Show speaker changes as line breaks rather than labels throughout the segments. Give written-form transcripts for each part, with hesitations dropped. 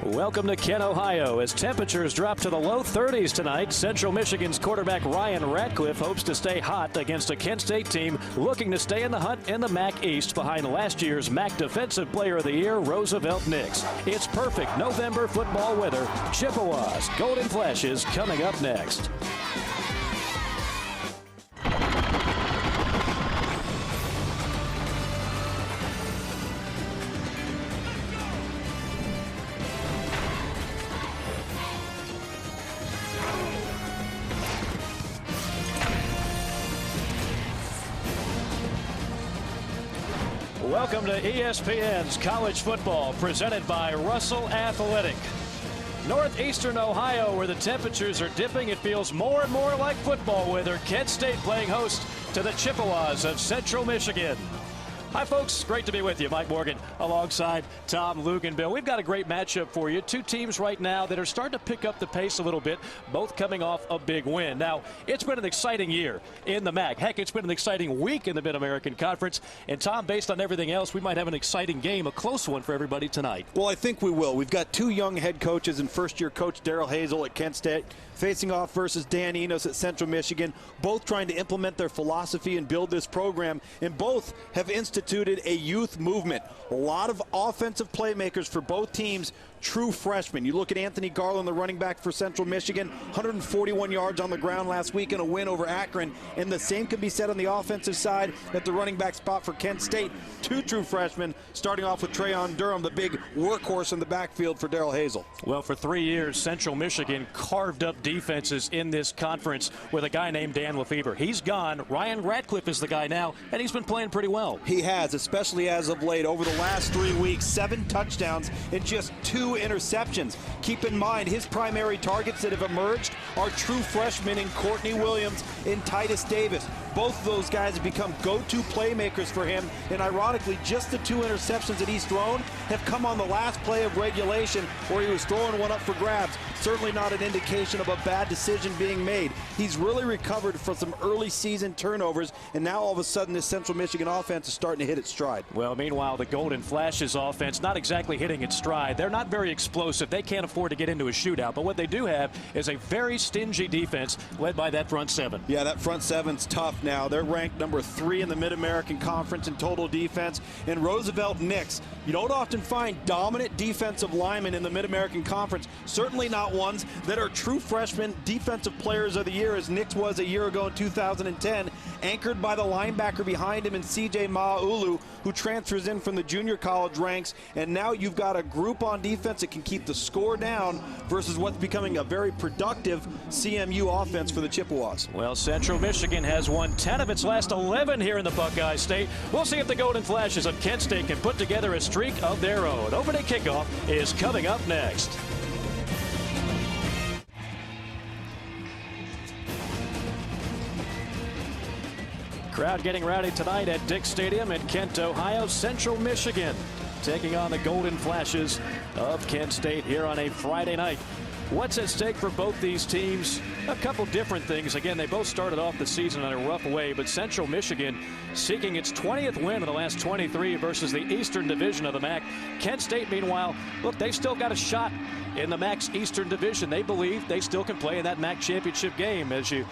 Welcome to Kent, Ohio. As temperatures drop to the low 30s tonight, Central Michigan's quarterback Ryan Ratcliffe hopes to stay hot against a Kent State team looking to stay in the hunt in the MAC East behind last year's MAC Defensive Player of the Year, Roosevelt Nix. It's perfect November football weather. Chippewas, Golden Flashes coming up next. Welcome to ESPN's College Football, presented by Russell Athletic. Northeastern Ohio, where the temperatures are dipping, it feels more and more like football weather. Kent State playing host to the Chippewas of Central Michigan. Hi, folks. Great to be with you. Mike Morgan alongside Tom, Luke, and Bill. We've got a great matchup for you. Two teams right now that are starting to pick up the pace a little bit, both coming off a big win. Now, it's been an exciting year in the MAC. Heck, it's been an exciting week in the Mid-American Conference. And, Tom, based on everything else, we might have an exciting game, a close one for everybody tonight.
Well, I think we will. We've got two young head coaches and first-year coach Daryl Hazel at Kent State facing off versus Dan Enos at Central Michigan, both trying to implement their philosophy and build this program, and both have instituted a youth movement. A lot of offensive playmakers for both teams, true freshmen. You look at Anthony Garland, the running back for Central Michigan, 141 yards on the ground last week in a win over Akron, and the same can be said on the offensive side at the running back spot for Kent State. Two true freshmen, starting off with Trayon Durham, the big workhorse in the backfield for Daryl Hazel.
Well, for 3 years, Central Michigan carved up defenses in this conference with a guy named Dan Lefebvre. He's gone. Ryan Ratcliffe is the guy now, and he's been playing pretty well.
He has, especially as of late. Over the last 3 weeks, 7 touchdowns and just 2 interceptions. Keep in mind, his primary targets that have emerged are true freshmen in Courtney Williams and Titus Davis. Both of those guys have become go-to playmakers for him, and ironically, just the 2 interceptions that he's thrown have come on the last play of regulation where he was throwing one up for grabs. Certainly not an indication of a bad decision being made. He's really recovered from some early season turnovers, and now all of a sudden this Central Michigan offense is starting to hit its stride.
Well, meanwhile, the Golden Flashes offense not exactly hitting its stride. They're not very explosive. They can't afford to get into a shootout, but what they do have is a very stingy defense led by that front seven.
Yeah, that front seven's tough now. They're ranked number 3 in the Mid-American Conference in total defense. And Roosevelt Nix, you don't often find dominant defensive linemen in the Mid-American Conference, certainly not ones that are true freshmen defensive players of the year, as Nix was a year ago in 2010, anchored by the linebacker behind him in C.J. Ma'ulu, who transfers in from the junior college ranks. And now you've got a group on defense that can keep the score down versus what's becoming a very productive CMU offense for the Chippewas.
Well, Central Michigan has won 10 of its last 11 here in the Buckeye State. We'll see if the Golden Flashes of Kent State can put together a streak of their own. Opening kickoff is coming up next. Crowd getting rowdy tonight at Dick Stadium in Kent, Ohio. Central Michigan taking on the Golden Flashes of Kent State here on a Friday night. What's at stake for both these teams? A couple different things. Again, they both started off the season in a rough way, but Central Michigan seeking its 20th win in the last 23 versus the Eastern Division of the MAC. Kent State, meanwhile, look, they've still got a shot in the MAC's Eastern Division. They believe they still can play in that MAC championship game. As you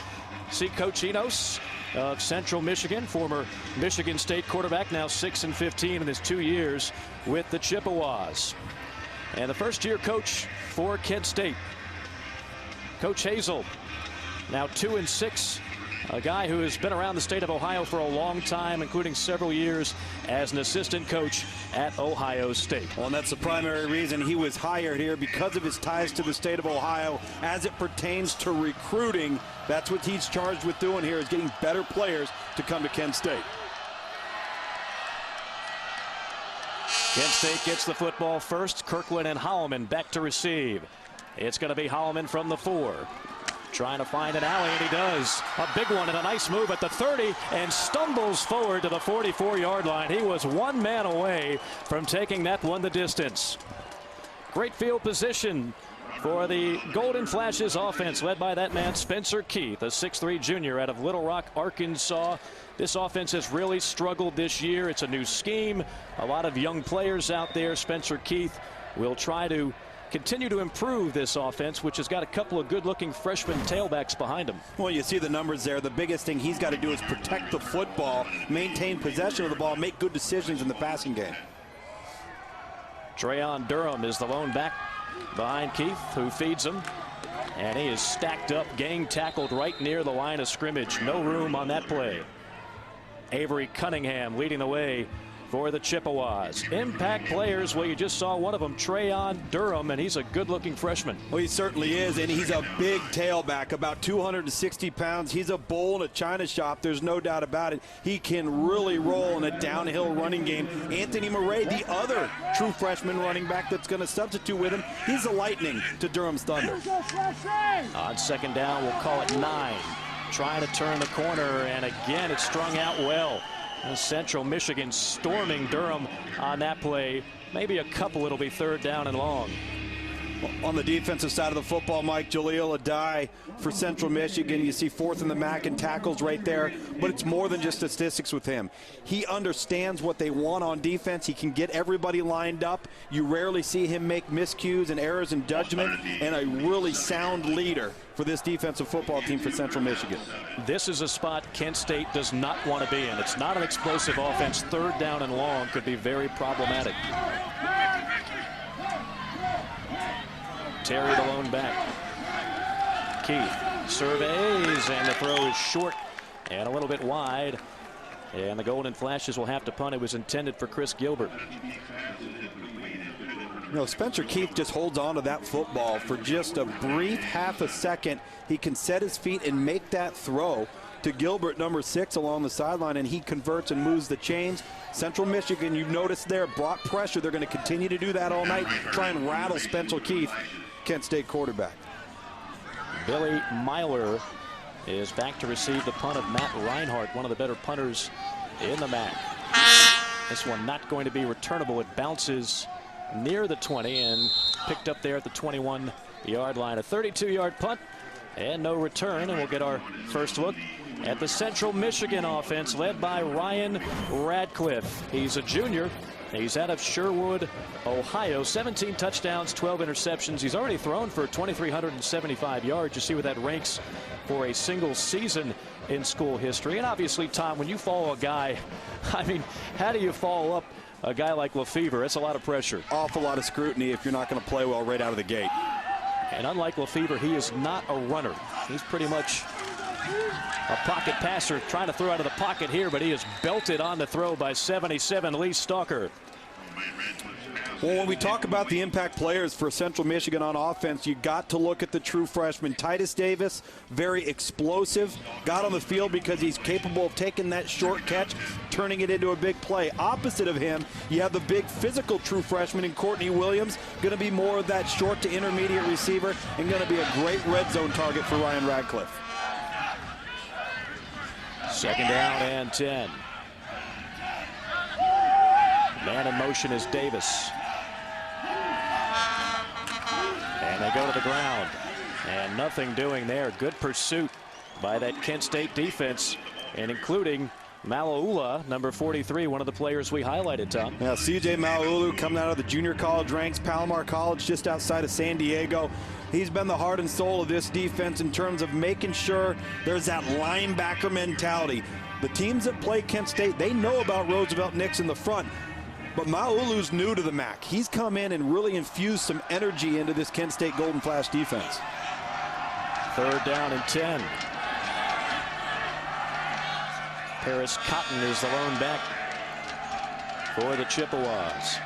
see Coach Enos of Central Michigan, former Michigan State quarterback, now 6-15 in his 2 years with the Chippewas. And the first-year coach for Kent State, Coach Hazel, now 2-6, a guy who has been around the state of Ohio for a long time, including several years as an assistant coach at Ohio State.
Well, and that's the primary reason he was hired here, because of his ties to the state of Ohio as it pertains to recruiting. That's what he's charged with doing here, is getting better players to come to Kent State.
Kent State gets the football first. Kirkland and Holloman back to receive. It's going to be Holloman from the 4. Trying to find an alley, and he does. A big one and a nice move at the 30, and stumbles forward to the 44-yard line. He was one man away from taking that one the distance. Great field position for the Golden Flashes offense, led by that man Spencer Keith, a 6'3 junior out of Little Rock, Arkansas. This offense has really struggled this year. It's a new scheme, a lot of young players out there. Spencer Keith will try to continue to improve this offense, which has got a couple of good-looking freshman tailbacks behind him.
Well, you see the numbers there. The biggest thing he's got to do is protect the football, maintain possession of the ball, make good decisions in the passing game.
Trayon Durham is the lone back behind Keith, who feeds him. And he is stacked up, gang tackled right near the line of scrimmage. No room on that play. Avery Cunningham leading the way for the Chippewas. Impact players, well, you just saw one of them, Trayon Durham, and he's a good-looking freshman.
Well, he certainly is, and he's a big tailback, about 260 pounds. He's a bull in a china shop, there's no doubt about it. He can really roll in a downhill running game. Anthony Murray, the other true freshman running back that's going to substitute with him, he's a lightning to Durham's thunder.
On second down, we'll call it 9. Trying to turn the corner, and again, it's strung out well. And Central Michigan storming Durham on that play. Maybe a couple, it'll be third down and long.
On the defensive side of the football, Mike, Jaleel Adai for Central Michigan. You see fourth in the MAC in tackles right there, but it's more than just statistics with him. He understands what they want on defense. He can get everybody lined up. You rarely see him make miscues and errors in judgment, and a really sound leader for this defensive football team for Central Michigan.
This is a spot Kent State does not want to be in. It's not an explosive offense. Third down and long could be very problematic. Terry, the lone back. Keith surveys, and the throw is short and a little bit wide. And the Golden Flashes will have to punt. It was intended for Chris Gilbert.
You know, Spencer Keith just holds on to that football for just a brief half a second. He can set his feet and make that throw to Gilbert, number 6, along the sideline, and he converts and moves the chains. Central Michigan, you noticed there, brought pressure. They're going to continue to do that all night, try and rattle Spencer Keith, Kent State quarterback.
Billy Myler is back to receive the punt of Matt Reinhardt, one of the better punters in the MAC. This one not going to be returnable. It bounces near the 20 and picked up there at the 21-yard line. A 32-yard punt and no return, and we'll get our first look at the Central Michigan offense led by Ryan Radcliffe. He's a junior. He's out of Sherwood, Ohio. 17 touchdowns, 12 interceptions. He's already thrown for 2,375 yards. You see where that ranks for a single season in school history. And obviously, Tom, when you follow a guy, I mean, how do you follow up a guy like Lefevre? That's a lot of pressure.
Awful lot of scrutiny if you're not going to play well right out of the gate.
And unlike Lefevre, he is not a runner. He's pretty much a pocket passer, trying to throw out of the pocket here, but he is belted on the throw by 77 Lee Stalker.
Well, when we talk about the impact players for Central Michigan on offense, you got to look at the true freshman. Titus Davis, very explosive, got on the field because he's capable of taking that short catch, turning it into a big play. Opposite of him, you have the big physical true freshman in Courtney Williams, going to be more of that short to intermediate receiver and going to be a great red zone target for Ryan Radcliffe.
Second down and 10. Man in motion is Davis. And they go to the ground. And nothing doing there. Good pursuit by that Kent State defense, and including Malaula, number 43, one of the players we highlighted, Tom.
Yeah, C.J. Malaulu coming out of the junior college ranks, Palomar College just outside of San Diego. He's been the heart and soul of this defense in terms of making sure there's that linebacker mentality. The teams that play Kent State, they know about Roosevelt Nix in the front, but Malaulu's new to the MAC. He's come in and really infused some energy into this Kent State Golden Flash defense.
Third down and 10. Paris Cotton is the lone back for the Chippewas.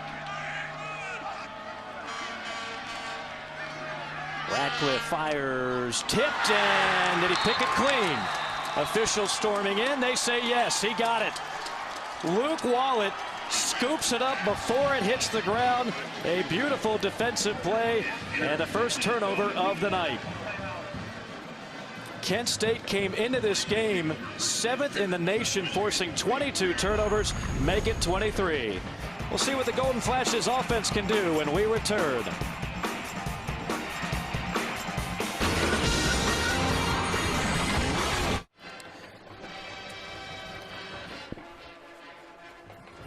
Radcliffe fires, tipped, and did he pick it clean? Officials storming in, they say yes, he got it. Luke Wallet scoops it up before it hits the ground. A beautiful defensive play and the first turnover of the night. Kent State came into this game 7th in the nation, forcing 22 turnovers, make it 23. We'll see what the Golden Flashes offense can do when we return.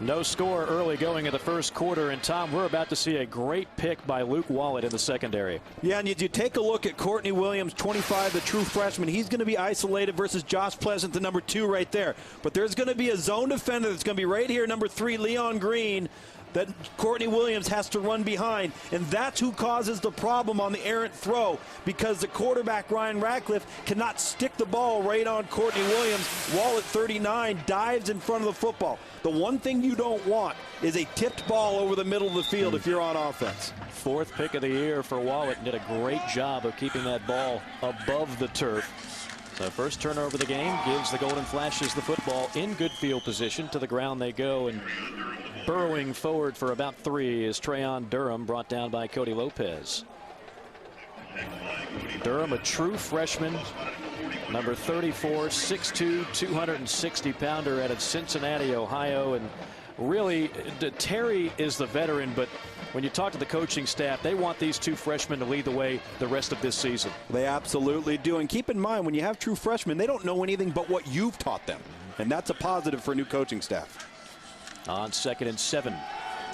No score early going in the first quarter, and Tom, we're about to see a great pick by Luke Wallet in the secondary.
Yeah, and you take a look at Courtney Williams, 25, the true freshman. He's going to be isolated versus Josh Pleasant, the number 2 right there. But there's going to be a zone defender that's going to be right here, number 3, Leon Green, that Courtney Williams has to run behind, and that's who causes the problem on the errant throw, because the quarterback, Ryan Radcliffe, cannot stick the ball right on Courtney Williams. Wallet, 39, dives in front of the football. The one thing you don't want is a tipped ball over the middle of the field if you're on offense.
4th pick of the year for Wallet, and did a great job of keeping that ball above the turf. So first turnover of the game gives the Golden Flashes the football in good field position. To the ground they go, and burrowing forward for about 3 is Trayon Durham, brought down by Cody Lopez. Durham, a true freshman, number 34, 6'2", 260-pounder out of Cincinnati, Ohio. And really, Terry is the veteran, but when you talk to the coaching staff, they want these 2 freshmen to lead the way the rest of this season.
They absolutely do. And keep in mind, when you have true freshmen, they don't know anything but what you've taught them. And that's a positive for a new coaching staff.
On 2nd and 7.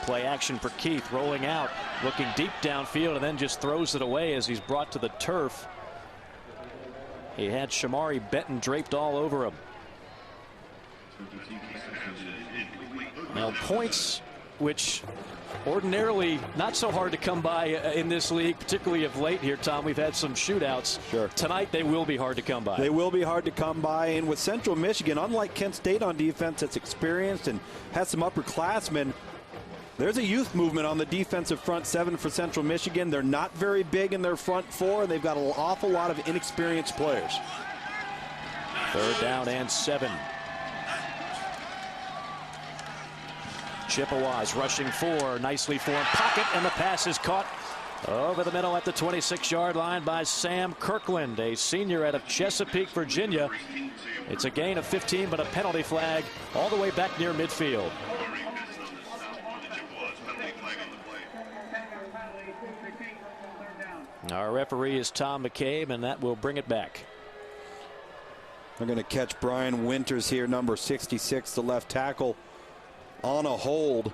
Play action for Keith, rolling out, looking deep downfield, and then just throws it away as he's brought to the turf. He had Shamari Benton draped all over him. Now, points which ordinarily not so hard to come by in this league, particularly of late here, Tom. We've had some shootouts.
Sure.
Tonight they will be hard to come by.
They will be hard to come by. And with Central Michigan, unlike Kent State on defense that's experienced and has some upperclassmen, there's a youth movement on the defensive front 7 for Central Michigan. They're not very big in their front 4, and they've got an awful lot of inexperienced players.
3rd down and 7. Chippewas rushing 4, nicely formed pocket, and the pass is caught over the middle at the 26-yard line by Sam Kirkland, a senior out of Chesapeake, Virginia. It's a gain of 15, but a penalty flag all the way back near midfield. Our referee is Tom McCabe, and that will bring it back.
They're going to catch Brian Winters here, number 66, the left tackle, on a hold.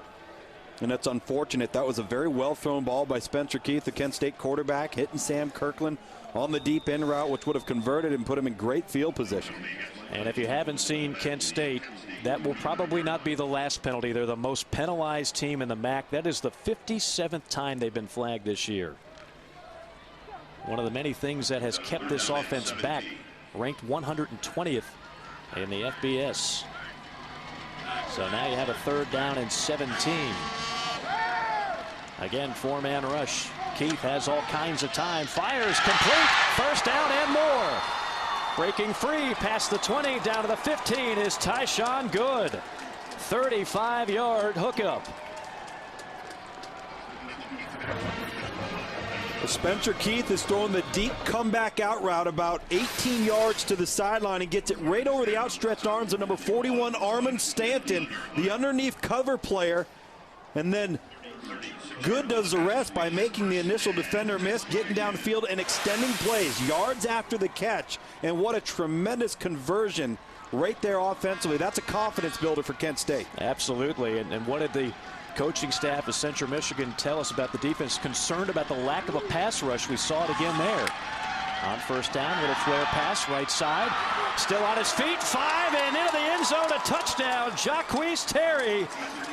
And that's unfortunate. That was a very well thrown ball by Spencer Keith, the Kent State quarterback, hitting Sam Kirkland on the deep end route, which would have converted and put him in great field position.
And if you haven't seen Kent State, that will probably not be the last penalty. They're the most penalized team in the MAC. That is the 57th time they've been flagged this year. One of the many things that has kept this offense back, ranked 120th in the FBS. So now you have a 3rd down and 17. Again, 4-man rush. Keith has all kinds of time. Fires complete. 1st down and more. Breaking free past the 20 down to the 15 is Tyshawn Good. 35-yard hookup.
Spencer Keith is throwing the deep comeback out route about 18 yards to the sideline and gets it right over the outstretched arms of number 41, Armand Stanton, the underneath cover player. And then Good does the rest by making the initial defender miss, getting downfield and extending plays yards after the catch. And what a tremendous conversion right there offensively. That's a confidence builder for Kent State.
Absolutely. And what did the coaching staff of Central Michigan tell us about the defense? Concerned about the lack of a pass rush. We saw it again there. On 1st down, little flare pass, right side. Still on his feet, 5, and into the end zone, a touchdown. Jacquez Terry,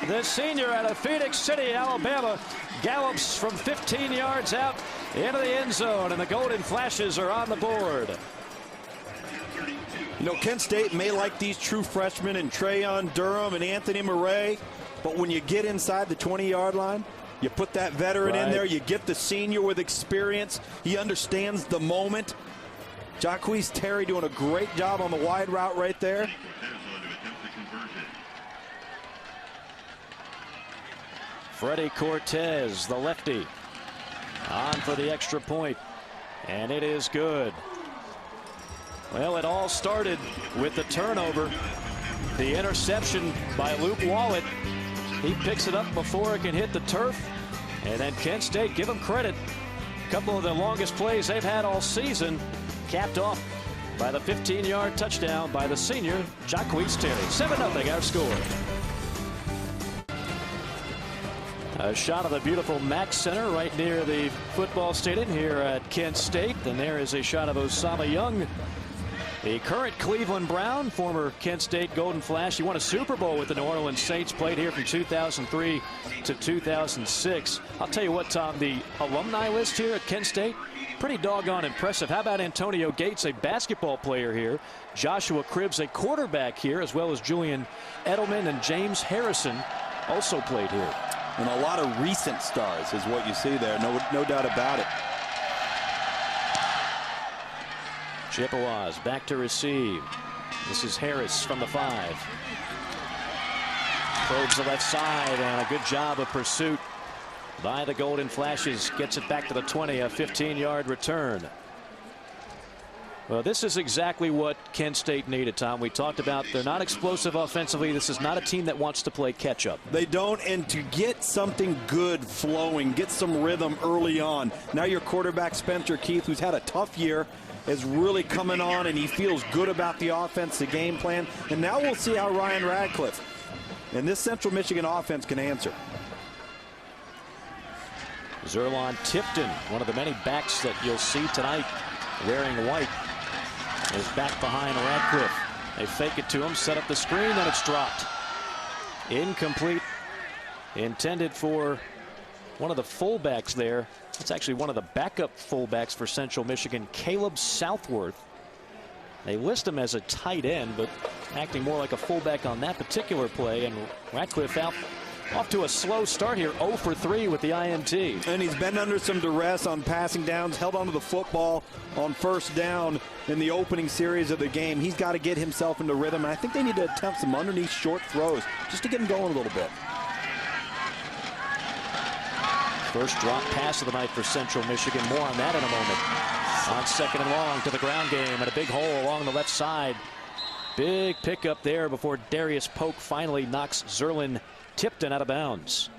the senior out of Phoenix City, Alabama, gallops from 15 yards out into the end zone, and the Golden Flashes are on the board.
You know, Kent State may like these true freshmen in Trayon Durham and Anthony Murray, but when you get inside the 20-yard line, you put that veteran in there, you get the senior with experience. He understands the moment. Jacquez Terry doing a great job on the wide route right there.
Freddie Cortez, the lefty, on for the extra point, and it is good. Well, it all started with the turnover, the interception by Luke Wallet. He picks it up before it can hit the turf. And then Kent State, give them credit. A couple of the longest plays they've had all season, capped off by the 15-yard touchdown by the senior, Jacquez Terry. 7-0 our score. A shot of the beautiful Mack Center right near the football stadium here at Kent State. And there is a shot of Osama Young, the current Cleveland Brown, former Kent State Golden Flash. He won a Super Bowl with the New Orleans Saints, played here from 2003 to 2006. I'll tell you what, Tom, the alumni list here at Kent State, pretty doggone impressive. How about Antonio Gates, a basketball player here, Joshua Cribbs, a quarterback here, as well as Julian Edelman and James Harrison also played here.
And a lot of recent stars is what you see there, no doubt about it.
Chippewas back to receive. This is Harris from the 5. Probes the left side, and a good job of pursuit by the Golden Flashes. Gets it back to the 20, a 15-yard return. Well, this is exactly what Kent State needed, Tom. We talked about they're not explosive offensively. This is not a team that wants to play catch-up.
They don't, and to get something good flowing, get some rhythm early on. Now your quarterback, Spencer Keith, who's had a tough year, is really coming on, and he feels good about the offense, the game plan. And now we'll see how Ryan Radcliffe and this Central Michigan offense can answer.
Zerlon Tipton, one of the many backs that you'll see tonight wearing white, is back behind Radcliffe. They fake it to him, set up the screen, and it's dropped. Incomplete. Intended for one of the fullbacks there. It's actually one of the backup fullbacks for Central Michigan, Caleb Southworth. They list him as a tight end, but acting more like a fullback on that particular play. And Radcliffe off to a slow start here, 0 for 3 with the INT.
And he's been under some duress on passing downs, held onto the football on first down in the opening series of the game. He's got to get himself into rhythm, and I think they need to attempt some underneath short throws just to get him going a little bit.
First drop pass of the night for Central Michigan. More on that in a moment. On second and long to the ground game, and a big hole along the left side. Big pickup there before Darius Polk finally knocks Zerlon Tipton out of bounds.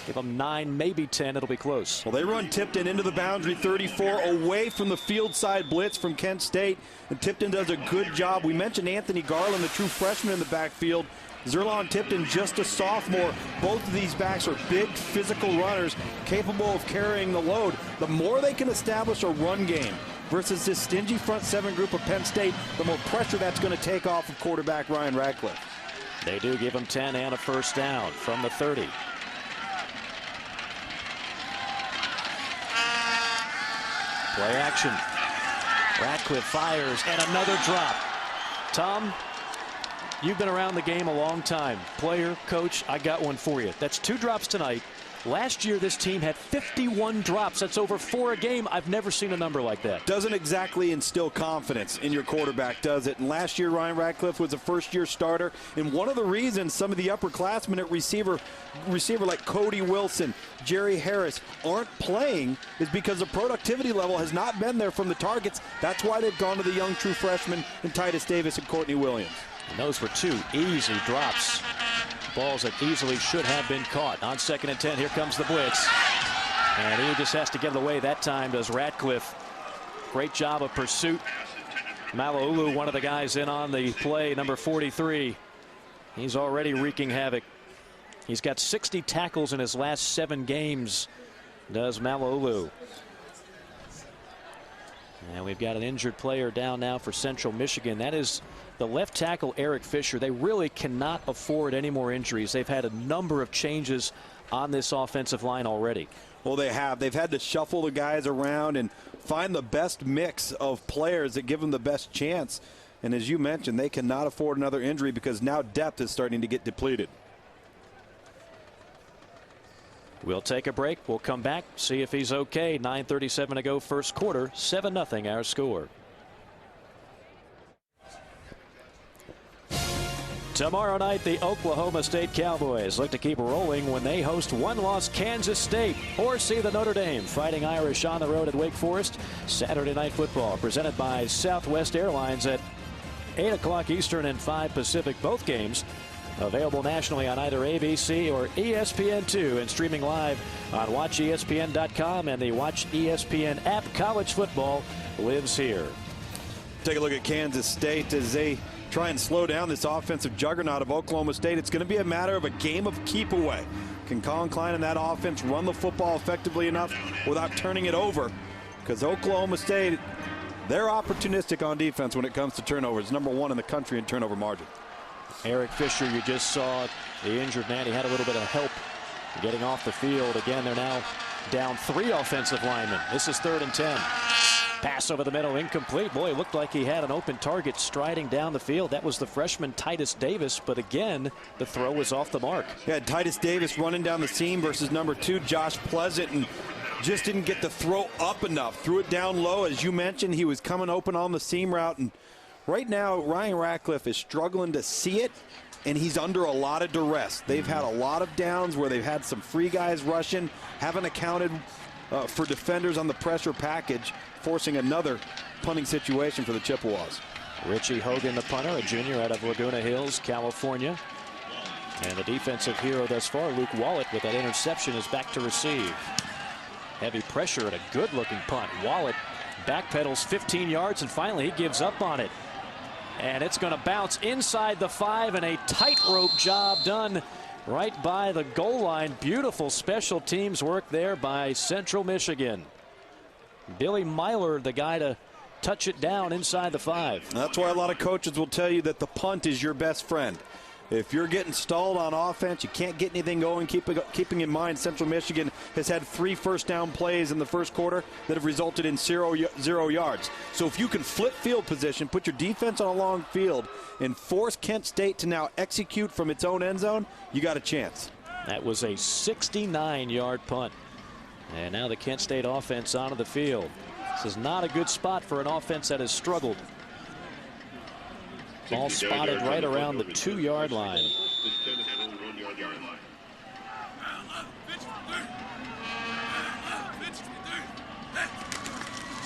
Give them 9, maybe 10. It'll be close.
Well, they run Tipton into the boundary 34, away from the field side blitz from Kent State. And Tipton does a good job. We mentioned Anthony Garland, the true freshman in the backfield. Zerlon Tipton, just a sophomore. Both of these backs are big physical runners capable of carrying the load. The more they can establish a run game versus this stingy front 7 group of Penn State, the more pressure that's going to take off of quarterback Ryan Radcliffe.
They do give him 10 and a first down from the 30. Play action. Radcliffe fires, and another drop. Tom, you've been around the game a long time. Player, coach, I got one for you. That's 2 drops tonight. Last year, this team had 51 drops. That's over 4 a game. I've never seen a number like that. Doesn't
exactly instill confidence in your quarterback, does it? And last year, Ryan Radcliffe was a first-year starter. And one of the reasons some of the upperclassmen at receiver like Cody Wilson, Jerry Harris aren't playing is because the productivity level has not been there from the targets. That's why they've gone to the young true freshmen in Titus Davis and Courtney Williams.
And those were 2 easy drops. Balls that easily should have been caught. On second and 10, here comes the blitz. And he just has to get it away that time, does Radcliffe. Great job of pursuit. Malaulu, one of the guys in on the play, number 43. He's already wreaking havoc. He's got 60 tackles in his last 7 games, does Malaulu. And we've got an injured player down now for Central Michigan. That is the left tackle, Eric Fisher. They really cannot afford any more injuries. They've had a number of changes on this offensive line already.
Well, they have. They've had to shuffle the guys around and find the best mix of players that give them the best chance. And as you mentioned, they cannot afford another injury because now depth is starting to get depleted.
We'll take a break. We'll come back, see if he's okay. 9:37 to go, first quarter. 7-0 our score. Tomorrow night, the Oklahoma State Cowboys look to keep rolling when they host one-loss Kansas State, or see the Notre Dame Fighting Irish on the road at Wake Forest. Saturday Night Football presented by Southwest Airlines at 8 o'clock Eastern and 5 Pacific. Both games available nationally on either ABC or ESPN2 and streaming live on WatchESPN.com and the Watch ESPN app. College football lives here.
Take a look at Kansas State as they try and slow down this offensive juggernaut of Oklahoma State. It's going to be a matter of a game of keep away. Can Colin Klein and that offense run the football effectively enough without turning it over? Because Oklahoma State, they're opportunistic on defense when it comes to turnovers. #1 in the country in turnover margin.
Eric Fisher, you just saw the injured man. He had a little bit of help getting off the field. Again, they're now down 3 offensive linemen. This is 3rd and 10. Pass over the middle, incomplete. Boy, it looked like he had an open target striding down the field. That was the freshman Titus Davis, but again, the throw was off the mark.
Yeah, Titus Davis running down the seam versus #2, Josh Pleasant, and just didn't get the throw up enough. Threw it down low. As you mentioned, he was coming open on the seam route, and right now, Ryan Ratcliffe is struggling to see it, and he's under a lot of duress. They've had a lot of downs where they've had some free guys rushing, haven't accounted for defenders on the pressure package, forcing another punting situation for the Chippewas.
Richie Hogan, the punter, a junior out of Laguna Hills, California. And the defensive hero thus far, Luke Wallet, with that interception, is back to receive. Heavy pressure and a good-looking punt. Wallet backpedals 15 yards, and finally he gives up on it. And it's going to bounce inside the 5, and a tightrope job done right by the goal line. Beautiful special teams work there by Central Michigan. Billy Myler, the guy to touch it down inside the 5.
That's why a lot of coaches will tell you that the punt is your best friend. If you're getting stalled on offense, you can't get anything going. Keeping in mind, Central Michigan has had 3 first-down plays in the first quarter that have resulted in 0 yards. So if you can flip field position, put your defense on a long field, and force Kent State to now execute from its own end zone, you got a chance.
That was a 69-yard punt. And now the Kent State offense onto the field. This is not a good spot for an offense that has struggled. Ball spotted right around the 2-yard line.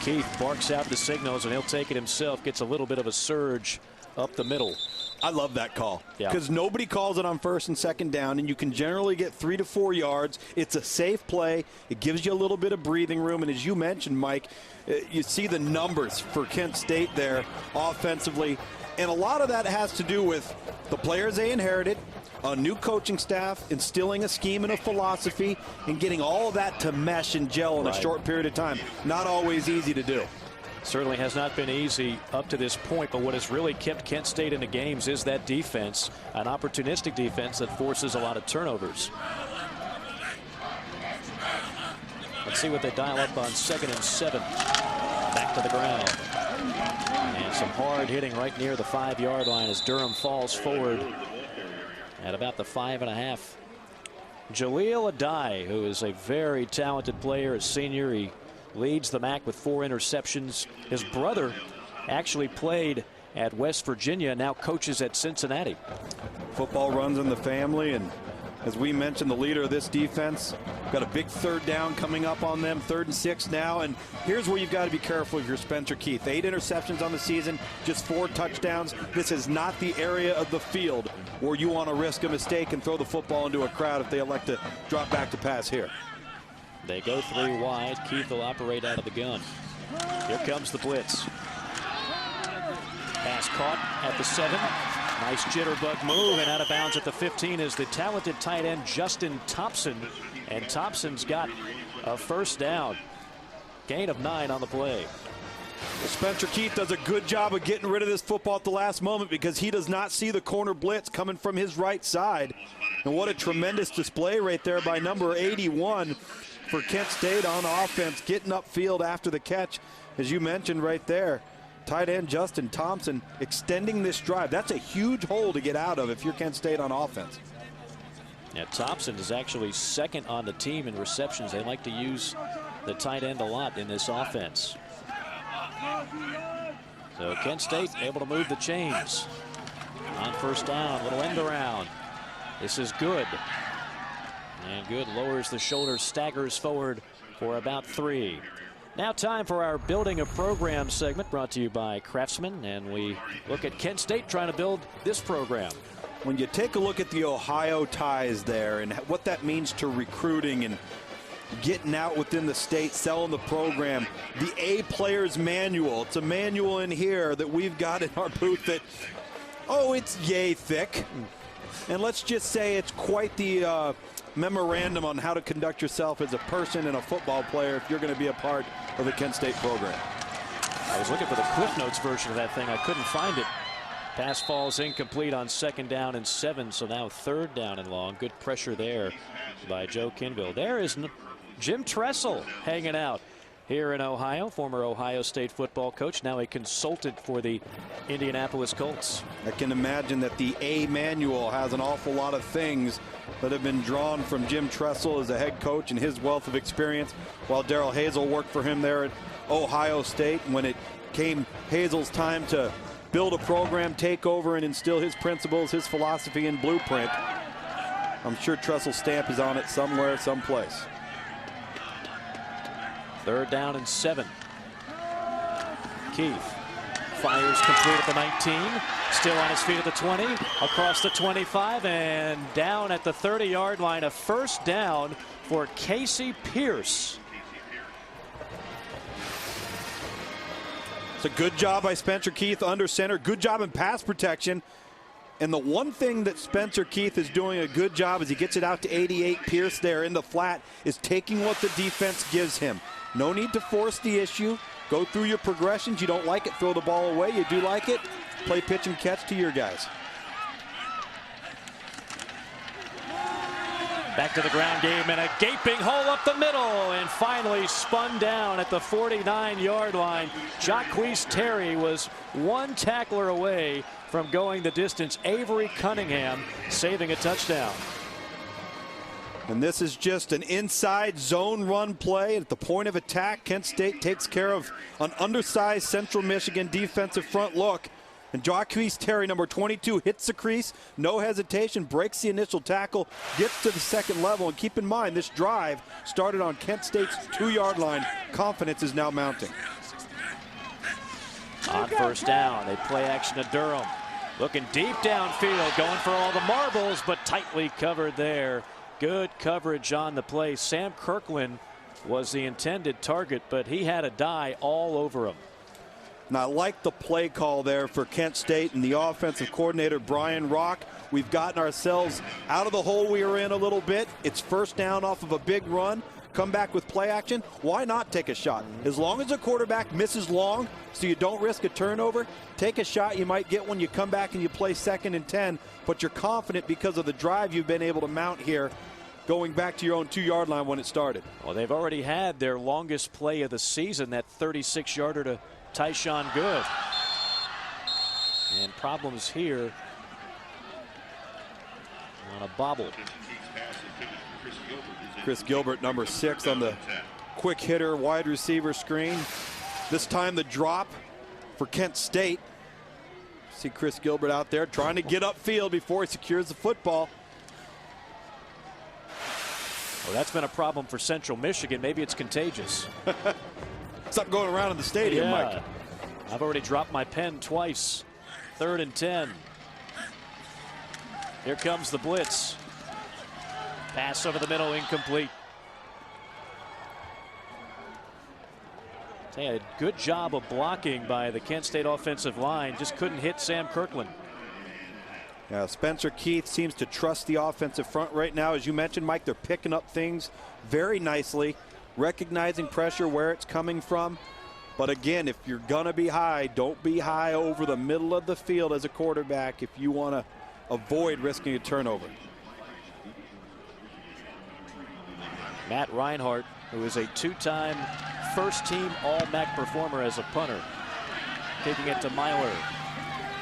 Keith barks out the signals, and he'll take it himself. Gets a little bit of a surge up the middle.
I love that call because
Yeah.
nobody calls it on 1st and 2nd down, and you can generally get 3 to 4 yards. It's a safe play. It gives you a little bit of breathing room, and as you mentioned, Mike, you see the numbers for Kent State there offensively, and a lot of that has to do with the players they inherited, a new coaching staff, instilling a scheme and a philosophy, and getting all of that to mesh and gel in a short period of time. Not always easy to do.
Certainly has not been easy up to this point, but what has really kept Kent State in the games is that defense, an opportunistic defense that forces a lot of turnovers. Let's see what they dial up on 2nd and 7. Back to the ground. And some hard hitting right near the 5-yard line as Durham falls forward at about the 5.5. Jaleel Adai, who is a very talented player, a senior. He leads the MAC with 4 interceptions. His brother actually played at West Virginia, now coaches at Cincinnati.
Football runs in the family, and as we mentioned, the leader of this defense got a big 3rd down coming up on them, 3rd and 6 now, and here's where you've got to be careful if you're Spencer Keith. 8 interceptions on the season, just 4 touchdowns. This is not the area of the field where you want to risk a mistake and throw the football into a crowd if they elect to drop back to pass here.
They go 3 wide. Keith will operate out of the gun. Here comes the blitz. Pass caught at the 7. Nice jitterbug move, and out of bounds at the 15 is the talented tight end Justin Thompson. And Thompson's got a 1st down. Gain of 9 on the play.
Well, Spencer Keith does a good job of getting rid of this football at the last moment because he does not see the corner blitz coming from his right side. And what a tremendous display right there by number 81 for Kent State on offense, getting upfield after the catch, as you mentioned right there. Tight end Justin Thompson extending this drive. That's a huge hole to get out of if you're Kent State on offense.
Yeah, Thompson is actually 2nd on the team in receptions. They like to use the tight end a lot in this offense. So Kent State able to move the chains. On 1st down, little end around. This is good. And good lowers the shoulders, staggers forward for about 3. Now time for our Building a Program segment brought to you by Craftsman. And we look at Kent State trying to build this program.
When you take a look at the Ohio ties there and what that means to recruiting and getting out within the state, selling the program, the A Players Manual. It's a manual in here that we've got in our booth that, oh, it's yay thick. And let's just say it's quite the memorandum on how to conduct yourself as a person and a football player if you're going to be a part of the Kent State program.
I was looking for the Cliff Notes version of that thing. I couldn't find it. Pass falls incomplete on 2nd down and 7, so now 3rd down and long. Good pressure there by Joe Kinville. There is Jim Tressel hanging out here in Ohio, former Ohio State football coach, now a consultant for the Indianapolis Colts.
I can imagine that the A manual has an awful lot of things that have been drawn from Jim Tressel as a head coach and his wealth of experience, while Darrell Hazel worked for him there at Ohio State. When it came Hazel's time to build a program, take over, and instill his principles, his philosophy, and blueprint, I'm sure Tressel's stamp is on it somewhere, someplace.
3rd down and 7. Keith fires complete at the 19. Still on his feet at the 20. Across the 25 and down at the 30-yard line. A 1st down for Casey Pierce.
It's a good job by Spencer Keith under center. Good job in pass protection. And the one thing that Spencer Keith is doing a good job as he gets it out to 88, Pierce there in the flat, is taking what the defense gives him. No need to force the issue. Go through your progressions. You don't like it, throw the ball away. You do like it, play pitch and catch to your guys.
Back to the ground game and a gaping hole up the middle, and finally spun down at the 49-yard line. Jacquez Terry was one tackler away from going the distance. Avery Cunningham saving a touchdown.
And this is just an inside zone run play. At the point of attack, Kent State takes care of an undersized Central Michigan defensive front look. And Jacquez Terry, number 22, hits the crease, no hesitation, breaks the initial tackle, gets to the 2nd level. And keep in mind, this drive started on Kent State's 2-yard line. Confidence is now mounting.
On 1st down, they play action to Durham. Looking deep downfield, going for all the marbles, but tightly covered there. Good coverage on the play. Sam Kirkland was the intended target, but he had a die all over him.
And I like the play call there for Kent State and the offensive coordinator, Brian Rock. We've gotten ourselves out of the hole we were in a little bit. It's 1st down off of a big run. Come back with play action. Why not take a shot? As long as the quarterback misses long so you don't risk a turnover, take a shot. You might get one. You come back and you play 2nd and 10, but you're confident because of the drive you've been able to mount here, going back to your own 2-yard line when it started.
Well, they've already had their longest play of the season, that 36-yarder to Tyshawn Good. And problems here on a bobble.
Chris Gilbert, number 6, on the quick hitter wide receiver screen. This time the drop for Kent State. See Chris Gilbert out there trying to get upfield before he secures the football.
Well, that's been a problem for Central Michigan. Maybe it's contagious.
Something going around in the stadium, Mike.
I've already dropped my pen twice. 3rd and 10. Here comes the blitz. Pass over the middle, incomplete. A good job of blocking by the Kent State offensive line. Just couldn't hit Sam Kirkland.
Yeah, Spencer Keith seems to trust the offensive front right now. As you mentioned, Mike, they're picking up things very nicely, recognizing pressure where it's coming from. But again, if you're going to be high, don't be high over the middle of the field as a quarterback if you want to avoid risking a turnover.
Matt Reinhardt, who is a 2-time first-team All-MAC performer as a punter, taking it to Myler.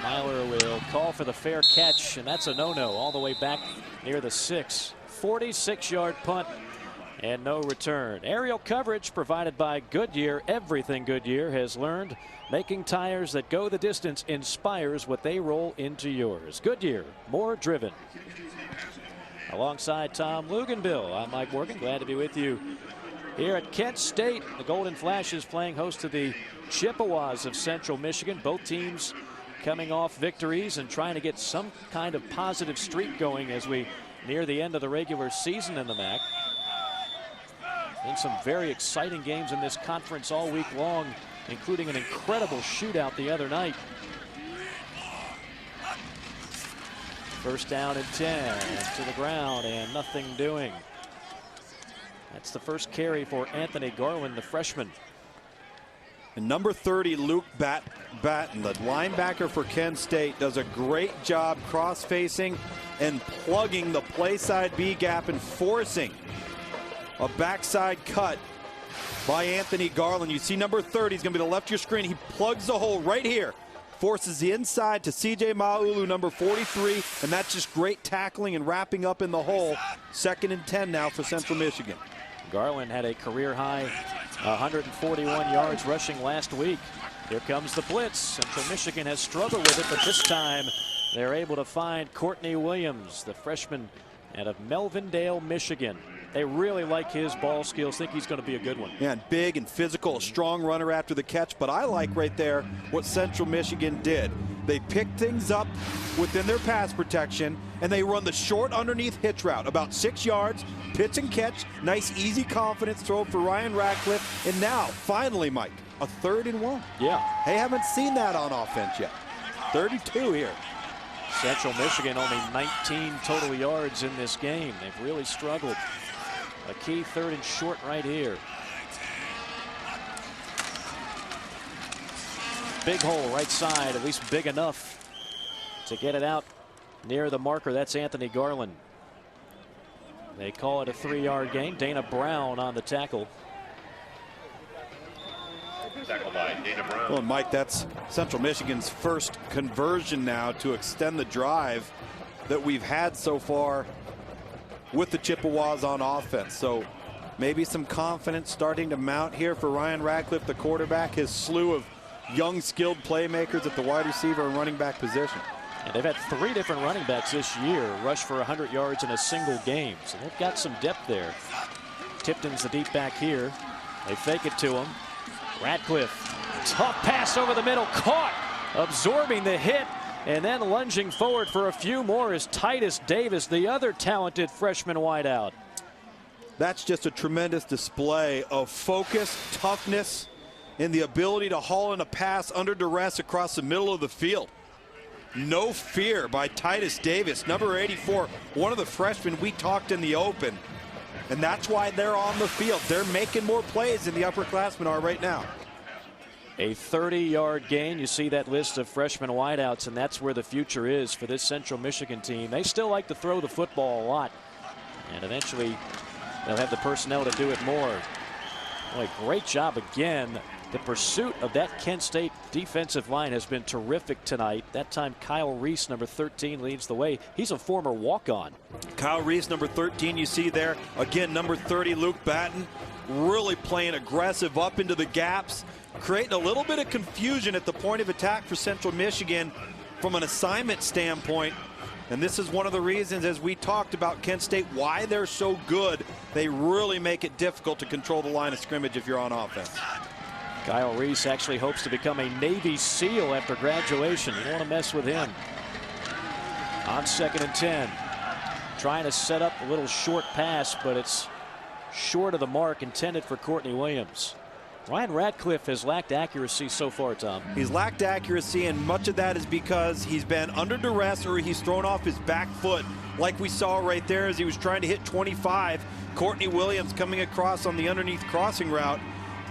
Myler will call for the fair catch, and that's a no-no all the way back near the 6. 46-yard punt and no return. Aerial coverage provided by Goodyear. Everything Goodyear has learned. Making tires that go the distance inspires what they roll into yours. Goodyear, more driven. Alongside Tom Luganbill, I'm Mike Morgan. Glad to be with you here at Kent State. The Golden Flashes playing host to the Chippewas of Central Michigan. Both teams coming off victories and trying to get some kind of positive streak going as we near the end of the regular season in the MAC. And some very exciting games in this conference all week long, including an incredible shootout the other night. First down and 10, to the ground, and nothing doing. That's the first carry for Anthony Garland, the freshman.
And number 30, Luke Batten, the linebacker for Kent State, does a great job cross-facing and plugging the play side B gap and forcing a backside cut by Anthony Garland. You see number 30 is going to be the left of your screen. He plugs the hole right here, forces the inside to CJ Maulu, number 43, and that's just great tackling and wrapping up in the hole. 2nd and 10 now for Central Michigan.
Garland had a career-high 141 yards rushing last week. Here comes the blitz. Central Michigan has struggled with it, but this time they're able to find Courtney Williams, the freshman out of Melvindale, Michigan. They really like his ball skills. Think he's going to be a good one.
Yeah, and big and physical, a strong runner after the catch. But I like right there what Central Michigan did. They picked things up within their pass protection, and they run the short underneath hitch route, about 6 yards, pitch and catch, nice easy confidence throw for Ryan Radcliffe. And now, finally, Mike, a 3rd and 1.
Yeah.
They haven't seen that on offense yet. 32 here.
Central Michigan only 19 total yards in this game. They've really struggled. A key 3rd and short right here. Big hole right side, at least big enough to get it out near the marker. That's Anthony Garland. They call it a 3-yard gain. Dana Brown on the tackle.
Tackled by Dana Brown.
Well, Mike, that's Central Michigan's first conversion now to extend the drive that we've had so far with the Chippewas on offense. So maybe some confidence starting to mount here for Ryan Radcliffe, the quarterback, his slew of young skilled playmakers at the wide receiver and running back position.
And they've had 3 different running backs this year rush for 100 yards in a single game. So they've got some depth there. Tipton's the deep back here. They fake it to him. Radcliffe, tough pass over the middle, caught, absorbing the hit, and then lunging forward for a few more is Titus Davis, the other talented freshman wideout.
That's just a tremendous display of focus, toughness, and the ability to haul in a pass under duress across the middle of the field. No fear by Titus Davis, number 84, one of the freshmen we talked in the open. And that's why they're on the field. They're making more plays than the upperclassmen are right now.
A 30-yard gain. You see that list of freshman wideouts, and that's where the future is for this Central Michigan team. They still like to throw the football a lot, and eventually they'll have the personnel to do it more. Boy, great job again. The pursuit of that Kent State defensive line has been terrific tonight. That time Kyle Reese, number 13, leads the way. He's a former walk-on.
Kyle Reese, number 13, you see there. Again, number 30, Luke Batten, really playing aggressive up into the gaps, creating a little bit of confusion at the point of attack for Central Michigan from an assignment standpoint. And this is one of the reasons, as we talked about Kent State, why they're so good. They really make it difficult to control the line of scrimmage if you're on offense.
Kyle Reese actually hopes to become a Navy SEAL after graduation. You don't want to mess with him. On 2nd and 10. Trying to set up a little short pass, but it's short of the mark intended for Courtney Williams. Ryan Radcliffe has lacked accuracy so far, Tom.
He's lacked accuracy, and much of that is because he's been under duress or he's thrown off his back foot, like we saw right there as he was trying to hit 25. Courtney Williams coming across on the underneath crossing route.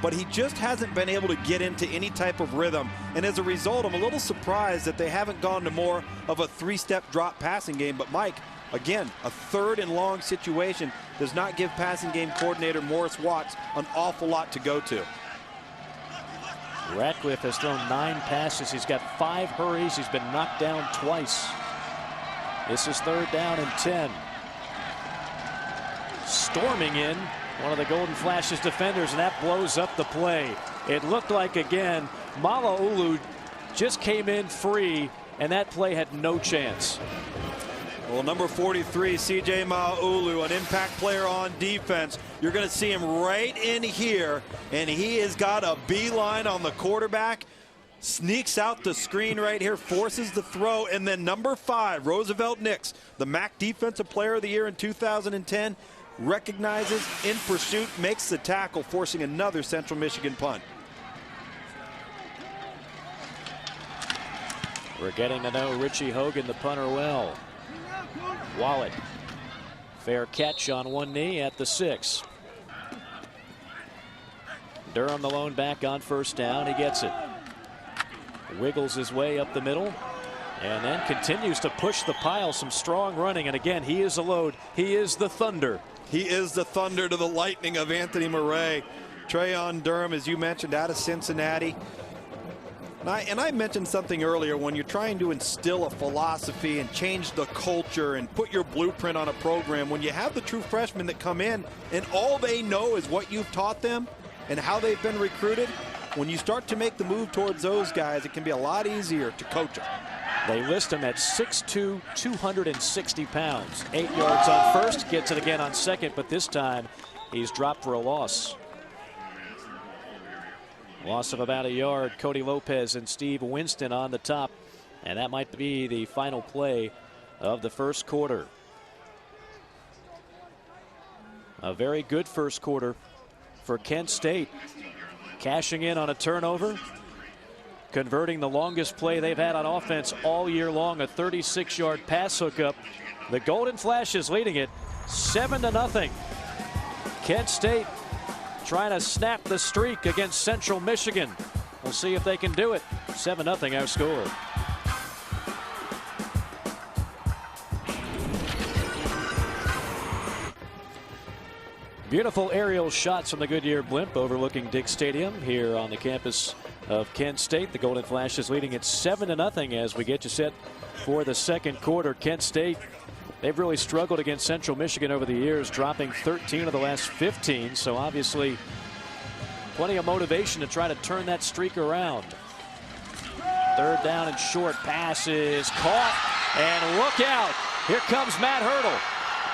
But he just hasn't been able to get into any type of rhythm. And as a result, I'm a little surprised that they haven't gone to more of a 3-step drop passing game. But Mike, again, a 3rd and long situation does not give passing game coordinator Morris Watts an awful lot to go to.
Radcliffe has thrown 9 passes. He's got 5 hurries. He's been knocked down twice. This is 3rd down and 10. Storming in one of the Golden Flash's defenders, and that blows up the play. It looked like, again, Malaulu just came in free, and that play had no chance.
Well, number 43, CJ Malaulu, an impact player on defense. You're going to see him right in here, and he has got a beeline on the quarterback. Sneaks out the screen right here, forces the throw, and then number 5, Roosevelt Nix, the MAC Defensive Player of the Year in 2010, recognizes, in pursuit, makes the tackle, forcing another Central Michigan punt.
We're getting to know Richie Hogan, the punter, well. Wallet. Fair catch on one knee at the 6. Durham the lone back on first down. He gets it. Wiggles his way up the middle and then continues to push the pile. Some strong running, and again, he is a load. He is the thunder.
He is the thunder to the lightning of Anthony Murray. Trayon Durham, as you mentioned, out of Cincinnati. And I mentioned something earlier, when you're trying to instill a philosophy and change the culture and put your blueprint on a program, when you have the true freshmen that come in and all they know is what you've taught them and how they've been recruited, when you start to make the move towards those guys, it can be a lot easier to coach them.
They list him at 6'2", 260 pounds. 8 yards on first, gets it again on second, but this time he's dropped for a loss. Loss of about a yard. Cody Lopez and Steve Winston on the top, and that might be the final play of the first quarter. A very good first quarter for Kent State, cashing in on a turnover, converting the longest play they've had on offense all year long, a 36-yard pass hookup. The Golden Flashes leading it 7-0. Kent State trying to snap the streak against Central Michigan. We'll see if they can do it. 7-0 our score. Beautiful aerial shots from the Goodyear blimp overlooking Dick Stadium here on the campus of Kent State. The Golden Flashes leading it 7-0 as we get you set for the second quarter. Kent State, they've really struggled against Central Michigan over the years, dropping 13 of the last 15. So obviously plenty of motivation to try to turn that streak around. Third down and short, pass is caught, and look out. Here comes Matt Hurdle.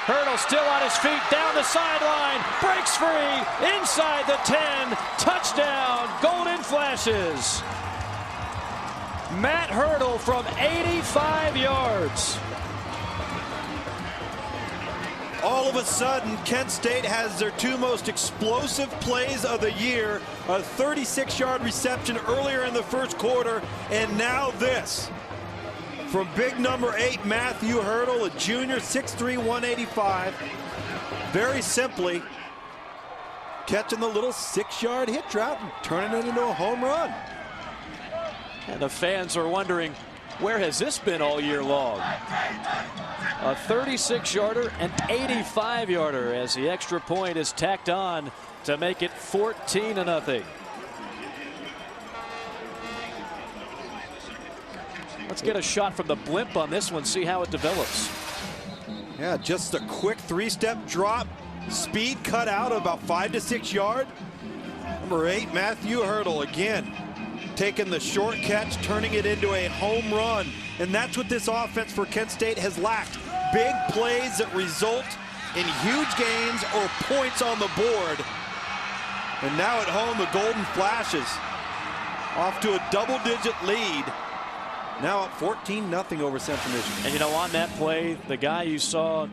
Hurdle still on his feet, down the sideline, breaks free, inside the 10, touchdown, Golden Flashes. Matt Hurdle from 85 yards.
All of a sudden, Kent State has their two most explosive plays of the year. A 36-yard reception earlier in the first quarter, and now this. From big number 8, Matthew Hurdle, a junior, 6'3", 185. Very simply, catching the little 6-yard hitch route and turning it into a home run.
And the fans are wondering, where has this been all year long? A 36-yarder and 85-yarder as the extra point is tacked on to make it 14-0. Let's get a shot from the blimp on this one, see how it develops.
Yeah, just a quick 3-step drop. Speed cut out about 5 to 6 yards. Number 8, Matthew Hurdle, again, taking the short catch, turning it into a home run. And that's what this offense for Kent State has lacked. Big plays that result in huge gains or points on the board. And now at home, the Golden Flashes off to a double-digit lead. Now up 14-0 over Central Michigan.
And you know, on that play, the guy you saw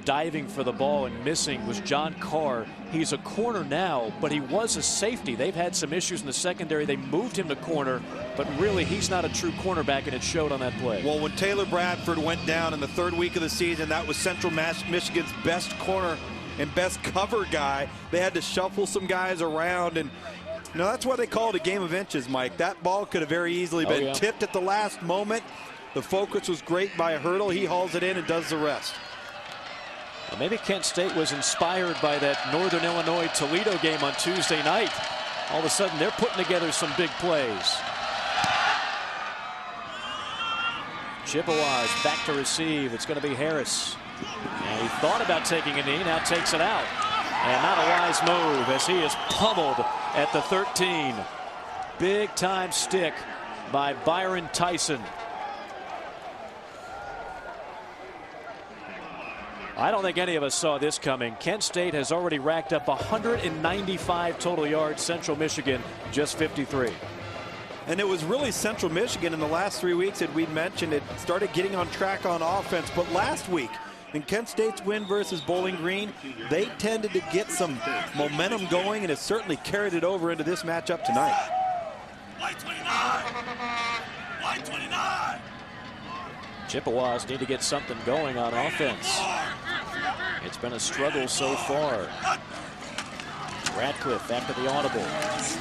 diving for the ball and missing was John Carr. He's a corner now, but he was a safety. They've had some issues in the secondary. They moved him to corner, but really he's not a true cornerback, and it showed on that play.
Well, when Taylor Bradford went down in the third week of the season, that was Central Michigan's best corner and best cover guy. They had to shuffle some guys around, and you know, that's why they call it a game of inches, Mike. That ball could have very easily been tipped at the last moment. The focus was great by Hurdle. He hauls it in and does the rest.
Well, maybe Kent State was inspired by that Northern Illinois Toledo game on Tuesday night. All of a sudden, they're putting together some big plays. Chippewas back to receive. It's going to be Harris. And he thought about taking a knee, now takes it out. And not a wise move as he is pummeled at the 13. Big time stick by Byron Tyson. I don't think any of us saw this coming. Kent State has already racked up 195 total yards. Central Michigan just 53.
And it was really Central Michigan in the last 3 weeks that we'd mentioned. It started getting on track on offense, but last week in Kent State's win versus Bowling Green, they tended to get some momentum going, and it certainly carried it over into this matchup tonight.
White 29! White 29!
Chippewas need to get something going on offense. It's been a struggle so far. Radcliffe after the audible.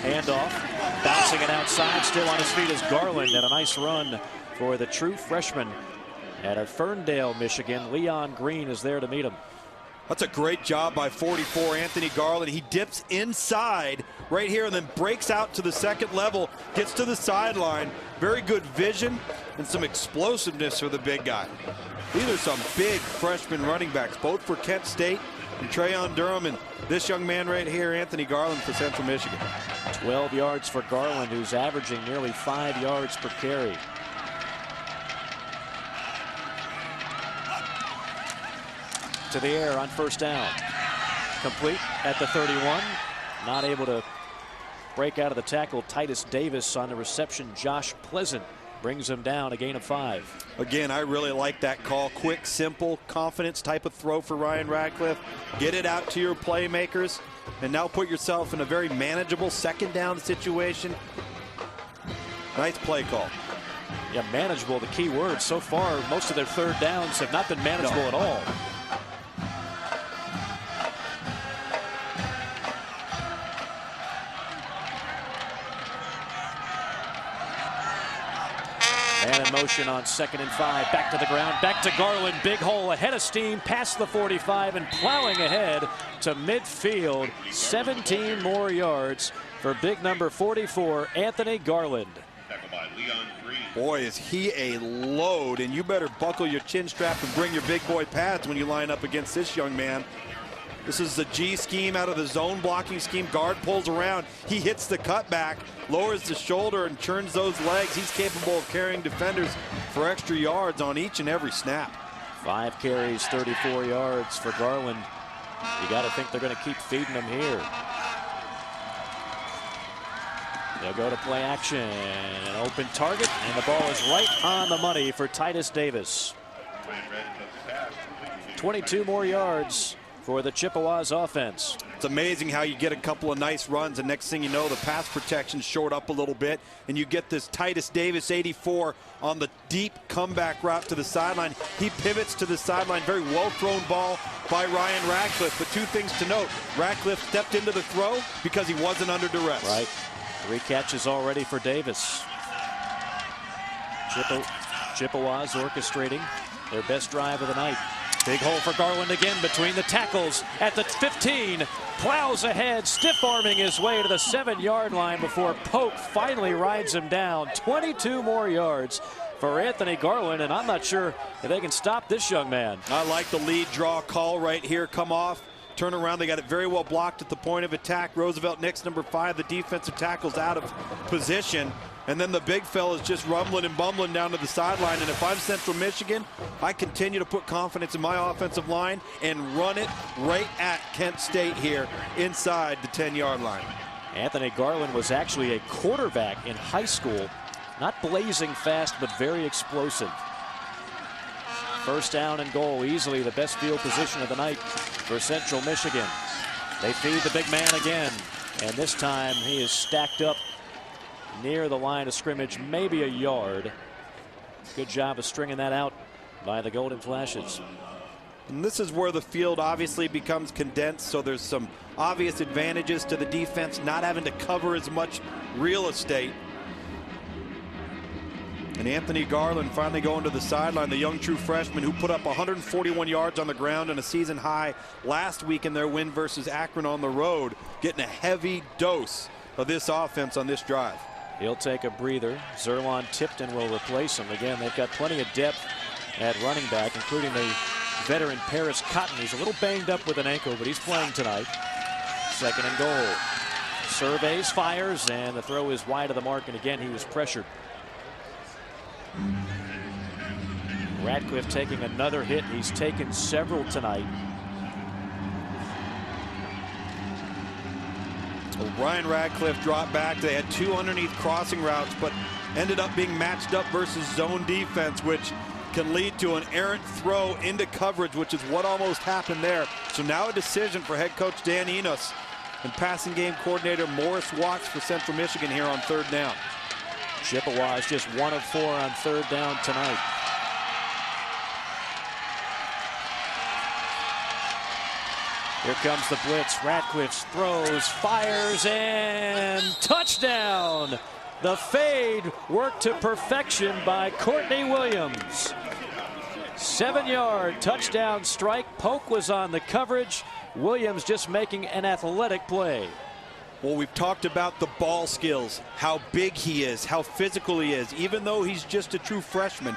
Handoff. Bouncing it outside. Still on his feet is Garland. And a nice run for the true freshman out of Ferndale, Michigan. Leon Green is there to meet him.
That's a great job by 44 Anthony Garland. He dips inside right here and then breaks out to the second level, gets to the sideline. Very good vision and some explosiveness for the big guy. These are some big freshman running backs, both for Kent State and Trayon Durham, and this young man right here, Anthony Garland, for Central Michigan.
12 yards for Garland, who's averaging nearly 5 yards per carry. To the air on first down. Complete at the 31. Not able to break out of the tackle. Titus Davis on the reception. Josh Pleasant brings him down, a gain of 5.
Again, I really like that call. Quick, simple, confidence type of throw for Ryan Radcliffe. Get it out to your playmakers and now put yourself in a very manageable second down situation. Nice play call.
Yeah, manageable, the key word. So far, most of their third downs have not been manageable at all. Man in motion on 2nd and 5. Back to the ground. Back to Garland. Big hole ahead of steam. Past the 45 and plowing ahead to midfield. 17 more yards for big number 44, Anthony Garland.
Boy, is he a load, and you better buckle your chin strap and bring your big boy pads when you line up against this young man. This is the G scheme out of the zone blocking scheme. Guard pulls around. He hits the cutback, lowers the shoulder, and churns those legs. He's capable of carrying defenders for extra yards on each and every snap.
5 carries, 34 yards for Garland. You got to think they're going to keep feeding him here. They'll go to play action. An open target, and the ball is right on the money for Titus Davis. 22 more yards for the Chippewas offense.
It's amazing how you get a couple of nice runs, and next thing you know, the pass protection short up a little bit, and you get this Titus Davis 84 on the deep comeback route to the sideline. He pivots to the sideline. Very well thrown ball by Ryan Radcliffe. But 2 things to note. Radcliffe stepped into the throw because he wasn't under duress.
Right. 3 catches already for Davis. Chippewas orchestrating their best drive of the night. Big hole for Garland again between the tackles at the 15. Plows ahead, stiff-arming his way to the 7-yard line before Polk finally rides him down. 22 more yards for Anthony Garland, and I'm not sure if they can stop this young man.
I like the lead draw call right here. Come off, turn around. They got it very well blocked at the point of attack. Roosevelt Nix, number 5, the defensive tackle's out of position. And then the big fella's just rumbling and bumbling down to the sideline. And if I'm Central Michigan, I continue to put confidence in my offensive line and run it right at Kent State here inside the 10-yard line.
Anthony Garland was actually a quarterback in high school. Not blazing fast, but very explosive. First down and goal, easily the best field position of the night for Central Michigan. They feed the big man again, and this time he is stacked up near the line of scrimmage, maybe a yard. Good job of stringing that out by the Golden Flashes.
And this is where the field obviously becomes condensed, so there's some obvious advantages to the defense not having to cover as much real estate. And Anthony Garland finally going to the sideline, the young true freshman who put up 141 yards on the ground and a season high last week in their win versus Akron on the road, getting a heavy dose of this offense on this drive.
He'll take a breather. Zerlon Tipton will replace him. Again, they've got plenty of depth at running back, including the veteran Paris Cotton. He's a little banged up with an ankle, but he's playing tonight. 2nd and goal. Surveys, fires, and the throw is wide of the mark, and again, he was pressured. Radcliffe taking another hit. He's taken several tonight.
Well, Ryan Radcliffe dropped back. They had 2 underneath crossing routes, but ended up being matched up versus zone defense, which can lead to an errant throw into coverage, which is what almost happened there. So now a decision for head coach Dan Enos and passing game coordinator Morris Watts for Central Michigan here on 3rd down.
Chippewas just 1 of 4 on 3rd down tonight. Here comes the blitz. Ratcliffe throws, fires, and touchdown. The fade worked to perfection by Courtney Williams. 7-yard touchdown strike. Polk was on the coverage. Williams just making an athletic play.
Well, we've talked about the ball skills, how big he is, how physical he is. Even though he's just a true freshman,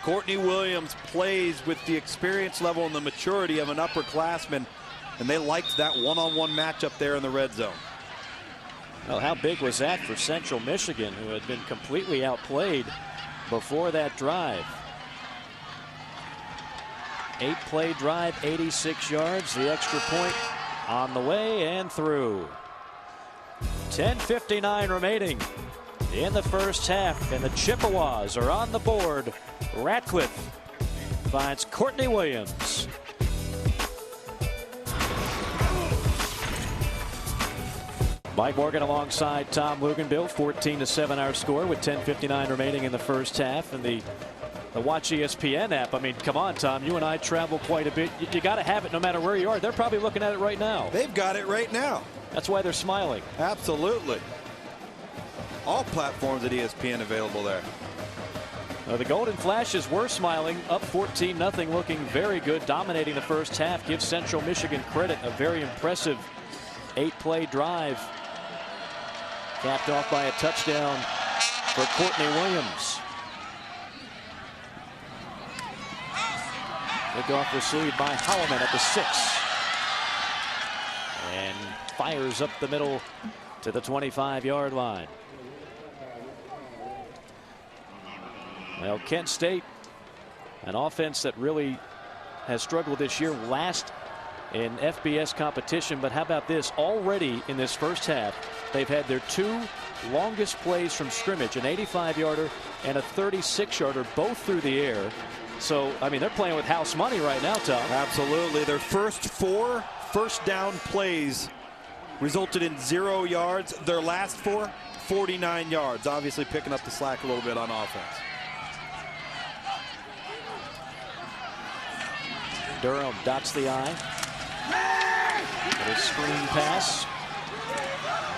Courtney Williams plays with the experience level and the maturity of an upperclassman, and they liked that one-on-one matchup there in the red zone.
Well, how big was that for Central Michigan, who had been completely outplayed before that drive? 8-play drive, 86 yards. The extra point on the way and through. 10:59 remaining in the first half, and the Chippewas are on the board. Ratcliffe finds Courtney Williams. Mike Morgan alongside Tom Luganbill. 14-7 our score with 10:59 remaining in the first half. And the Watch ESPN app, I mean, come on, Tom, you and I travel quite a bit. You got to have it no matter where you are. They're probably looking at it right now.
They've got it right now.
That's why they're smiling.
Absolutely. All platforms at ESPN available there.
The Golden Flashes were smiling, up 14-0, looking very good, dominating the first half. Gives Central Michigan credit. A very impressive 8-play drive, capped off by a touchdown for Courtney Williams. Kickoff received by Holloman at the 6. And fires up the middle to the 25-yard line. Well, Kent State, an offense that really has struggled this year, last in FBS competition. But how about this? Already in this first half, they've had their 2 longest plays from scrimmage, an 85-yarder and a 36-yarder, both through the air. So, I mean, they're playing with house money right now, Tom.
Absolutely. Their first 4 first down plays resulted in 0 yards. Their last 4, 49 yards. Obviously picking up the slack a little bit on offense.
Durham dots the I. With a screen pass.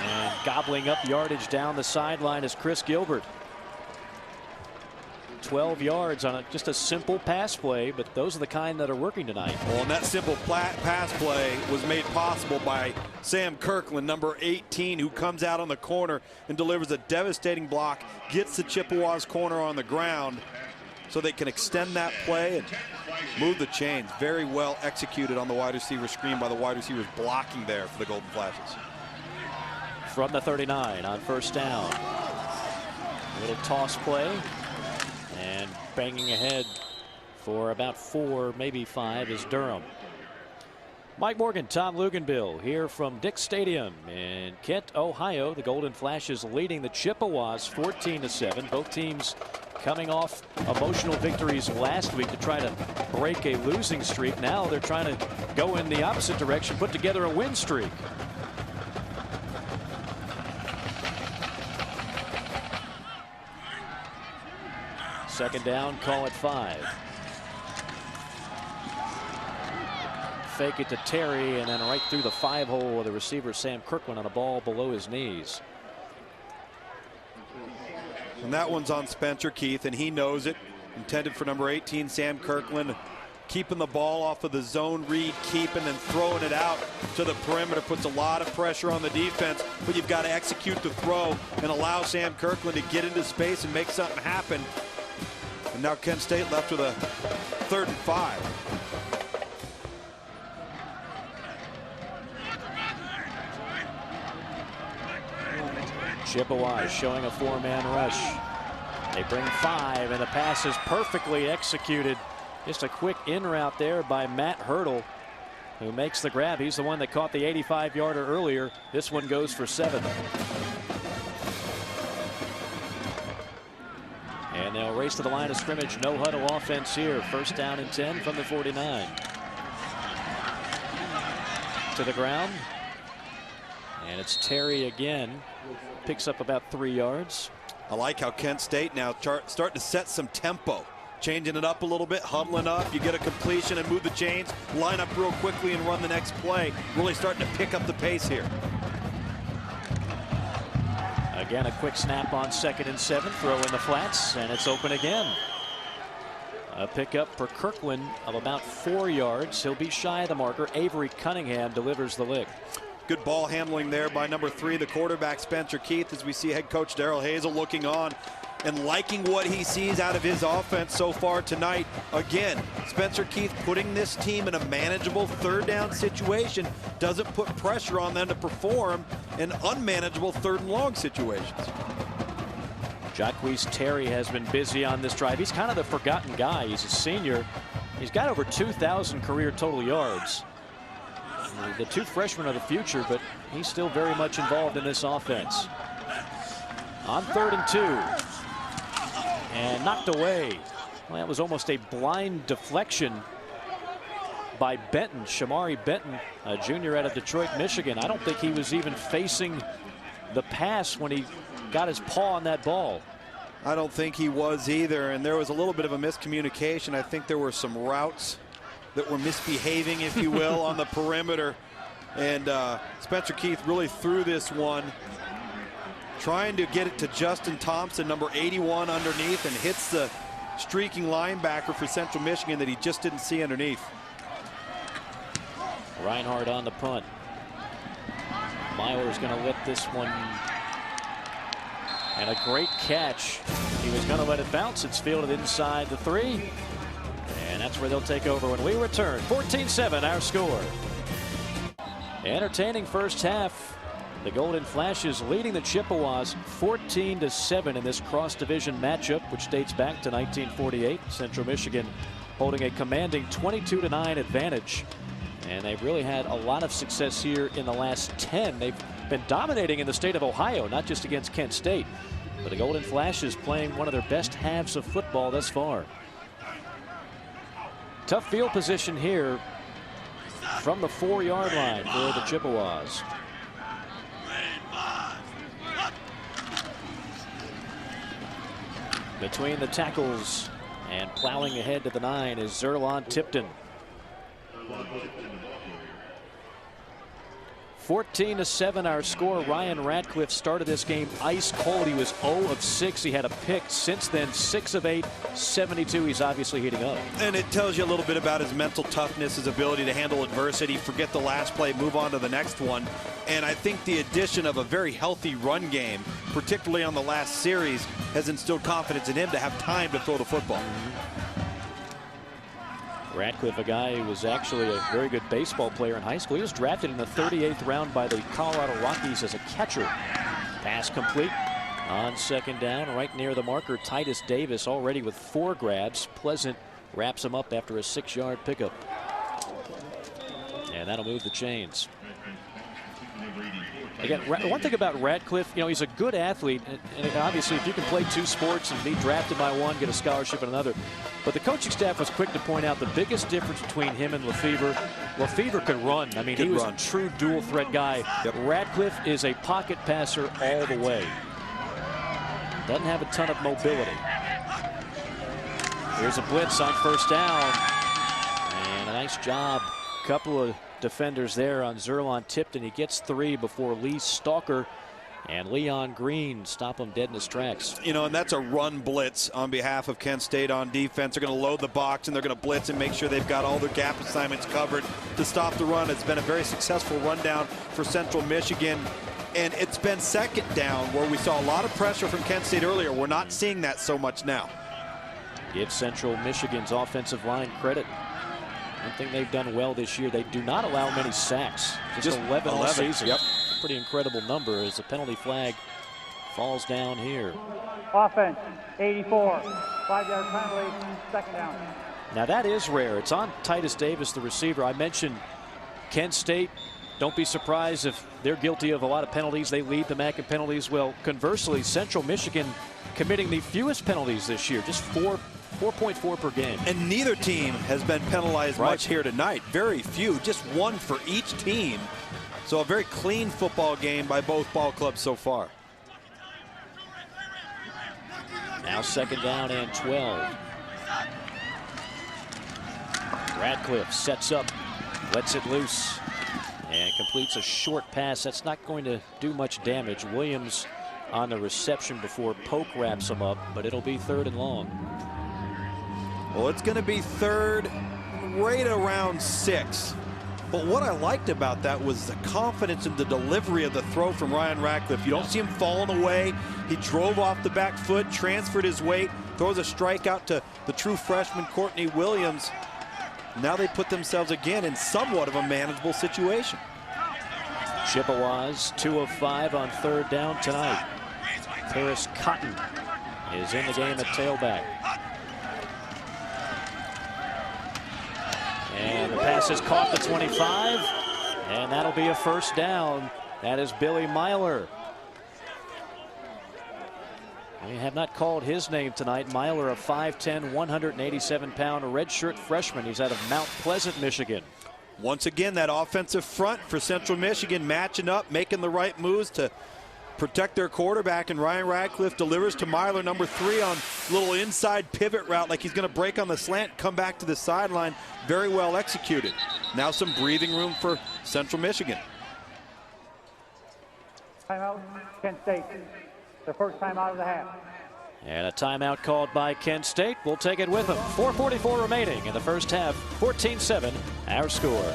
And gobbling up yardage down the sideline is Chris Gilbert. 12 yards on just a simple pass play, but those are the kind that are working tonight.
Well, and that simple pass play was made possible by Sam Kirkland, number 18, who comes out on the corner and delivers a devastating block, gets the Chippewas corner on the ground so they can extend that play and move the chains. Very well executed on the wide receiver screen by the wide receivers blocking there for the Golden Flashes.
From the 39 on first down. A little toss play. And banging ahead for about 4, maybe 5 is Durham. Mike Morgan, Tom Luganbill here from Dick Stadium in Kent, Ohio. The Golden Flashes leading the Chippewas 14-7. Both teams coming off emotional victories last week to try to break a losing streak. Now they're trying to go in the opposite direction, put together a win streak. Second down, call it 5. Fake it to Terry, and then right through the 5-hole of the receiver Sam Kirkland on a ball below his knees.
And that one's on Spencer Keith, and he knows it. Intended for number 18, Sam Kirkland. Keeping the ball off of the zone read, keeping and throwing it out to the perimeter. Puts a lot of pressure on the defense, but you've got to execute the throw and allow Sam Kirkland to get into space and make something happen. And now Kent State left with a 3rd and 5.
Chippewas showing a 4-man rush. They bring 5, and the pass is perfectly executed. Just a quick in route there by Matt Hurdle, who makes the grab. He's the one that caught the 85-yarder earlier. This one goes for 7. And they'll race to the line of scrimmage. No huddle offense here. First down and 10 from the 49. To the ground. And it's Terry again. Picks up about 3 yards.
I like how Kent State now starting to set some tempo. changing it up a little bit, huddling up. You get a completion and move the chains, line up real quickly and run the next play. Really starting to pick up the pace here.
Again, a quick snap on 2nd and 7, throw in the flats, and it's open again. A pickup for Kirkland of about 4 yards. He'll be shy of the marker. Avery Cunningham delivers the lick.
Good ball handling there by number 3, the quarterback Spencer Keith, as we see head coach Darrell Hazel looking on and liking what he sees out of his offense so far tonight. Again, Spencer Keith putting this team in a manageable 3rd down situation, doesn't put pressure on them to perform in unmanageable 3rd and long situations.
Jacquez Terry has been busy on this drive. He's kind of the forgotten guy. He's a senior. He's got over 2,000 career total yards. The 2 freshmen are the future, but he's still very much involved in this offense. On 3rd and 2. And knocked away. Well, that was almost a blind deflection by Benton, Shamari Benton, a junior out of Detroit, Michigan. I don't think he was even facing the pass when he got his paw on that ball.
I don't think he was either, and there was a little bit of a miscommunication. I think there were some routes that were misbehaving, if you will, on the perimeter. And Spencer Keith really threw this one, trying to get it to Justin Thompson, number 81, underneath, and hits the streaking linebacker for Central Michigan that he just didn't see underneath.
Reinhardt on the punt. Myler's going to let this one, and a great catch. He was going to let it bounce. It's fielded inside the 3, and that's where they'll take over when we return. 14-7 our score. Entertaining first half. The Golden Flashes leading the Chippewas 14-7 in this cross-division matchup, which dates back to 1948. Central Michigan holding a commanding 22-9 advantage. And they've really had a lot of success here in the last 10. They've been dominating in the state of Ohio, not just against Kent State. But the Golden Flashes playing one of their best halves of football thus far. Tough field position here from the 4-yard line for the Chippewas. Between the tackles and plowing ahead to the 9 is Zerlon Tipton. 14-7 our score. Ryan Ratcliffe started this game ice cold. He was 0 of 6. He had a pick. Since then, 6 of 8, 72. He's obviously heating up.
And it tells you a little bit about his mental toughness, his ability to handle adversity, forget the last play, move on to the next one. And I think the addition of a very healthy run game, particularly on the last series, has instilled confidence in him to have time to throw the football.
Ratcliffe, a guy who was actually a very good baseball player in high school. He was drafted in the 38th round by the Colorado Rockies as a catcher. Pass complete on 2nd down, right near the marker. Titus Davis already with 4 grabs. Pleasant wraps him up after a 6-yard pickup. And that'll move the chains. Again, one thing about Ratcliffe, you know, he's a good athlete, and obviously if you can play 2 sports and be drafted by one, get a scholarship in another. But the coaching staff was quick to point out the biggest difference between him and Lefevre. Lefevre could run. I mean, he was a true dual threat guy.
Yep.
Ratcliffe is a pocket passer all the way. Doesn't have a ton of mobility. Here's a blitz on 1st down. And a nice job. Couple of defenders there on Zerlon Tipton. He gets 3 before Lee Stalker and Leon Green stop him dead in his tracks.
You know, and that's a run blitz on behalf of Kent State on defense. They're going to load the box and they're going to blitz and make sure they've got all their gap assignments covered to stop the run. It's been a very successful rundown for Central Michigan. And it's been 2nd down where we saw a lot of pressure from Kent State earlier. We're not seeing that so much now.
Give Central Michigan's offensive line credit. One thing they've done well this year, they do not allow many sacks. Just 11 all season.
Yep.
It's a pretty incredible number as the penalty flag falls down here.
Offense, 84. 5-yard penalty, 2nd down.
Now that is rare. It's on Titus Davis, the receiver. I mentioned Kent State. Don't be surprised if they're guilty of a lot of penalties. They lead the MAC in penalties. Well, conversely, Central Michigan committing the fewest penalties this year, just 4.4 per game.
And neither team has been penalized much here tonight. Very few, just 1 for each team. So a very clean football game by both ball clubs so far.
Now 2nd down and 12. Radcliffe sets up, lets it loose, and completes a short pass. That's not going to do much damage. Williams on the reception before Polk wraps him up, but it'll be 3rd and long.
Well, it's going to be 3rd, right around 6. But what I liked about that was the confidence in the delivery of the throw from Ryan Radcliffe. You don't see him falling away. He drove off the back foot, transferred his weight, throws a strikeout to the true freshman Courtney Williams. Now they put themselves again in somewhat of a manageable situation.
Chippewas 2 of 5 on 3rd down tonight. Paris Cotton is in the game at tailback. And the pass is caught the 25, and that'll be a 1st down. That is Billy Myler. We have not called his name tonight. Myler, a 5'10", 187-pound redshirt freshman. He's out of Mount Pleasant, Michigan.
Once again, that offensive front for Central Michigan matching up, making the right moves to protect their quarterback, and Ryan Radcliffe delivers to Myler, number 3, on a little inside pivot route like he's going to break on the slant, come back to the sideline. Very well executed. Now some breathing room for Central Michigan.
Timeout, Kent State. Their first timeout of the half.
And a timeout called by Kent State. We'll take it with them. 4:44 remaining in the first half. 14-7 our score.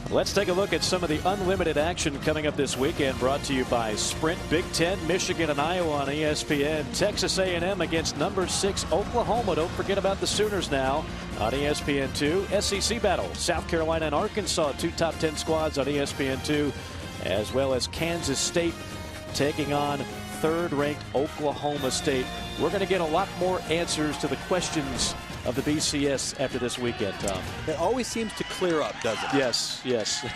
Let's take a look at some of the unlimited action coming up this weekend, brought to you by Sprint. Big Ten, Michigan and Iowa on ESPN. Texas A&M against number 6 Oklahoma. Don't forget about the Sooners now on ESPN2. SEC battle, South Carolina and Arkansas, 2 top 10 squads on ESPN2, as well as Kansas State taking on 3rd-ranked Oklahoma State. We're going to get a lot more answers to the questions of the BCS after this weekend, Tom.
It always seems to clear up, doesn't it?
Yes, yes.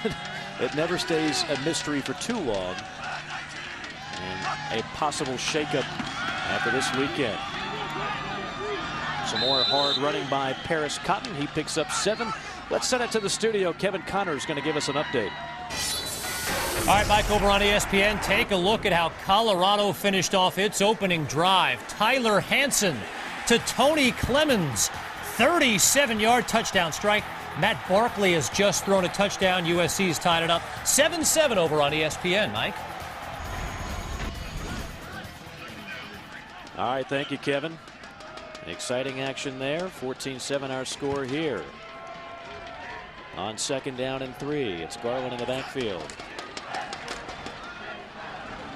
It never stays a mystery for too long. And a possible shakeup after this weekend. Some more hard running by Paris Cotton. He picks up 7. Let's send it to the studio. Kevin Connor is going to give us an update.
All right, Mike, over on ESPN, take a look at how Colorado finished off its opening drive. Tyler Hansen to Tony Clemens, 37-yard touchdown strike. Matt Barkley has just thrown a touchdown. USC's tied it up 7-7 over on ESPN, Mike.
All right, thank you, Kevin. Exciting action there. 14-7 our score here. On 2nd down and 3, it's Garland in the backfield.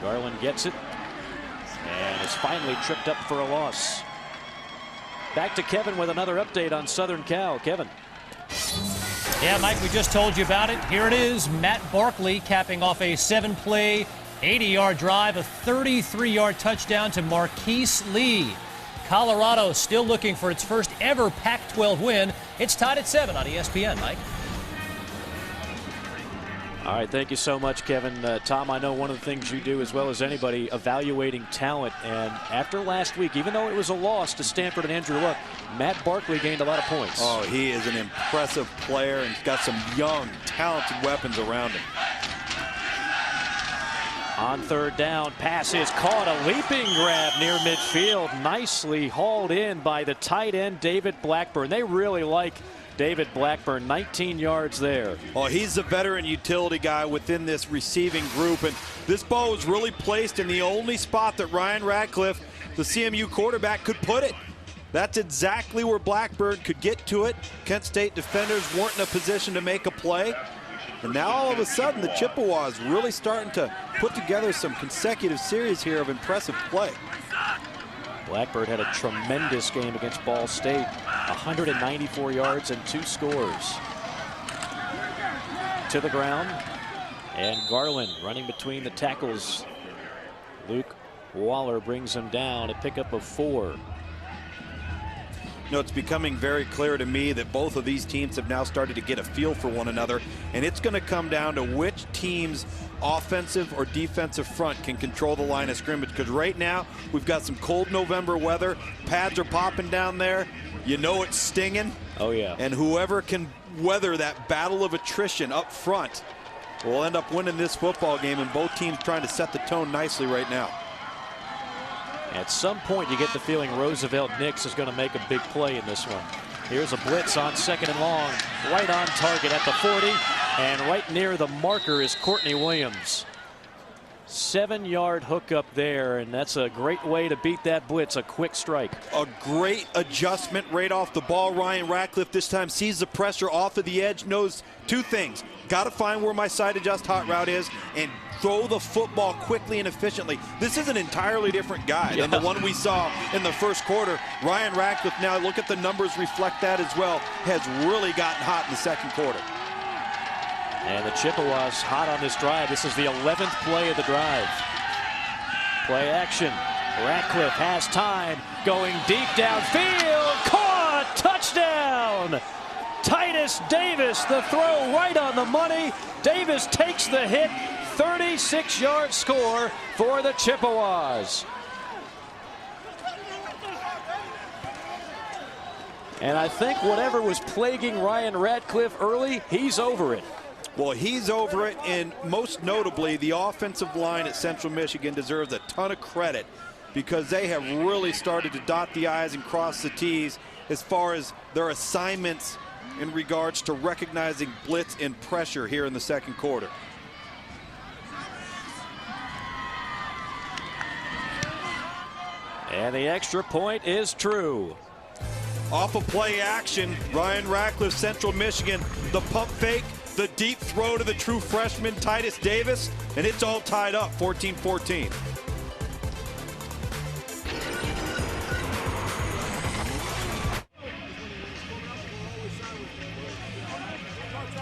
Garland gets it and is finally tripped up for a loss. Back to Kevin with another update on Southern Cal. Kevin.
Yeah, Mike, we just told you about it. Here it is. Matt Barkley capping off a 7-play, 80-yard drive, a 33-yard touchdown to Marquise Lee. Colorado still looking for its first ever Pac-12 win. It's tied at 7 on ESPN, Mike.
All right, thank you so much, Kevin. Tom, I know one of the things you do as well as anybody, evaluating talent. And after last week, even though it was a loss to Stanford and Andrew Luck, Matt Barkley gained a lot of points.
Oh, he is an impressive player and he's got some young, talented weapons around him.
On 3rd down, pass is caught. A leaping grab near midfield. Nicely hauled in by the tight end, David Blackburn. They really like David Blackburn, 19 yards there.
Oh, he's the veteran utility guy within this receiving group, and this ball was really placed in the only spot that Ryan Radcliffe, the CMU quarterback, could put it. That's exactly where Blackburn could get to it. Kent State defenders weren't in a position to make a play. And now all of a sudden the Chippewas really starting to put together some consecutive series here of impressive play.
Blackburn had a tremendous game against Ball State. 194 yards and 2 scores. To the ground. And Garland running between the tackles. Luke Waller brings him down, a pickup of 4.
You know, it's becoming very clear to me that both of these teams have now started to get a feel for one another, and it's going to come down to which team's offensive or defensive front can control the line of scrimmage, because right now we've got some cold November weather. Pads are popping down there. You know it's stinging.
Oh, yeah.
And whoever can weather that battle of attrition up front will end up winning this football game, and both teams trying to set the tone nicely right now.
At some point, you get the feeling Roosevelt Nix is going to make a big play in this one. Here's a blitz on 2nd and long, right on target at the 40, and right near the marker is Courtney Williams. 7-yard hookup there, and that's a great way to beat that blitz, a quick strike.
A great adjustment right off the ball. Ryan Ratcliffe this time sees the pressure off of the edge, knows two things. Got to find where my side adjust hot route is and throw the football quickly and efficiently. This is an entirely different guy than the one we saw in the first quarter. Ryan Ratcliffe, now look at the numbers reflect that as well, has really gotten hot in the second quarter.
And the Chippewas hot on this drive. This is the 11th play of the drive. Play action. Ratcliffe has time. Going deep downfield. Caught! Touchdown! Titus Davis, the throw right on the money. Davis takes the hit. 36-yard score for the Chippewas. And I think whatever was plaguing Ryan Ratcliffe early, he's over it.
Well, he's over it, and most notably, the offensive line at Central Michigan deserves a ton of credit because they have really started to dot the I's and cross the T's as far as their assignments in regards to recognizing blitz and pressure here in the second quarter.
And the extra point is true.
Off of play action, Ryan Ratcliffe, Central Michigan, the pump fake, the deep throw to the true freshman Titus Davis, and it's all tied up 14-14.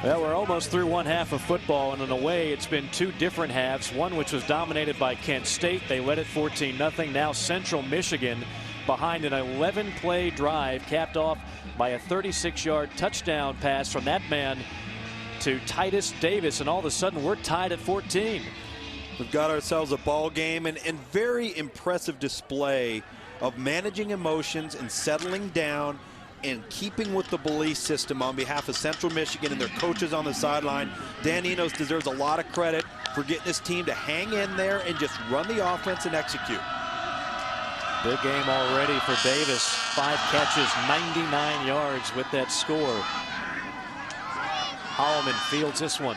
Well, we're almost through one half of football, and in a way it's been two different halves. One which was dominated by Kent State. They led it 14-0. Now Central Michigan behind an 11-play drive capped off by a 36-yard touchdown pass from that man to Titus Davis, and all of a sudden we're tied at 14.
We've got ourselves a ball game, and very impressive display of managing emotions and settling down and keeping with the belief system on behalf of Central Michigan and their coaches on the sideline. Dan Enos deserves a lot of credit for getting this team to hang in there and just run the offense and execute.
Big game already for Davis. 5 catches, 99 yards with that score. Holloman fields this one.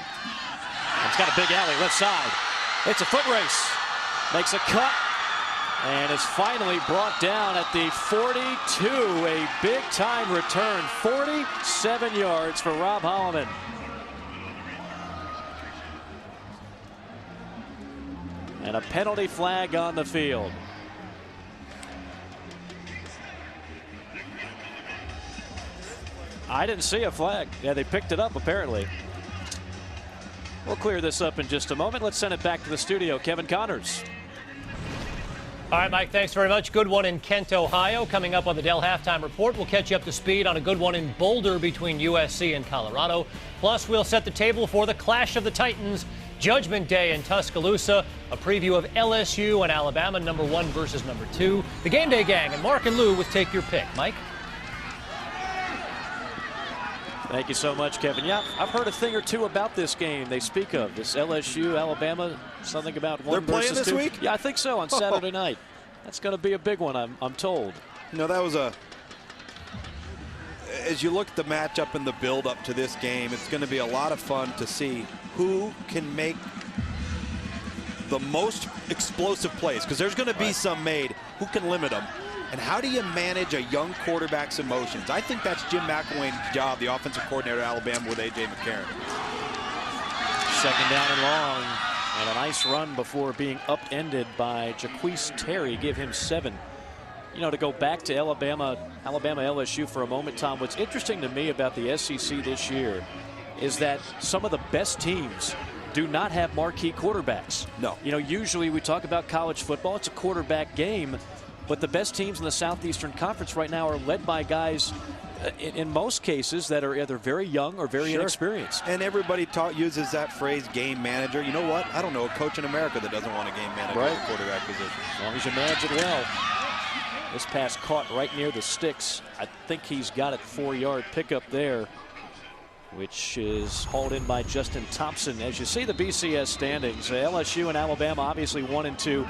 It's got a big alley left side. It's a foot race. Makes a cut. And is finally brought down at the 42. A big-time return. 47 yards for Rob Holloman. And a penalty flag on the field. I didn't see a flag. Yeah, they picked it up apparently. We'll clear this up in just a moment. Let's send it back to the studio. Kevin Connors.
All right, Mike, thanks very much. Good one in Kent, Ohio. Coming up on the Dell Halftime Report, we'll catch you up to speed on a good one in Boulder between USC and Colorado. Plus, we'll set the table for the Clash of the Titans, Judgment Day in Tuscaloosa, a preview of LSU and Alabama, #1 versus #2. The Game Day Gang and Mark and Lou with Take Your Pick. Mike?
Thank you so much, Kevin. Yeah, I've heard a thing or two about this game they speak of. This LSU, Alabama, something about 1
They're
versus 2.
playing this week?
Yeah, I think so, on Saturday night. That's going to be a big one, I'm told.
You know, that was as you look at the matchup and the build up to this game, it's going to be a lot of fun to see who can make the most explosive plays, because there's going to be some made. Who can limit them? And how do you manage a young quarterback's emotions? I think that's Jim McElwain's job, the offensive coordinator at Alabama with A.J. McCarron.
2nd down and long. And a nice run before being upended by Jaquise Terry. Give him 7. You know, to go back to Alabama LSU for a moment, Tom, what's interesting to me about the SEC this year is that some of the best teams do not have marquee quarterbacks.
No.
You know, usually we talk about college football. It's a quarterback game. But the best teams in the Southeastern Conference right now are led by guys, in most cases, that are either very young or very inexperienced.
And everybody uses that phrase, game manager. You know what? I don't know a coach in America that doesn't want a game manager at the quarterback position.
As long as you manage it well. This pass caught right near the sticks. I think he's got it. 4-yard pickup there, which is hauled in by Justin Thompson. As you see the BCS standings, LSU and Alabama obviously 1 and 2.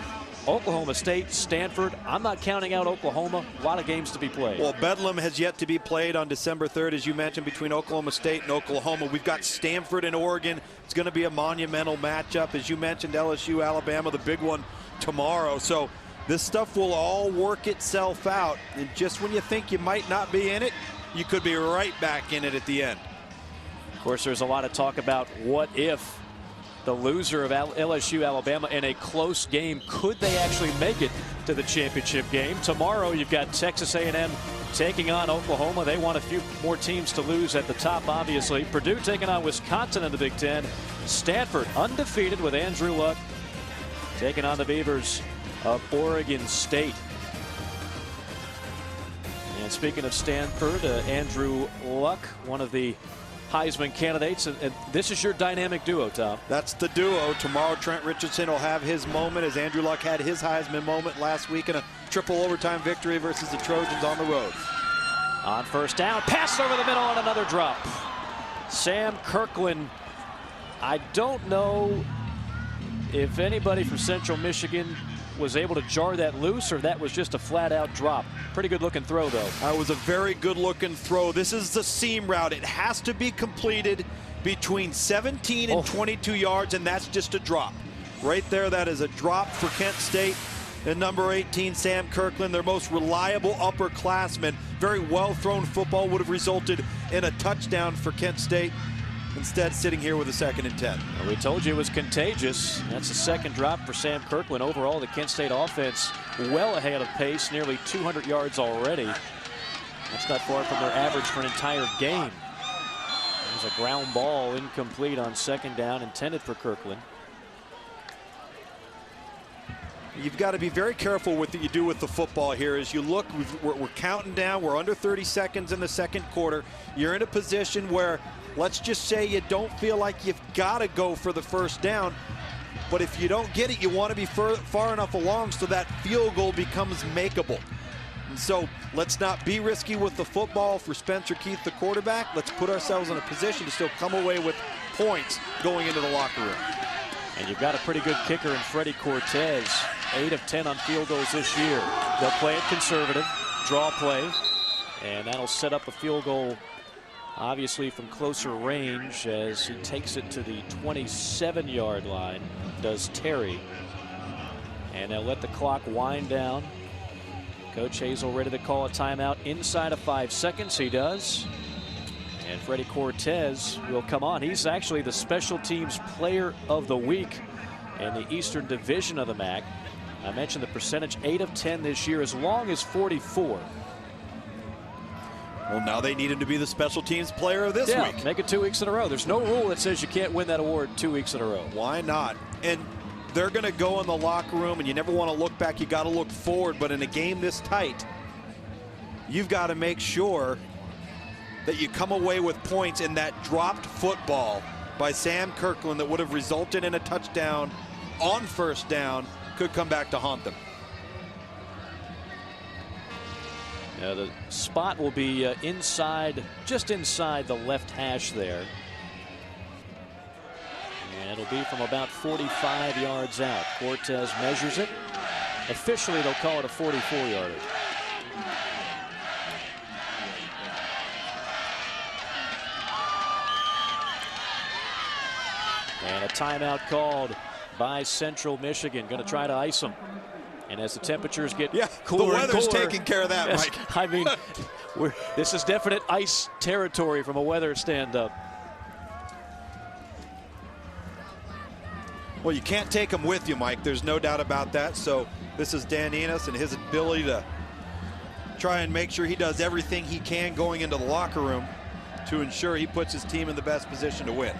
Oklahoma State, Stanford. I'm not counting out Oklahoma. A lot of games to be played.
Well, Bedlam has yet to be played on December 3rd, as you mentioned, between Oklahoma State and Oklahoma. We've got Stanford and Oregon. It's going to be a monumental matchup. As you mentioned, LSU, Alabama, the big one tomorrow. So this stuff will all work itself out. And just when you think you might not be in it, you could be right back in it at the end.
Of course, there's a lot of talk about what if the loser of LSU, Alabama in a close game, could they actually make it to the championship game? Tomorrow, you've got Texas A&M taking on Oklahoma. They want a few more teams to lose at the top, obviously. Purdue taking on Wisconsin in the Big Ten. Stanford undefeated with Andrew Luck taking on the Beavers of Oregon State. And speaking of Stanford, Andrew Luck, one of the Heisman candidates, and this is your dynamic duo, Tom.
That's the duo. Tomorrow, Trent Richardson will have his moment, as Andrew Luck had his Heisman moment last week in a triple overtime victory versus the Trojans on the road.
On first down, pass over the middle and another drop. Sam Kirkland, I don't know if anybody from Central Michigan was able to jar that loose, or that was just a flat-out drop. Pretty good-looking throw, though.
That was a very good-looking throw. This is the seam route. It has to be completed between 17 and 22 yards, and that's just a drop. Right there, that is a drop for Kent State. And number 18, Sam Kirkland, their most reliable upperclassman. Very well-thrown football would have resulted in a touchdown for Kent State. Instead, sitting here with a 2nd and 10.
Well, we told you it was contagious. That's the second drop for Sam Kirkland. Overall, the Kent State offense well ahead of pace, nearly 200 yards already. That's not far from their average for an entire game. There's a ground ball incomplete on 2nd down, intended for Kirkland.
You've got to be very careful with what you do with the football here. As you look, we're counting down. We're under 30 seconds in the second quarter. You're in a position where, let's just say you don't feel like you've got to go for the first down. But if you don't get it, you want to be far enough along so that field goal becomes makeable. And so let's not be risky with the football for Spencer Keith, the quarterback. Let's put ourselves in a position to still come away with points going into the locker room.
And you've got a pretty good kicker in Freddie Cortez. 8 of 10 on field goals this year. They'll play it conservative, draw play, and that'll set up a field goal, obviously from closer range, as he takes it to the 27-yard line, does Terry. And they'll let the clock wind down. Coach Hazel ready to call a timeout inside of 5 seconds. He does. And Freddie Cortez will come on. He's actually the special teams player of the week in the Eastern Division of the MAC. I mentioned the percentage, 8 of 10 this year, as long as 44.
Well, now they need him to be the special teams player of this week.
Make it 2 weeks in a row. There's no rule that says you can't win that award 2 weeks in a row.
Why not? And they're going to go in the locker room, and you never want to look back. You got to look forward. But in a game this tight, you've got to make sure that you come away with points. In that dropped football by Sam Kirkland that would have resulted in a touchdown on first down could come back to haunt them.
The spot will be inside, just inside the left hash there. And it'll be from about 45 yards out. Cortez measures it. Officially, they'll call it a 44-yarder. And a timeout called by Central Michigan. Going to try to ice them. And as the temperatures get cooler,
the weather's
and cooler,
taking care of that, Mike.
I mean, this is definite ice territory from a weather stand-up.
Well, you can't take them with you, Mike. There's no doubt about that. So this is Dan Enos and his ability to try and make sure he does everything he can going into the locker room to ensure he puts his team in the best position to win.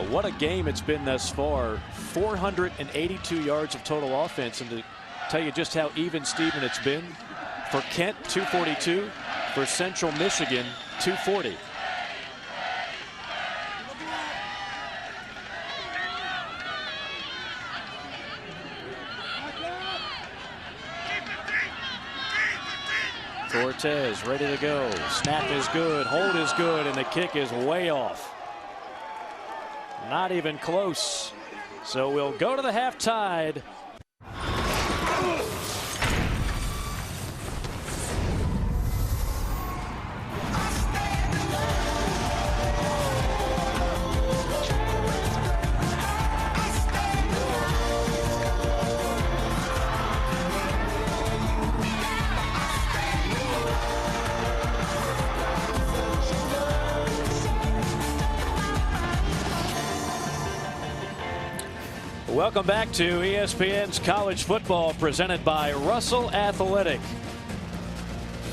What a game it's been thus far. 482 yards of total offense. And to tell you just how even Steven it's been, for Kent 242, for Central Michigan 240. Cortez ready to go. Snap is good. Hold is good. And the kick is way off. Not even close. So we'll go to the half tide. Welcome back to ESPN's College Football, presented by Russell Athletic.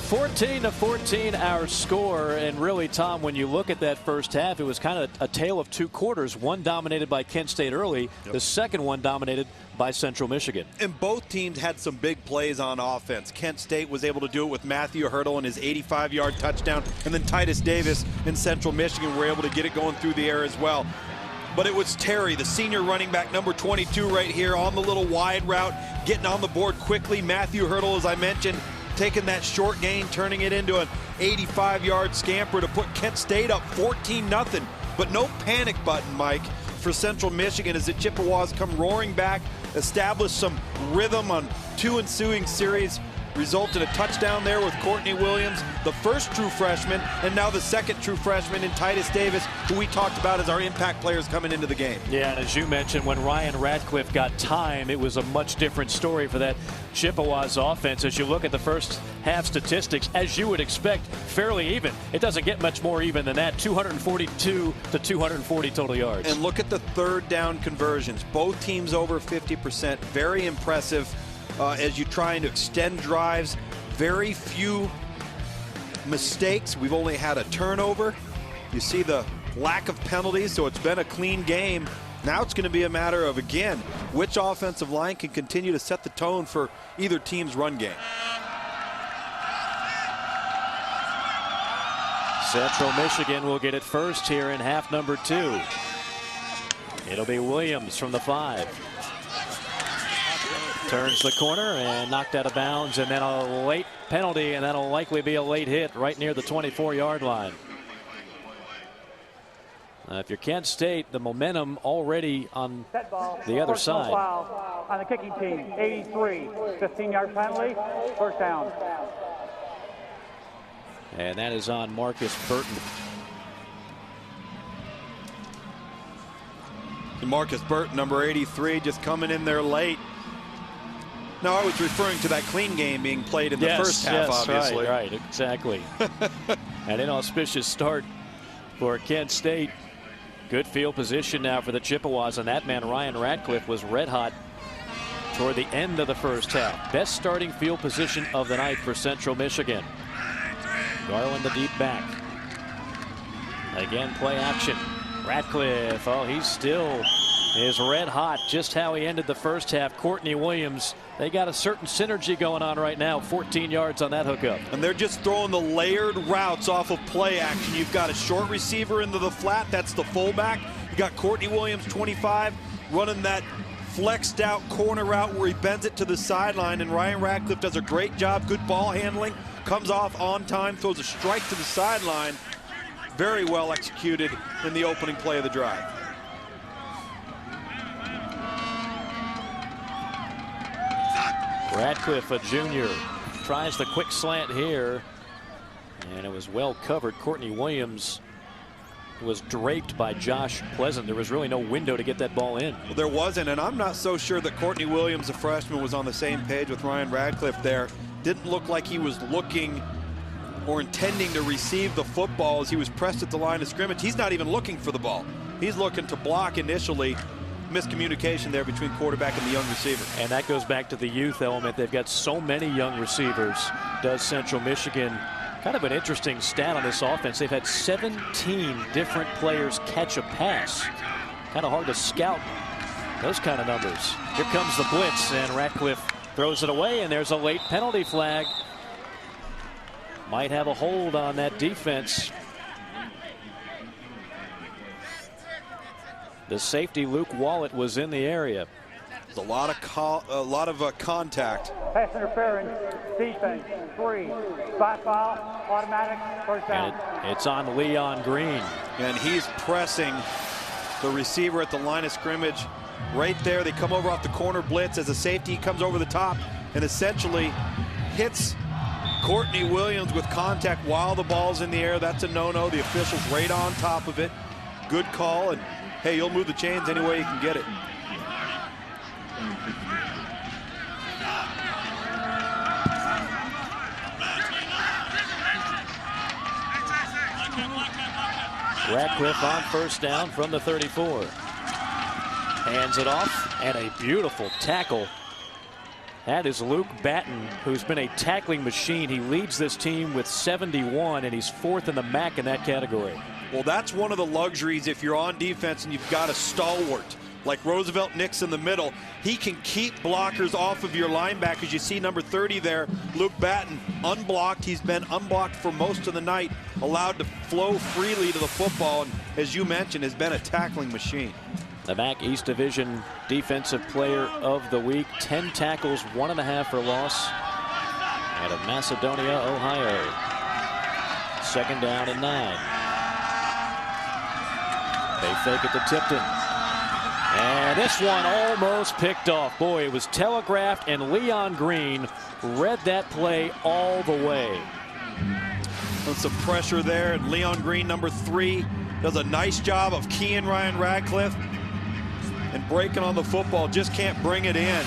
14-14 our score, and really, Tom, when you look at that first half, it was kind of a tale of two quarters. One dominated by Kent State early, the second one dominated by Central Michigan.
And both teams had some big plays on offense. Kent State was able to do it with Matthew Hurdle and his 85-yard touchdown, and then Titus Davis in Central Michigan were able to get it going through the air as well. But it was Terry, the senior running back, number 22 right here, on the little wide route, getting on the board quickly. Matthew Hurdle, as I mentioned, taking that short gain, turning it into an 85-yard scamper to put Kent State up 14-0. But no panic button, Mike, for Central Michigan as the Chippewas come roaring back, establish some rhythm on two ensuing series. Result in a touchdown there with Courtney Williams, the first true freshman, and now the second true freshman in Titus Davis, who we talked about as our impact players coming into the game.
Yeah, and as you mentioned, when Ryan Radcliffe got time, it was a much different story for that Chippewas offense. As you look at the first half statistics, as you would expect, fairly even. It doesn't get much more even than that, 242 to 240 total yards.
And look at the third down conversions. Both teams over 50%. Very impressive. As you're trying to extend drives, very few mistakes. We've only had a turnover. You see the lack of penalties, so it's been a clean game. Now it's going to be a matter of, again, which offensive line can continue to set the tone for either team's run game.
Central Michigan will get it first here in half number 2. It'll be Williams from the 5. Turns the corner and knocked out of bounds, and then a late penalty, and that'll likely be a late hit right near the 24-yard line. If you're Kent State, the momentum already on the other side.
Foul on the kicking team, 83, 15-yard penalty, first down.
And that is on Marcus Burton.
And Marcus Burton, number 83, just coming in there late. No, I was referring to that clean game being played in the first half, obviously.
Right, exactly. An inauspicious start for Kent State. Good field position now for the Chippewas, and that man, Ryan Radcliffe, was red hot toward the end of the first half. Best starting field position of the night for Central Michigan. Garland the deep back. Again, play action. Radcliffe, oh, he still is red hot, just how he ended the first half. Courtney Williams, they got a certain synergy going on right now. 14 yards on that hookup.
And they're just throwing the layered routes off of play action. You've got a short receiver into the flat, that's the fullback. You got Courtney Williams, 25, running that flexed out corner route where he bends it to the sideline, and Ryan Radcliffe does a great job. Good ball handling, comes off on time, throws a strike to the sideline. Very well executed in the opening play of the drive.
Radcliffe, a junior, tries the quick slant here, and it was well covered. Courtney Williams was draped by Josh Pleasant. There was really no window to get that ball in.
Well, there wasn't, and I'm not so sure that Courtney Williams, a freshman, was on the same page with Ryan Radcliffe there. Didn't look like he was looking or intending to receive the football as he was pressed at the line of scrimmage. He's not even looking for the ball. He's looking to block initially. Miscommunication there between quarterback and the young receiver.
And that goes back to the youth element. They've got so many young receivers, does Central Michigan. Kind of an interesting stat on this offense. They've had 17 different players catch a pass. Kind of hard to scout those kind of numbers. Here comes the blitz, and Radcliffe throws it away, and there's a late penalty flag. Might have a hold on that defense. The safety, Luke Wallet, was in the area.
There's a lot of contact
Pass interference, defense, 3. Spot foul, automatic, first down.
And it's on Leon Green.
And he's pressing the receiver at the line of scrimmage right there. They come over off the corner blitz as a safety comes over the top and essentially hits Courtney Williams with contact while the ball's in the air. That's a no-no. The official's right on top of it. Good call, and hey, you'll move the chains any way you can get it.
Radcliffe on first down from the 34. Hands it off, and a beautiful tackle. That is Luke Batten, who's been a tackling machine. He leads this team with 71, and he's 4th in the MAC in that category.
Well, that's one of the luxuries if you're on defense and you've got a stalwart like Roosevelt Nix in the middle. He can keep blockers off of your linebackers. You see number 30 there, Luke Batten, unblocked. He's been unblocked for most of the night, allowed to flow freely to the football, and as you mentioned, has been a tackling machine.
The MAC East Division Defensive Player of the Week. 10 tackles, 1.5 for loss out of Macedonia, Ohio. 2nd down and 9. They fake it to Tipton. And this one almost picked off. Boy, it was telegraphed, and Leon Green read that play all the way.
With some pressure there, and Leon Green, number 3, does a nice job of keying Ryan Radcliffe and breaking on the football, just can't bring it in.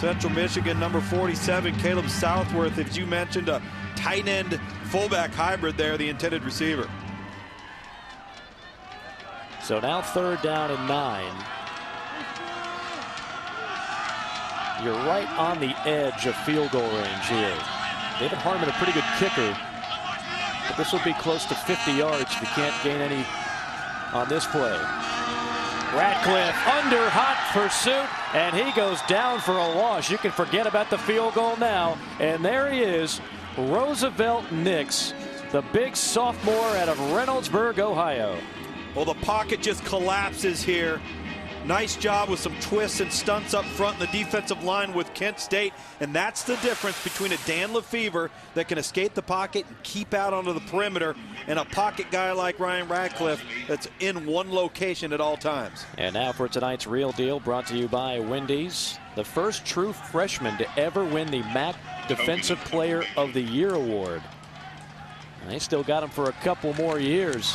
Central Michigan, number 47, Caleb Southworth, as you mentioned, a tight end fullback hybrid there, the intended receiver.
So now 3rd down and 9. You're right on the edge of field goal range here. David Harmon, a pretty good kicker, but this will be close to 50 yards if you can't gain any on this play. Radcliffe under hot pursuit, and he goes down for a loss. You can forget about the field goal now. And there he is, Roosevelt Nix, the big sophomore out of Reynoldsburg, Ohio.
Well, the pocket just collapses here. Nice job with some twists and stunts up front in the defensive line with Kent State. And that's the difference between a Dan Lefevre that can escape the pocket and keep out onto the perimeter, and a pocket guy like Ryan Radcliffe that's in one location at all times.
And now for tonight's Real Deal, brought to you by Wendy's. The first true freshman to ever win the MAC Defensive Player of the Year award. And they still got him for a couple more years.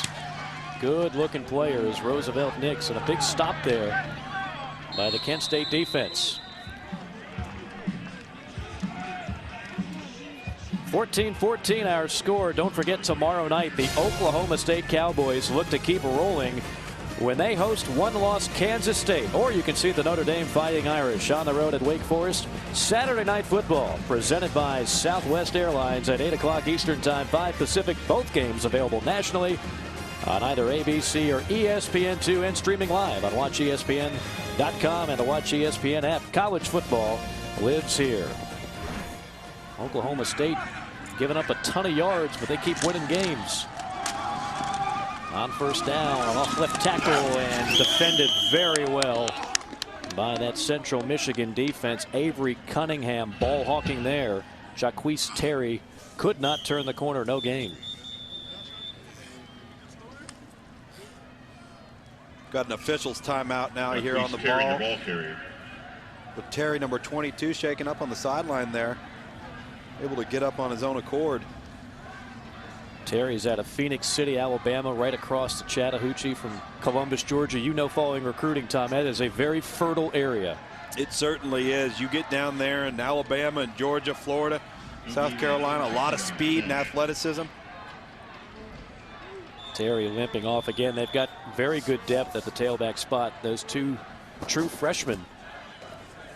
Good looking players, Roosevelt Nix, and a big stop there by the Kent State defense. 14-14 our score. Don't forget, tomorrow night the Oklahoma State Cowboys look to keep rolling when they host one-loss Kansas State. Or you can see the Notre Dame Fighting Irish on the road at Wake Forest. Saturday Night Football presented by Southwest Airlines at 8 o'clock Eastern Time, 5 Pacific. Both games available nationally on either ABC or ESPN2 and streaming live on WatchESPN.com and the Watch ESPN app. College football lives here. Oklahoma State giving up a ton of yards, but they keep winning games. On first down, off left tackle, and defended very well by that Central Michigan defense. Avery Cunningham ball hawking there. Jacquees Terry could not turn the corner, no gain.
Got an official's timeout now here on the ball. With Terry, number 22, shaking up on the sideline there. Able to get up on his own accord.
Terry's out of Phoenix City, Alabama, right across the Chattahoochee from Columbus, Georgia. You know, following recruiting, Tom, that is a very fertile area.
It certainly is. You get down there in Alabama and Georgia, Florida, South Carolina, a lot of speed and athleticism.
Terry limping off again. They've got very good depth at the tailback spot. Those two true freshmen,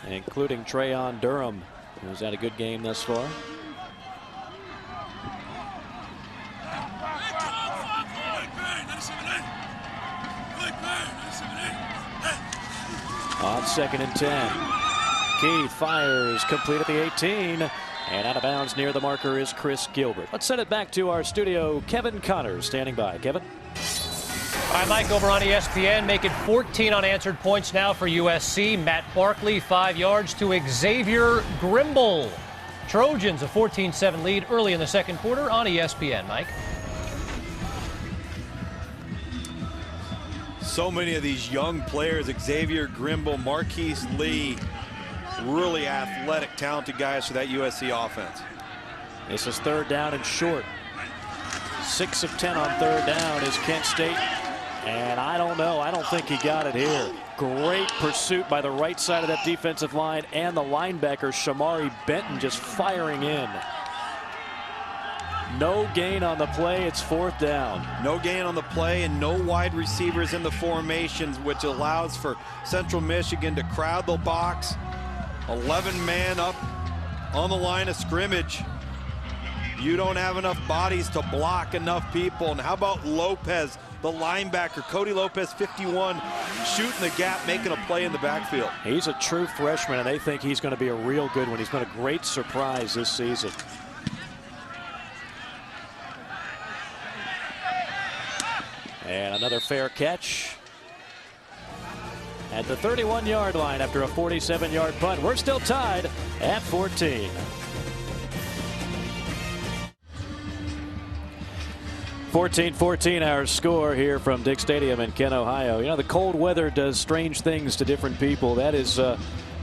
including Trayon Durham, who's had a good game thus far. On 2nd and 10. Key fires, complete at the 18. And out of bounds near the marker is Chris Gilbert. Let's send it back to our studio. Kevin Connors standing by. Kevin.
Hi, Mike, over on ESPN. Make it 14 unanswered points now for USC. Matt Barkley, 5 yards to Xavier Grimble. Trojans a 14-7 lead early in the second quarter on ESPN. Mike.
So many of these young players, Xavier Grimble, Marquise Lee, really athletic, talented guys for that USC offense.
This is third down and short. 6 of 10 on third down is Kent State. And I don't know. I don't think he got it here. Great pursuit by the right side of that defensive line and the linebacker, Shamari Benton, just firing in. No gain on the play. It's fourth down.
No gain on the play and no wide receivers in the formations, which allows for Central Michigan to crowd the box. 11 man up on the line of scrimmage. You don't have enough bodies to block enough people. And how about Lopez, the linebacker, Cody Lopez, 51, shooting the gap, making a play in the backfield.
He's a true freshman, and they think he's going to be a real good one. He's been a great surprise this season. And another fair catch at the 31-yard line after a 47-yard punt. We're still tied at 14. 14-14 our score here from Dick Stadium in Kent, Ohio. You know, the cold weather does strange things to different people. That is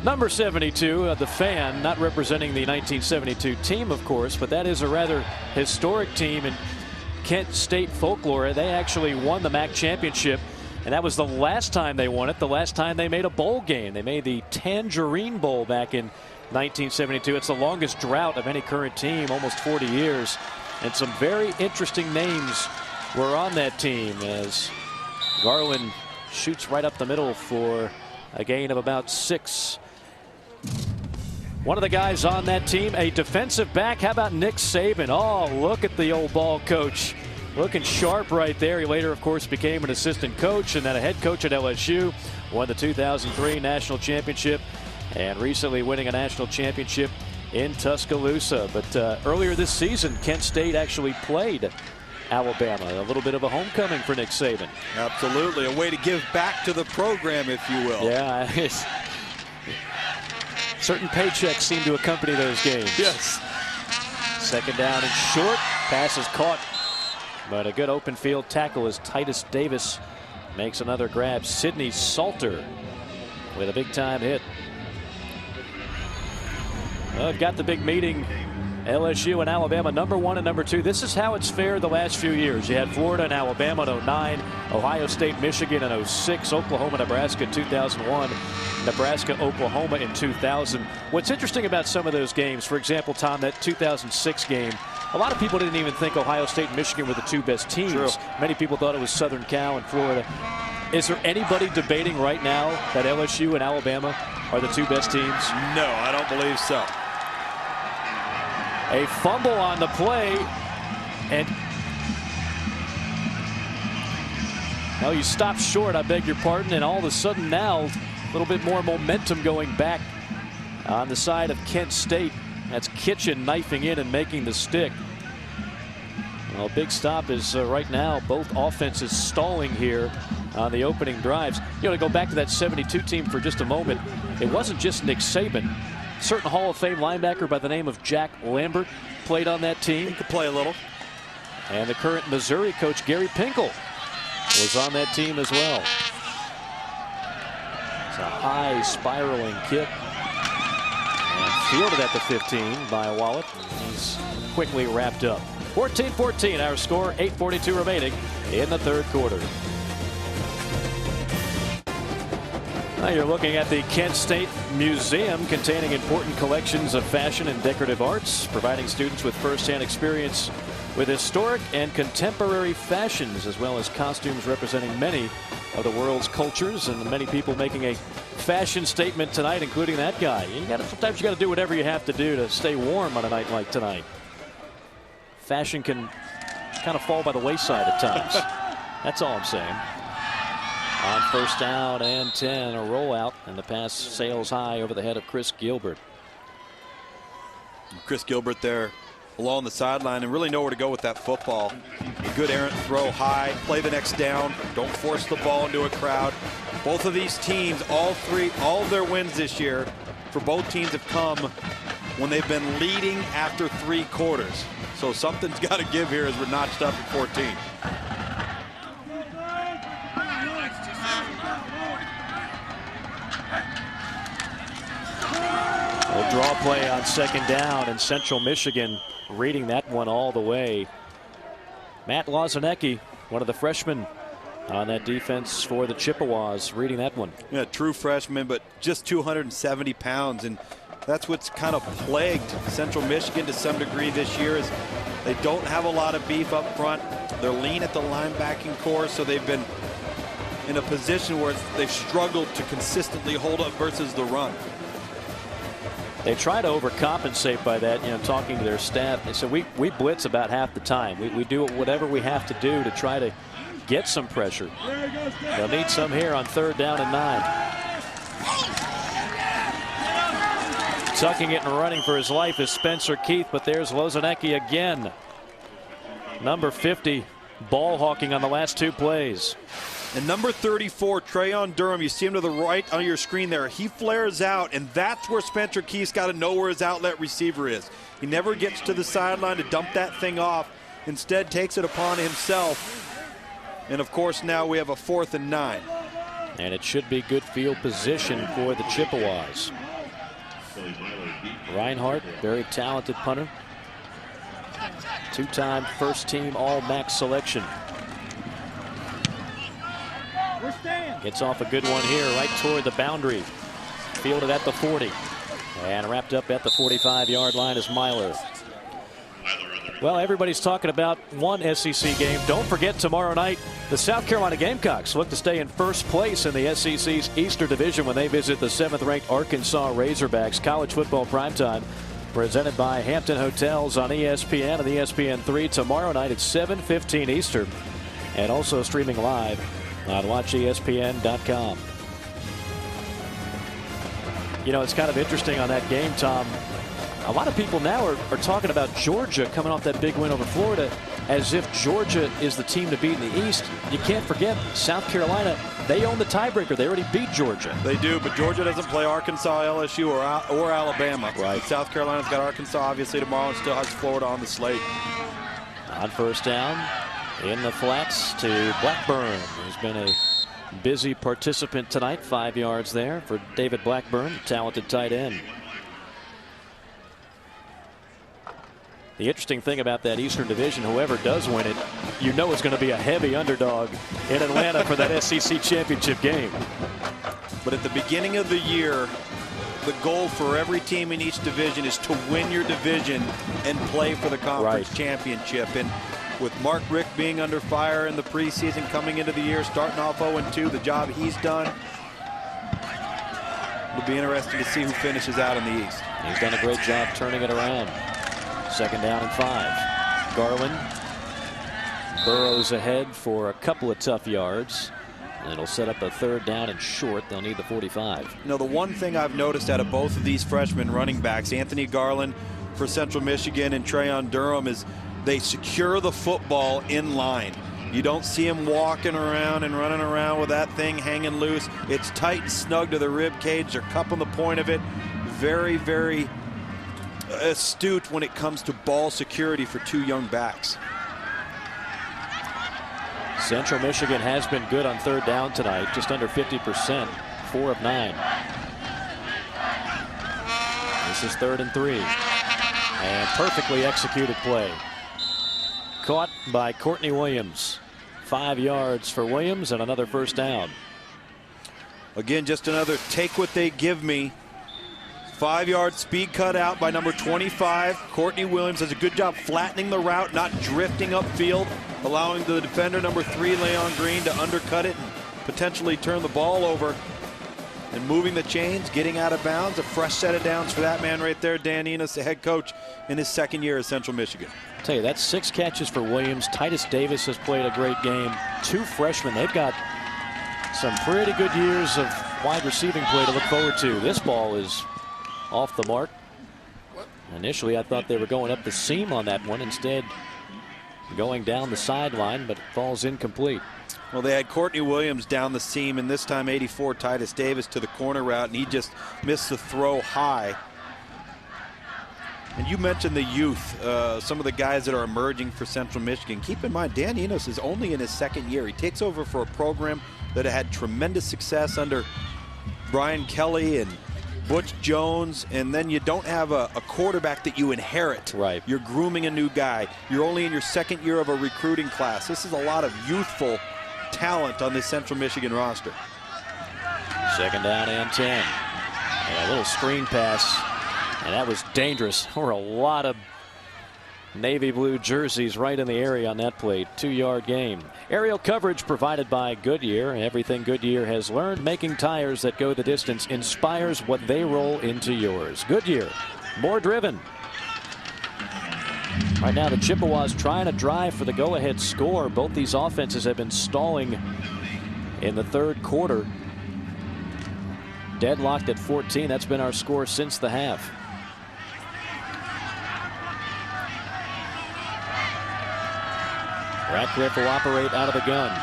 number 72, the Fan, not representing the 1972 team, of course, but that is a rather historic team in Kent State folklore. They actually won the MAC championship, and that was the last time they won it, the last time they made a bowl game. They made the Tangerine Bowl back in 1972. It's the longest drought of any current team, almost 40 years. And some very interesting names were on that team as Garland shoots right up the middle for a gain of about 6. One of the guys on that team, a defensive back. How about Nick Saban? Oh, look at the old ball coach. Looking sharp right there. He later, of course, became an assistant coach and then a head coach at LSU. Won the 2003 national championship and recently winning a national championship in Tuscaloosa. But earlier this season, Kent State actually played Alabama. A little bit of a homecoming for Nick Saban.
Absolutely. A way to give back to the program, if you will.
Yeah. Certain paychecks seem to accompany those games.
Yes.
Second down and short. Pass is caught. But a good open field tackle as Titus Davis makes another grab. Sidney Salter with a big time hit. Well, I've got the big meeting. LSU and Alabama, number 1 and number 2. This is how it's fared the last few years. You had Florida and Alabama in 09, Ohio State, Michigan in 06, Oklahoma, Nebraska in 2001, Nebraska, Oklahoma in 2000. What's interesting about some of those games, for example, Tom, that 2006 game, a lot of people didn't even think Ohio State and Michigan were the 2 best teams.
True.
Many people thought it was Southern Cal and Florida. Is there anybody debating right now that LSU and Alabama are the 2 best teams?
No, I don't believe so.
A fumble on the play, and no, you stopped short, I beg your pardon, and all of a sudden now a little bit more momentum going back on the side of Kent State. That's Kitchen knifing in and making the stick. Well, big stop is right now both offenses stalling here on the opening drives. You know, to go back to that 72 team for just a moment, it wasn't just Nick Saban. Certain Hall of Fame linebacker by the name of Jack Lambert played on that team.
He could play a little.
And the current Missouri coach, Gary Pinkel, was on that team as well. It's a high spiraling kick. And fielded at the 15 by Wallet. He's quickly wrapped up. 14-14 our score, 8:42 remaining in the third quarter. Now you're looking at the Kent State Museum, containing important collections of fashion and decorative arts, providing students with first-hand experience with historic and contemporary fashions, as well as costumes representing many of the world's cultures, and many people making a fashion statement tonight, including that guy. Sometimes you got to do whatever you have to do to stay warm on a night like tonight. Fashion can kind of fall by the wayside at times. That's all I'm saying. On first down and 10, a rollout, and the pass sails high over the head of Chris Gilbert.
Chris Gilbert there along the sideline and really know where to go with that football. A good errant throw high, play the next down, don't force the ball into a crowd. Both of these teams, all of their wins this year for both teams have come when they've been leading after 3 quarters. So something's got to give here as we're notched up at 14.
A draw play on 2nd down, and Central Michigan reading that one all the way. Matt Lozanecki, one of the freshmen on that defense for the Chippewas, reading that one.
Yeah, true freshman, but just 270 pounds, and that's what's kind of plagued Central Michigan to some degree this year is they don't have a lot of beef up front. They're lean at the linebacking core, so they've been in a position where they've struggled to consistently hold up versus the run.
They try to overcompensate by that, talking to their staff. They said we blitz about half the time. We do whatever we have to do to try to get some pressure. They'll need some here on 3rd down and 9. Tucking it and running for his life is Spencer Keith, but there's Lozanecki again. Number 50, ball hawking on the last 2 plays.
And number 34, Trayon Durham, you see him to the right on your screen there. He flares out, and that's where Spencer Keith's got to know where his outlet receiver is. He never gets to the sideline to dump that thing off. Instead, takes it upon himself. And, of course, now we have a 4th and 9.
And it should be good field position for the Chippewas. Reinhardt, very talented punter. 2-time first-team All-MAC selection. Gets off a good one here right toward the boundary. Fielded at the 40. And wrapped up at the 45-yard line is Myler. Well, everybody's talking about one SEC game. Don't forget tomorrow night, the South Carolina Gamecocks look to stay in first place in the SEC's Eastern Division when they visit the 7th-ranked Arkansas Razorbacks. College football primetime presented by Hampton Hotels on ESPN and ESPN3 tomorrow night at 7:15 Eastern. And also streaming live on WatchESPN.com. It's kind of interesting on that game, Tom. A lot of people now are talking about Georgia coming off that big win over Florida as if Georgia is the team to beat in the East. You can't forget South Carolina. They own the tiebreaker. They already beat Georgia.
They do, but Georgia doesn't play Arkansas, LSU, or Alabama.
Right.
South Carolina's got Arkansas obviously tomorrow and still has Florida on the slate.
On 1st down, in the flats to Blackburn, who's been a busy participant tonight. 5 yards there for David Blackburn, talented tight end. The interesting thing about that Eastern Division, whoever does win it, it's going to be a heavy underdog in Atlanta for that SEC championship game.
But at the beginning of the year, the goal for every team in each division is to win your division and play for the conference championship. And with Mark Richt being under fire in the preseason coming into the year, starting off 0-2, the job he's done, it'll be interesting to see who finishes out in the East.
He's done a great job turning it around. 2nd down and 5. Garland burrows ahead for a couple of tough yards. And it'll set up a 3rd down and short. They'll need the 45.
The one thing I've noticed out of both of these freshman running backs, Anthony Garland for Central Michigan and Trayon Durham, is they secure the football in line. You don't see him walking around and running around with that thing hanging loose. It's tight and snug to the rib cage. They're cupping the point of it. Very, very astute when it comes to ball security for 2 young backs.
Central Michigan has been good on 3rd down tonight, just under 50%, 4 of 9. This is 3rd and 3. And perfectly executed play. Caught by Courtney Williams. 5 yards for Williams and another 1st down.
Again, just another take what they give me. 5-yard speed cut out by number 25. Courtney Williams does a good job flattening the route, not drifting upfield, allowing the defender, number 3, Leon Green, to undercut it and potentially turn the ball over. And moving the chains, getting out of bounds. A fresh set of downs for that man right there, Dan Enos, the head coach in his 2nd year at Central Michigan.
I'll tell you, that's 6 catches for Williams. Titus Davis has played a great game. 2 freshmen. They've got some pretty good years of wide receiving play to look forward to. This ball is off the mark. Initially, I thought they were going up the seam on that one. Instead, going down the sideline, but it falls incomplete.
Well, they had Courtney Williams down the seam, and this time 84 Titus Davis to the corner route, and he just missed the throw high. And you mentioned the youth, some of the guys that are emerging for Central Michigan. Keep in mind, Dan Enos is only in his second year. He takes over for a program that had tremendous success under Brian Kelly and Butch Jones, and then you don't have a quarterback that you inherit.
Right.
You're grooming a new guy. You're only in your second year of a recruiting class. This is a lot of youthful talent on this Central Michigan roster.
Second down and 10. And a little screen pass, and that was dangerous. There were a lot of navy blue jerseys right in the area on that play. 2-yard gain. Aerial coverage provided by Goodyear. Everything Goodyear has learned, making tires that go the distance, inspires what they roll into yours. Goodyear, more driven. Right now the Chippewas trying to drive for the go-ahead score. Both these offenses have been stalling in the third quarter. Deadlocked at 14. That's been our score since the half. Ratcliffe will operate out of the gun.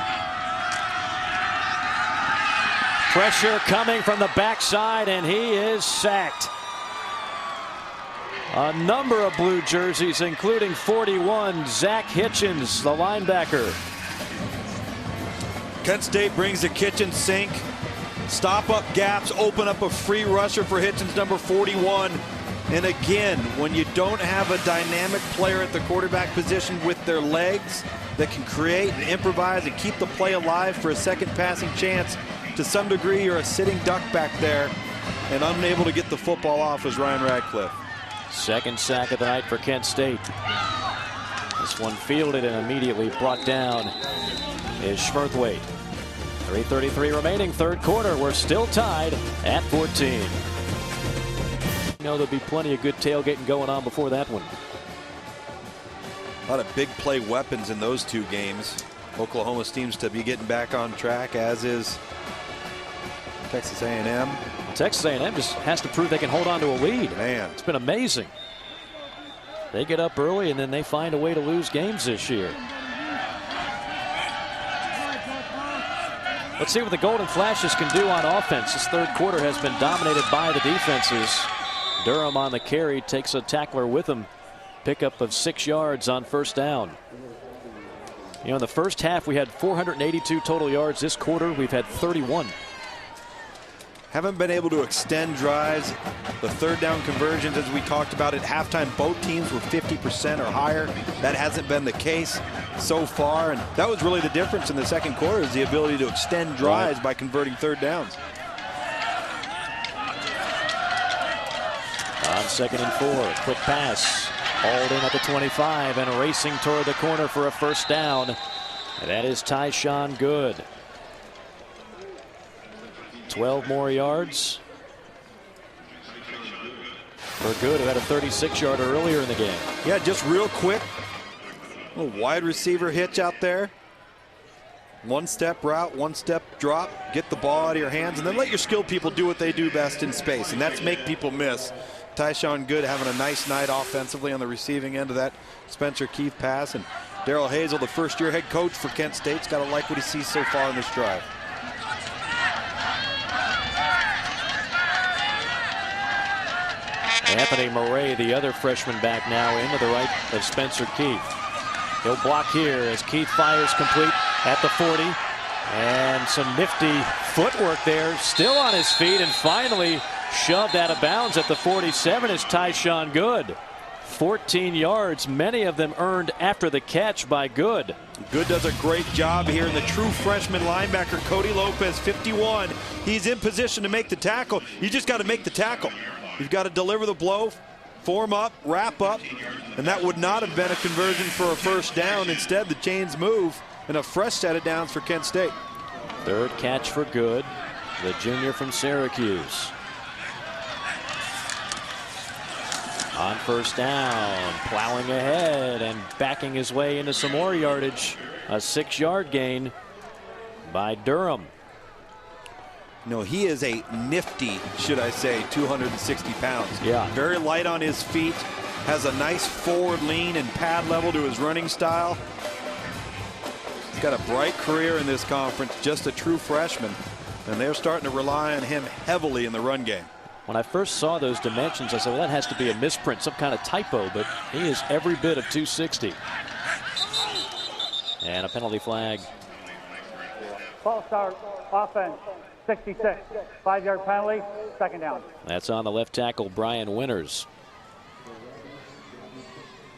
Pressure coming from the backside, and he is sacked. A number of blue jerseys, including 41, Zach Hitchens, the linebacker.
Kent State brings the kitchen sink. Stop up gaps, open up a free rusher for Hitchens, number 41. And again, when you don't have a dynamic player at the quarterback position with their legs that can create and improvise and keep the play alive for a second passing chance, to some degree you're a sitting duck back there, and unable to get the football off was Ryan Radcliffe.
Second sack of the night for Kent State. This one fielded and immediately brought down is Schwerthwaite. 3:33 remaining, third quarter. We're still tied at 14. You know, there'll be plenty of good tailgating going on before that one.
A lot of big play weapons in those two games. Oklahoma seems to be getting back on track, as is Texas A&M.
Texas A&M just has to prove they can hold on to a lead.
Man,
it's been amazing. They get up early and then they find a way to lose games this year. Let's see what the Golden Flashes can do on offense. This third quarter has been dominated by the defenses. Durham on the carry, takes a tackler with him. Pickup of 6 yards on first down. You know, in the first half we had 482 total yards. This quarter we've had 31.
Haven't been able to extend drives. The third down conversions, as we talked about at halftime, both teams were 50% or higher. That hasn't been the case so far, and that was really the difference in the second quarter, is the ability to extend drives by converting third downs.
On 2nd and 4, quick pass, hauled in at the 25 and racing toward the corner for a first down. And that is Tyshawn Good. 12 more yards for Good, who had a 36-yarder earlier in the game.
Yeah, just real quick, a little wide receiver hitch out there. One-step route, one-step drop, get the ball out of your hands, and then let your skilled people do what they do best in space, and that's make people miss. Tyshawn Good having a nice night offensively on the receiving end of that Spencer Keith pass, and Daryl Hazel, the first-year head coach for Kent State's got to like what he sees so far in this drive.
Anthony Murray, the other freshman, back now into the right of Spencer Keith. He'll block here as Keith fires complete at the 40. And some nifty footwork there, still on his feet, and finally shoved out of bounds at the 47 is Tyshawn Good. 14 yards, many of them earned after the catch by Good.
Good does a great job here, and the true freshman linebacker, Cody Lopez, 51. He's in position to make the tackle. You just got to make the tackle. You've got to deliver the blow, form up, wrap up, and that would not have been a conversion for a first down. Instead, the chains move, and a fresh set of downs for Kent State.
Third catch for Good, the junior from Syracuse. On first down, plowing ahead and backing his way into some more yardage. A 6-yard gain by Durham.
No, he is a nifty, should I say, 260 pounds.
Yeah.
Very light on his feet, has a nice forward lean and pad level to his running style. He's got a bright career in this conference, just a true freshman, and they're starting to rely on him heavily in the run game.
When I first saw those dimensions, I said, well, that has to be a misprint, some kind of typo, but he is every bit of 260. And a penalty flag.
False start, offense, 66. 5-yard penalty, second down.
That's on the left tackle, Brian Winters.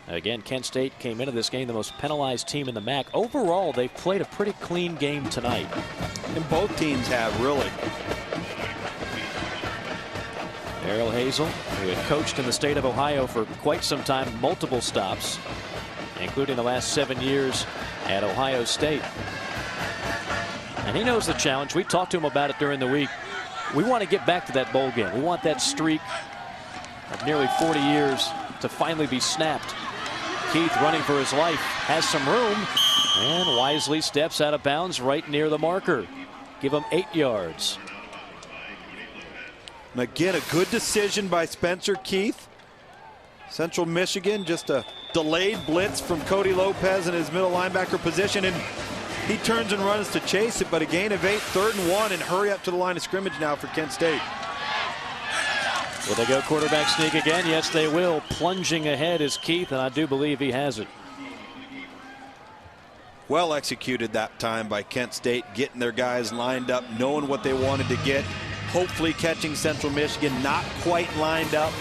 Again, Kent State came into this game the most penalized team in the MAC. Overall, they've played a pretty clean game tonight.
And both teams have, really.
Darrell Hazel, who had coached in the state of Ohio for quite some time, multiple stops, including the last 7 years at Ohio State. And he knows the challenge. We talked to him about it during the week. We want to get back to that bowl game. We want that streak of nearly 40 years to finally be snapped. Keith, running for his life, has some room and wisely steps out of bounds right near the marker. Give him 8 yards.
And again, a good decision by Spencer Keith. Central Michigan, just a delayed blitz from Cody Lopez in his middle linebacker position, and he turns and runs to chase it, but a gain of 8, 3rd and 1, and hurry up to the line of scrimmage now for Kent State.
Will they go quarterback sneak again? Yes, they will. Plunging ahead is Keith, and I do believe he has it.
Well executed that time by Kent State, getting their guys lined up, knowing what they wanted to get, hopefully catching Central Michigan not quite lined up.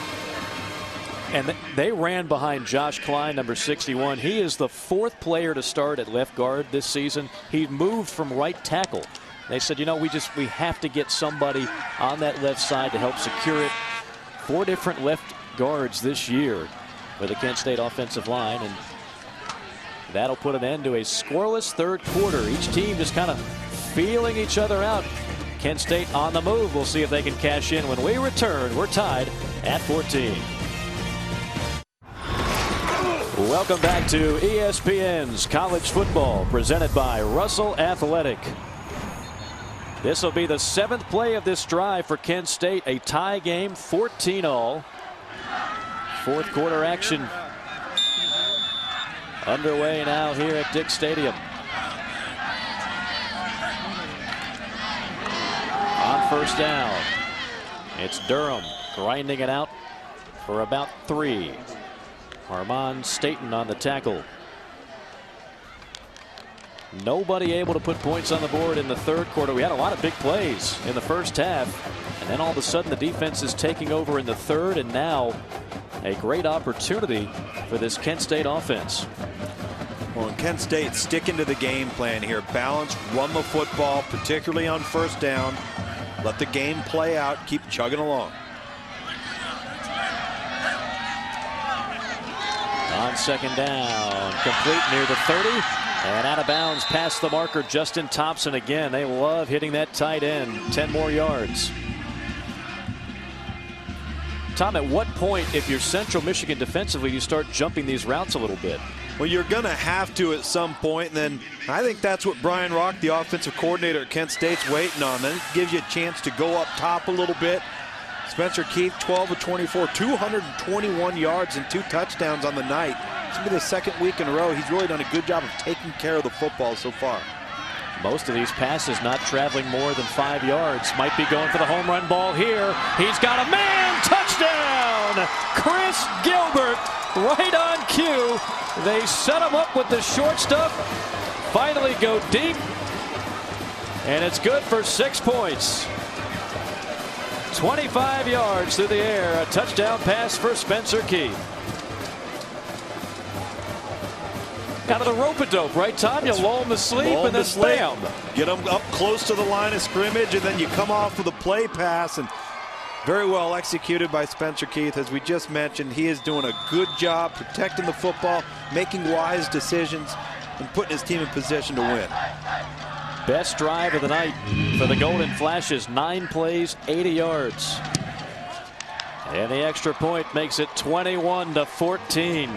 And they ran behind Josh Klein, number 61. He is the 4th player to start at left guard this season. He moved from right tackle. They said, you know, we have to get somebody on that left side to help secure it. 4 different left guards this year for the Kent State offensive line, and that'll put an end to a scoreless 3rd quarter. Each team just kind of feeling each other out. Kent State on the move. We'll see if they can cash in when we return. We're tied at 14. Welcome back to ESPN's College Football, presented by Russell Athletic. This will be the 7th play of this drive for Kent State, a tie game, 14-all. 4th quarter action underway now here at Dick Stadium. On first down, it's Durham grinding it out for about 3. Armand Staten on the tackle. Nobody able to put points on the board in the 3rd quarter. We had a lot of big plays in the first half, and then all of a sudden the defense is taking over in the 3rd, and now a great opportunity for this Kent State offense.
Well, and Kent State sticking to the game plan here. Balance, run the football, particularly on first down. Let the game play out, keep chugging along.
On second down, complete near the 30, and out of bounds past the marker. Justin Thompson again. They love hitting that tight end. 10 more yards. Tom, at what point, if you're Central Michigan defensively, you start jumping these routes a little bit?
Well, you're going to have to at some point, and then I think that's what Brian Rock, the offensive coordinator at Kent State's, waiting on. Then it gives you a chance to go up top a little bit. Spencer Keith, 12 of 24, 221 yards and 2 touchdowns on the night. This will be the 2nd week in a row. He's really done a good job of taking care of the football so far.
Most of these passes not traveling more than 5 yards. Might be going for the home run ball here. He's got a man. Touchdown! Chris Gilbert right on cue. They set him up with the short stuff. Finally go deep. And it's good for 6 points. 25 yards through the air. A touchdown pass for Spencer Keith. Kind of the rope-a-dope, right, Tom? You lull them to sleep and then bam.
Get them up close to the line of scrimmage, and then you come off with a play pass. And very well executed by Spencer Keith. As we just mentioned, he is doing a good job protecting the football, making wise decisions, and putting his team in position to win.
Best drive of the night for the Golden Flashes. 9 plays, 80 yards. And the extra point makes it 21-14.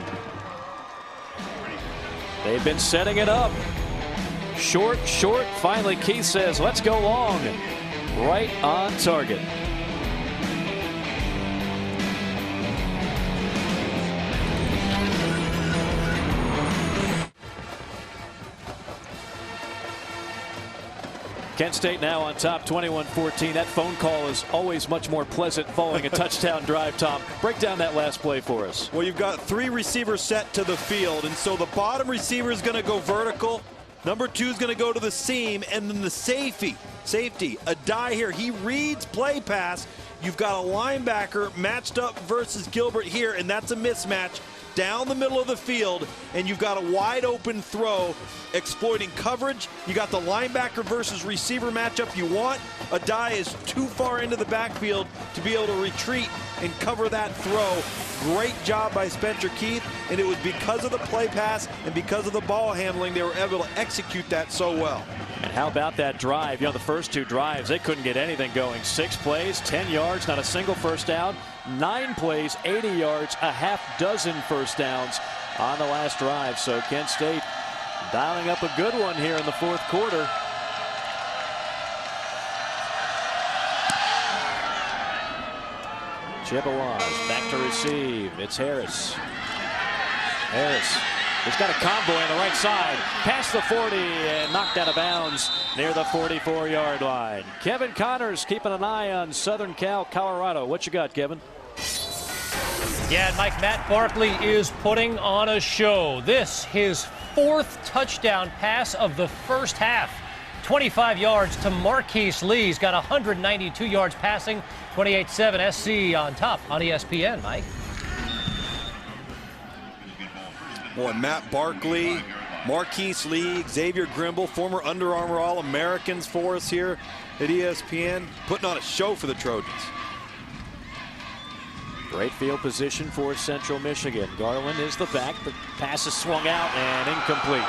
They've been setting it up. Short, short. Finally, Keith says, let's go long. Right on target. Kent State now on top 21-14. That phone call is always much more pleasant following a touchdown drive, Tom. Break down that last play for us.
Well, you've got 3 receivers set to the field, and so the bottom receiver is going to go vertical. Number 2 is going to go to the seam, and then the safety, a die here. He reads play pass. You've got a linebacker matched up versus Gilbert here, and that's a mismatch down the middle of the field, and you've got a wide open throw exploiting coverage. You got the linebacker versus receiver matchup you want. A die is too far into the backfield to be able to retreat and cover that throw. Great job by Spencer Keith, and it was because of the play pass and because of the ball handling they were able to execute that so well.
And how about that drive? You know, the first 2 drives, they couldn't get anything going. 6 plays, 10 yards, not a single first down. 9 plays, 80 yards, a half dozen first downs on the last drive. So Kent State dialing up a good one here in the 4th quarter. Chippewas back to receive. It's Harris. He's got a convoy on the right side. Past the 40 and knocked out of bounds near the 44-yard line. Kevin Connors keeping an eye on Southern Cal, Colorado. What you got, Kevin?
Yeah, and Mike, Matt Barkley is putting on a show. This his 4th touchdown pass of the first half. 25 yards to Marquise Lee. He's got 192 yards passing. 28-7 SC on top on ESPN, Mike.
Boy, Matt Barkley, Marquise Lee, Xavier Grimble, former Under Armour All-Americans for us here at ESPN, putting on a show for the Trojans.
Great field position for Central Michigan. Garland is the back. The pass is swung out and incomplete.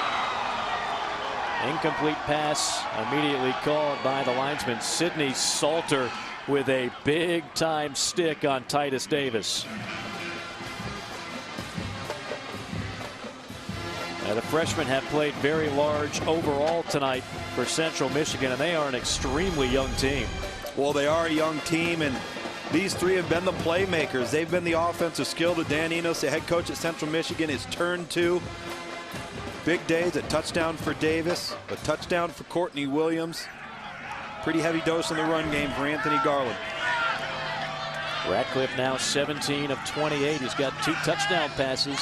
Incomplete pass immediately called by the linesman Sidney Salter with a big-time stick on Titus Davis. The freshmen have played very large overall tonight for Central Michigan, and they are an extremely young team.
Well, they are a young team, and these 3 have been the playmakers. They've been the offensive skill that Dan Enos, the head coach at Central Michigan, is turned to. Big days, a touchdown for Davis, a touchdown for Courtney Williams. Pretty heavy dose in the run game for Anthony Garland.
Ratcliffe now 17 of 28. He's got 2 touchdown passes.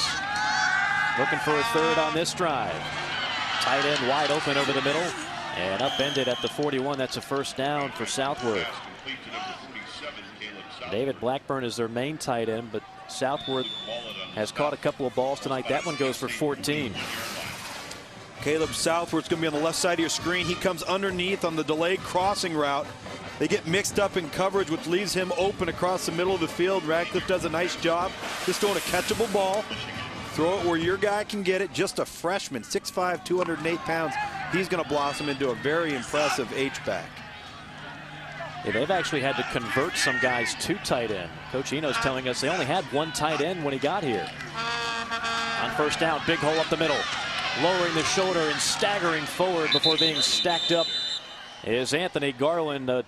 Looking for a 3rd on this drive. Tight end wide open over the middle and upended at the 41. That's a first down for Southworth. David Blackburn is their main tight end, but Southworth has caught a couple of balls tonight. That one goes for 14.
Caleb Southworth's going to be on the left side of your screen. He comes underneath on the delayed crossing route. They get mixed up in coverage, which leaves him open across the middle of the field. Radcliffe does a nice job just throwing a catchable ball. Throw it where your guy can get it. Just a freshman, 6'5", 208 pounds. He's going to blossom into a very impressive H-back.
Yeah, they've actually had to convert some guys to tight end. Coach Eno's telling us they only had 1 tight end when he got here. On first down, big hole up the middle. Lowering the shoulder and staggering forward before being stacked up is Anthony Garland. A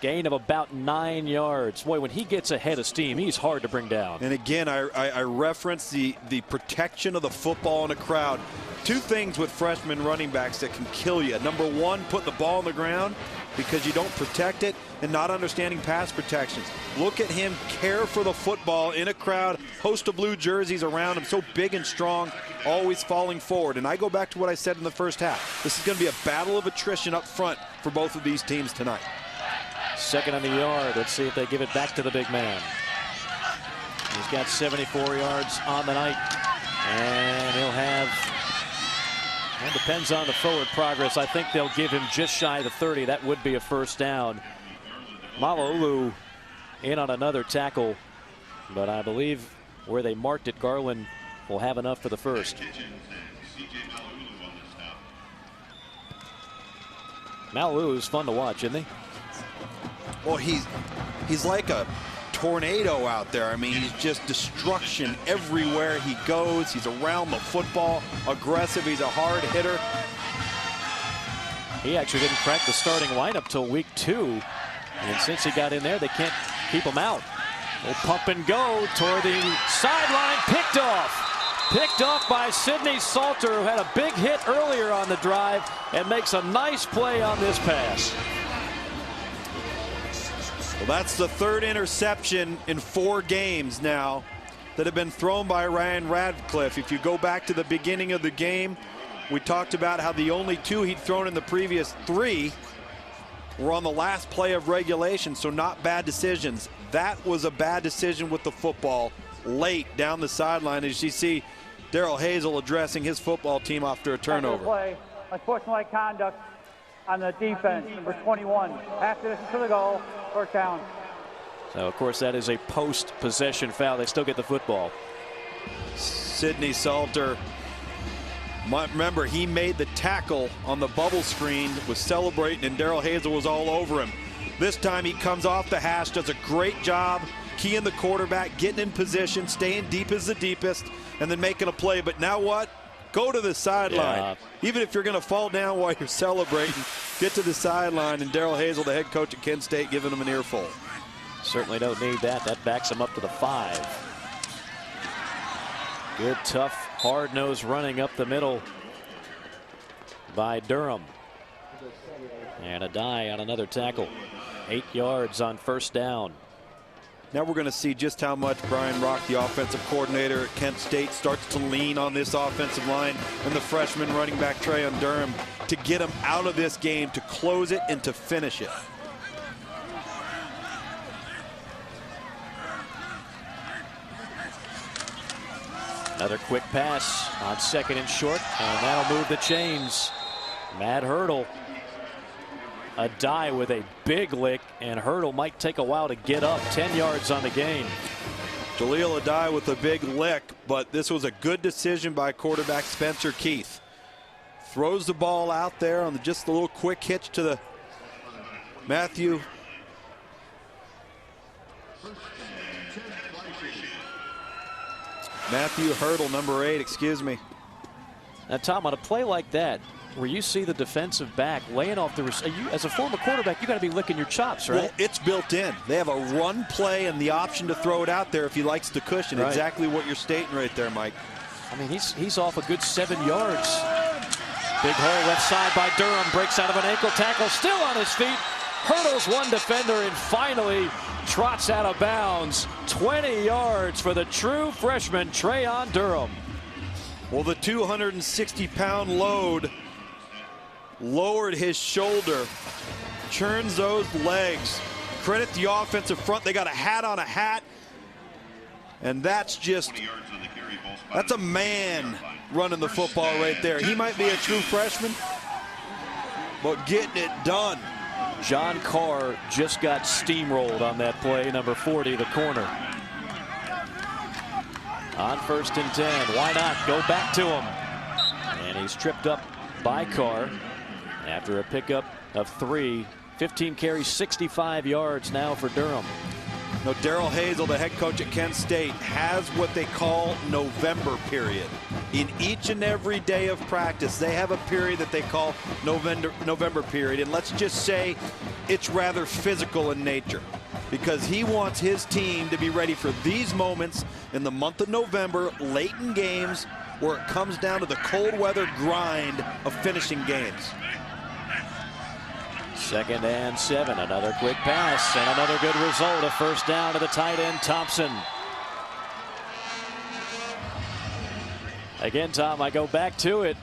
gain of about 9 yards. Boy, when he gets ahead of steam, he's hard to bring down.
And again, I reference the protection of the football in a crowd. 2 things with freshman running backs that can kill you. Number 1, put the ball on the ground because you don't protect it, and not understanding pass protections. Look at him care for the football in a crowd, host of blue jerseys around him, so big and strong, always falling forward. And I go back to what I said in the first half. This is going to be a battle of attrition up front for both of these teams tonight.
2nd on the yard. Let's see if they give it back to the big man. He's got 74 yards on the night, and he'll have, it depends on the forward progress. I think they'll give him just shy of the 30. That would be a first down. Mala'ulu in on another tackle, but I believe where they marked it, Garland will have enough for the first. Mala'ulu is fun to watch, isn't he?
Well, he's like a tornado out there. I mean, he's just destruction everywhere he goes. He's around the football, aggressive. He's a hard hitter.
He actually didn't crack the starting lineup till week 2. And since he got in there, they can't keep him out. We'll pump and go toward the sideline, picked off. Picked off by Sidney Salter, who had a big hit earlier on the drive, and makes a nice play on this pass.
Well, that's the third interception in 4 games now that have been thrown by Ryan Radcliffe. If you go back to the beginning of the game, we talked about how the only 2 he'd thrown in the previous 3 were on the last play of regulation, so not bad decisions. That was a bad decision with the football late down the sideline, as you see Darrell Hazel addressing his football team after a turnover.
Play, unsportsmanlike conduct on the defense, number 21. After this to the goal, first down.
So, of course, that is a post-possession foul. They still get the football.
Sidney Salter, remember, he made the tackle on the bubble screen, was celebrating, and Darrell Hazel was all over him. This time he comes off the hash, does a great job keying the quarterback, getting in position, staying deep as the deepest, and then making a play. But now what? Go to the sideline.
Yeah.
Even if you're going to fall down while you're celebrating, get to the sideline. And Darrell Hazel, the head coach at Kent State, giving him an earful.
Certainly don't need that. That backs him up to the 5. Good, tough, hard-nosed running up the middle by Durham. And a die on another tackle. 8 yards on first down.
Now we're going to see just how much Brian Rock, the offensive coordinator at Kent State, starts to lean on this offensive line and the freshman running back Trayon Durham to get him out of this game, to close it and to finish it.
Another quick pass on 2nd and short, and that'll move the chains. Matt Hurdle, a die with a big lick, and Hurdle might take a while to get up. 10 yards on the gain.
Jaleel Adai with a big lick, but this was a good decision by quarterback Spencer Keith. Throws the ball out there on just a little quick hitch to the Matthew Hurdle, number 8, excuse me.
Now, Tom, on a play like that, where you see the defensive back laying off the as a former quarterback, you got to be licking your chops, right?
Well, it's built in. They have a run play and the option to throw it out there if he likes the cushion. Right. Exactly what you're stating right there, Mike.
I mean, he's off a good 7 yards. Big hole left side by Durham. Breaks out of an ankle tackle. Still on his feet. Hurdles one defender and finally trots out of bounds. 20 yards for the true freshman Trayon Durham.
Well, the 260-pound load lowered his shoulder, churns those legs. Credit the offensive front. They got a hat on a hat, and that's a man running the football right there. He might be a true freshman, but getting it done.
John Carr just got steamrolled on that play, number 40, the corner. On 1st and 10, why not go back to him? And he's tripped up by Carr after a pickup of 3. 15 carries, 65 yards now for Durham.
Now, Darrell Hazel, the head coach at Kent State, has what they call November period. In each and every day of practice, they have a period that they call November period. And let's just say it's rather physical in nature, because he wants his team to be ready for these moments in the month of November, late in games, where it comes down to the cold weather grind of finishing games.
2nd and 7, another quick pass and another good result. A first down to the tight end Thompson. Again, Tom, I go back to it.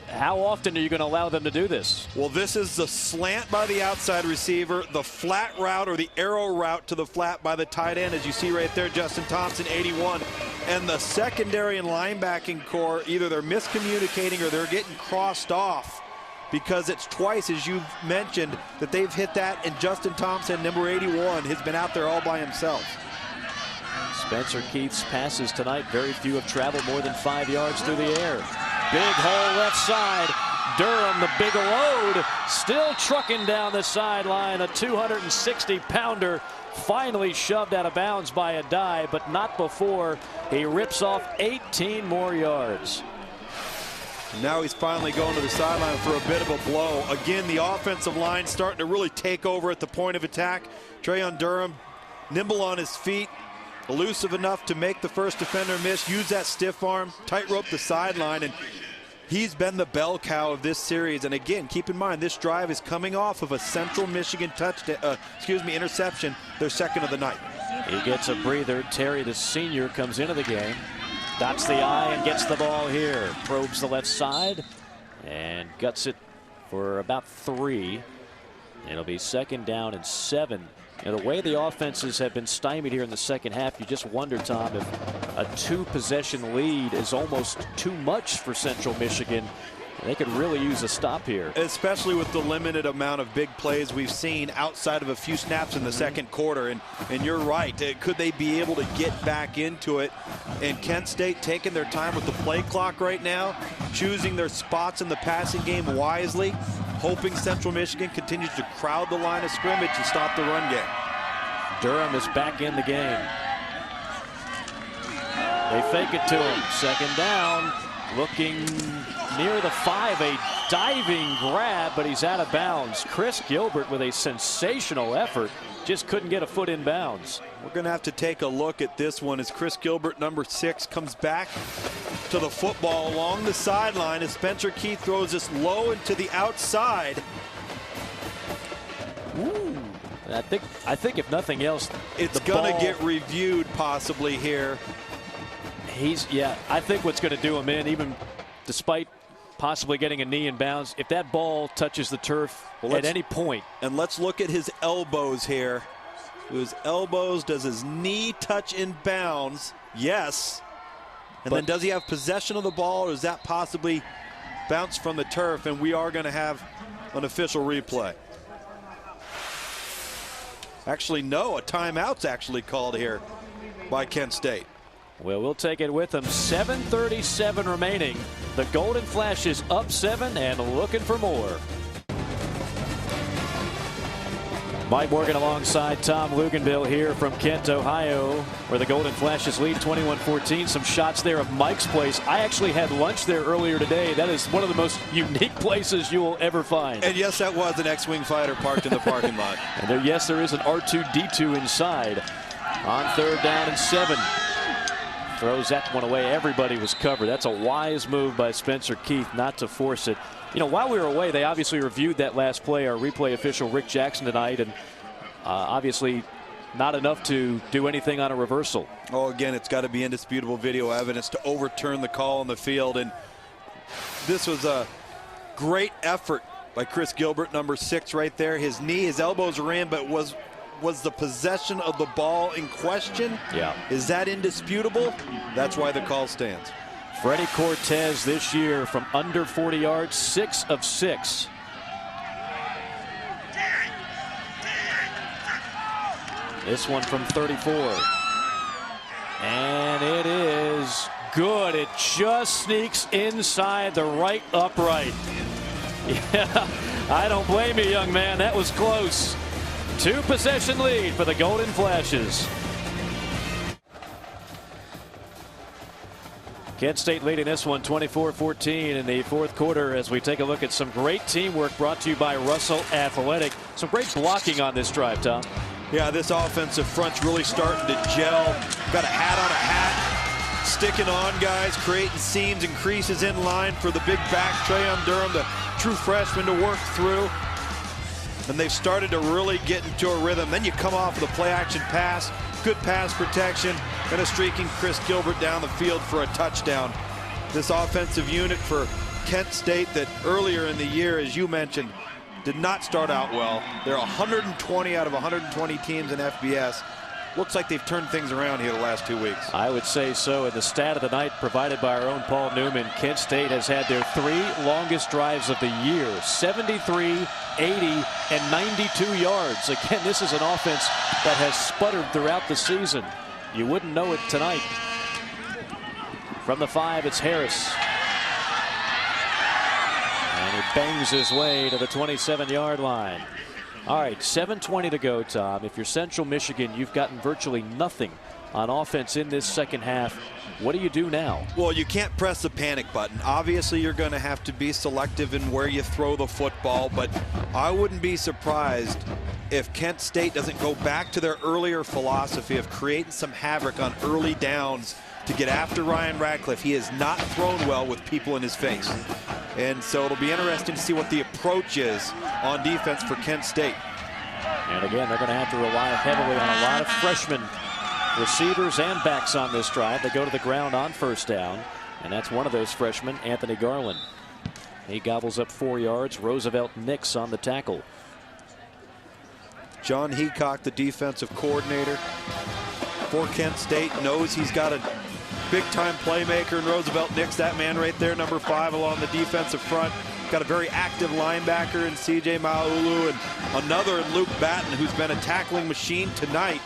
How often are you going to allow them to do this?
Well, this is the slant by the outside receiver, the flat route or the arrow route to the flat by the tight end, as you see right there, Justin Thompson, 81. And the secondary and linebacking core, either they're miscommunicating or they're getting crossed off, because it's twice, as you've mentioned, that they've hit that, and Justin Thompson, number 81, has been out there all by himself.
Spencer Keith's passes tonight, very few have traveled more than 5 yards through the air. Big hole left side. Durham, the big load, still trucking down the sideline. A 260-pounder finally shoved out of bounds by a die, but not before he rips off 18 more yards.
Now he's finally going to the sideline for a bit of a blow. Again, the offensive line starting to really take over at the point of attack. Trayon Durham, nimble on his feet, elusive enough to make the first defender miss, use that stiff arm, tightrope the sideline, and he's been the bell cow of this series. And again, keep in mind, this drive is coming off of a Central Michigan interception, their second of the night.
He gets a breather. Terry, the senior, comes into the game, dots the I and gets the ball here. Probes the left side and guts it for about 3. It'll be 2nd down and 7. And the way the offenses have been stymied here in the second half, you just wonder, Tom, if a 2-possession lead is almost too much for Central Michigan. They could really use a stop here.
Especially with the limited amount of big plays we've seen outside of a few snaps in the second quarter. And you're right. Could they be able to get back into it? And Kent State taking their time with the play clock right now, choosing their spots in the passing game wisely, hoping Central Michigan continues to crowd the line of scrimmage and stop the run game.
Durham is back in the game. They fake it to him. 2nd down. Looking near the 5, a diving grab, but he's out of bounds. Chris Gilbert with a sensational effort, just couldn't get a foot in bounds.
We're going to have to take a look at this one as Chris Gilbert, number 6, comes back to the football along the sideline as Spencer Keith throws this low and to the outside.
Ooh. I think if nothing else,
it's going to get reviewed possibly here.
I think what's going to do him in, even despite possibly getting a knee in bounds, if that ball touches the turf at any point.
And let's look at his elbows here. His elbows, does his knee touch in bounds? Yes. And then does he have possession of the ball, or does that possibly bounce from the turf? And we are going to have an official replay. Actually, no, a timeout's actually called here by Kent State.
Well, we'll take it with them. 7:37 remaining. The Golden Flash is up 7 and looking for more. Mike Morgan alongside Tom Luganville here from Kent, Ohio, where the Golden Flashes lead 21-14. Some shots there of Mike's place. I actually had lunch there earlier today. That is one of the most unique places you will ever find.
And yes, that was an X-Wing fighter parked in the parking lot.
And there is an R2-D2 inside on 3rd down and 7. Throws that one away. Everybody was covered. That's a wise move by Spencer Keith not to force it. You know, while we were away, they obviously reviewed that last play. Our replay official, Rick Jackson, tonight, and obviously not enough to do anything on a reversal.
Oh, again, it's got to be indisputable video evidence to overturn the call on the field. And this was a great effort by Chris Gilbert, number 6 right there. His knee, his elbows are in, but was the possession of the ball in question?
Yeah.
Is that indisputable? That's why the call stands.
Freddie Cortez this year from under 40 yards, 6 of 6. This one from 34. And it is good. It just sneaks inside the right upright. Yeah, I don't blame you, young man. That was close. 2-possession lead for the Golden Flashes. Kent State leading this one 24-14 in the 4th quarter as we take a look at some great teamwork brought to you by Russell Athletic. Some great blocking on this drive, Tom.
Yeah, this offensive front's really starting to gel. Got a hat on a hat. Sticking on guys, creating seams and creases in line for the big back, Trayon Durham, the true freshman, to work through. And they've started to really get into a rhythm. Then you come off of the play action pass, good pass protection, and a streaking Chris Gilbert down the field for a touchdown. This offensive unit for Kent State that earlier in the year, as you mentioned, did not start out well. They're 120 out of 120 teams in FBS. Looks like they've turned things around here the last 2 weeks.
I would say so. And the stat of the night provided by our own Paul Newman, Kent State has had their 3 longest drives of the year. 73, 80, and 92 yards. Again, this is an offense that has sputtered throughout the season. You wouldn't know it tonight. From the 5, it's Harris. And he bangs his way to the 27-yard line. All right, 7:20 to go, Tom. If you're Central Michigan, you've gotten virtually nothing on offense in this second half. What do you do now?
Well, you can't press the panic button. Obviously, you're going to have to be selective in where you throw the football, but I wouldn't be surprised if Kent State doesn't go back to their earlier philosophy of creating some havoc on early downs to get after Ryan Radcliffe. He has not thrown well with people in his face. And so it'll be interesting to see what the approach is on defense for Kent State.
And again, they're going to have to rely heavily on a lot of freshmen receivers and backs on this drive. They go to the ground on first down, and that's one of those freshmen, Anthony Garland. He gobbles up 4 yards. Roosevelt Nix on the tackle.
John Heacock, the defensive coordinator for Kent State, knows he's got a big-time playmaker in Roosevelt Nix. That man right there, number 5 along the defensive front. Got a very active linebacker in C.J. Maulu, and another in Luke Batten, who's been a tackling machine tonight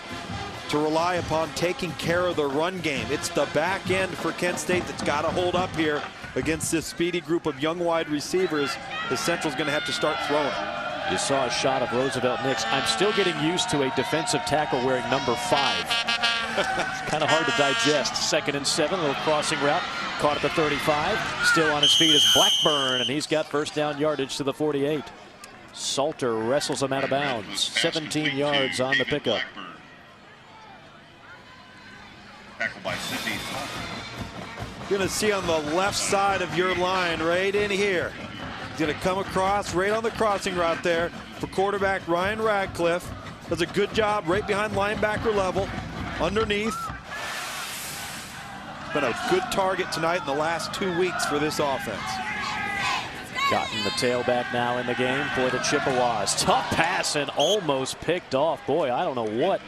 to rely upon taking care of the run game. It's the back end for Kent State that's got to hold up here against this speedy group of young wide receivers. The Central's going to have to start throwing.
You saw a shot of Roosevelt Nix. I'm still getting used to a defensive tackle wearing number 5. It's kind of hard to digest. 2nd and 7, a little crossing route. Caught at the 35. Still on his feet is Blackburn, and he's got first down yardage to the 48. Salter wrestles him out of bounds. 17 yards on the pickup.
Tackled by Sidney Salter.
You're going to see on the left side of your line right in here. He's going to come across right on the crossing route there for quarterback Ryan Radcliffe. Does a good job right behind linebacker level. Underneath. Been a good target tonight in the last 2 weeks for this offense.
Gotten the tailback now in the game for the Chippewas. Tough pass and almost picked off. Boy, I don't know what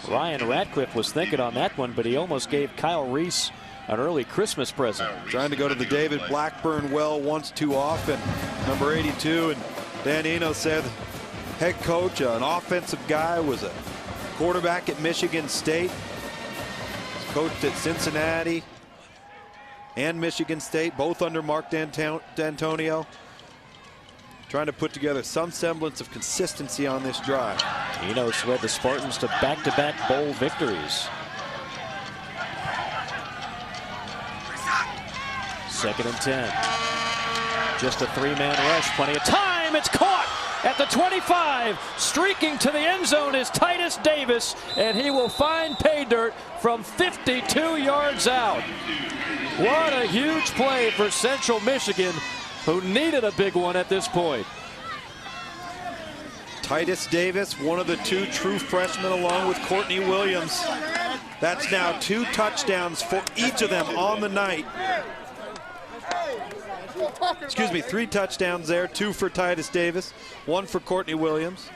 Ryan Radcliffe was thinking on that one, but he almost gave Kyle Reese an early Christmas present.
Trying to go to the David Blackburn well once too often. Number 82, and Dan Eno said head coach, an offensive guy, was a quarterback at Michigan State. Coached at Cincinnati and Michigan State, both under Mark D'Antonio. Trying to put together some semblance of consistency on this drive.
Enos led the Spartans to back-to-back bowl victories. 2nd and 10. Just a 3-man rush, plenty of time. It's caught at the 25. Streaking to the end zone is Titus Davis, and he will find pay dirt from 52 yards out. What a huge play for Central Michigan, who needed a big one at this point.
Titus Davis, one of the 2 true freshmen, along with Courtney Williams. That's now 2 touchdowns for each of them on the night. Excuse me, 3 touchdowns there, 2 for Titus Davis, 1 for Courtney Williams.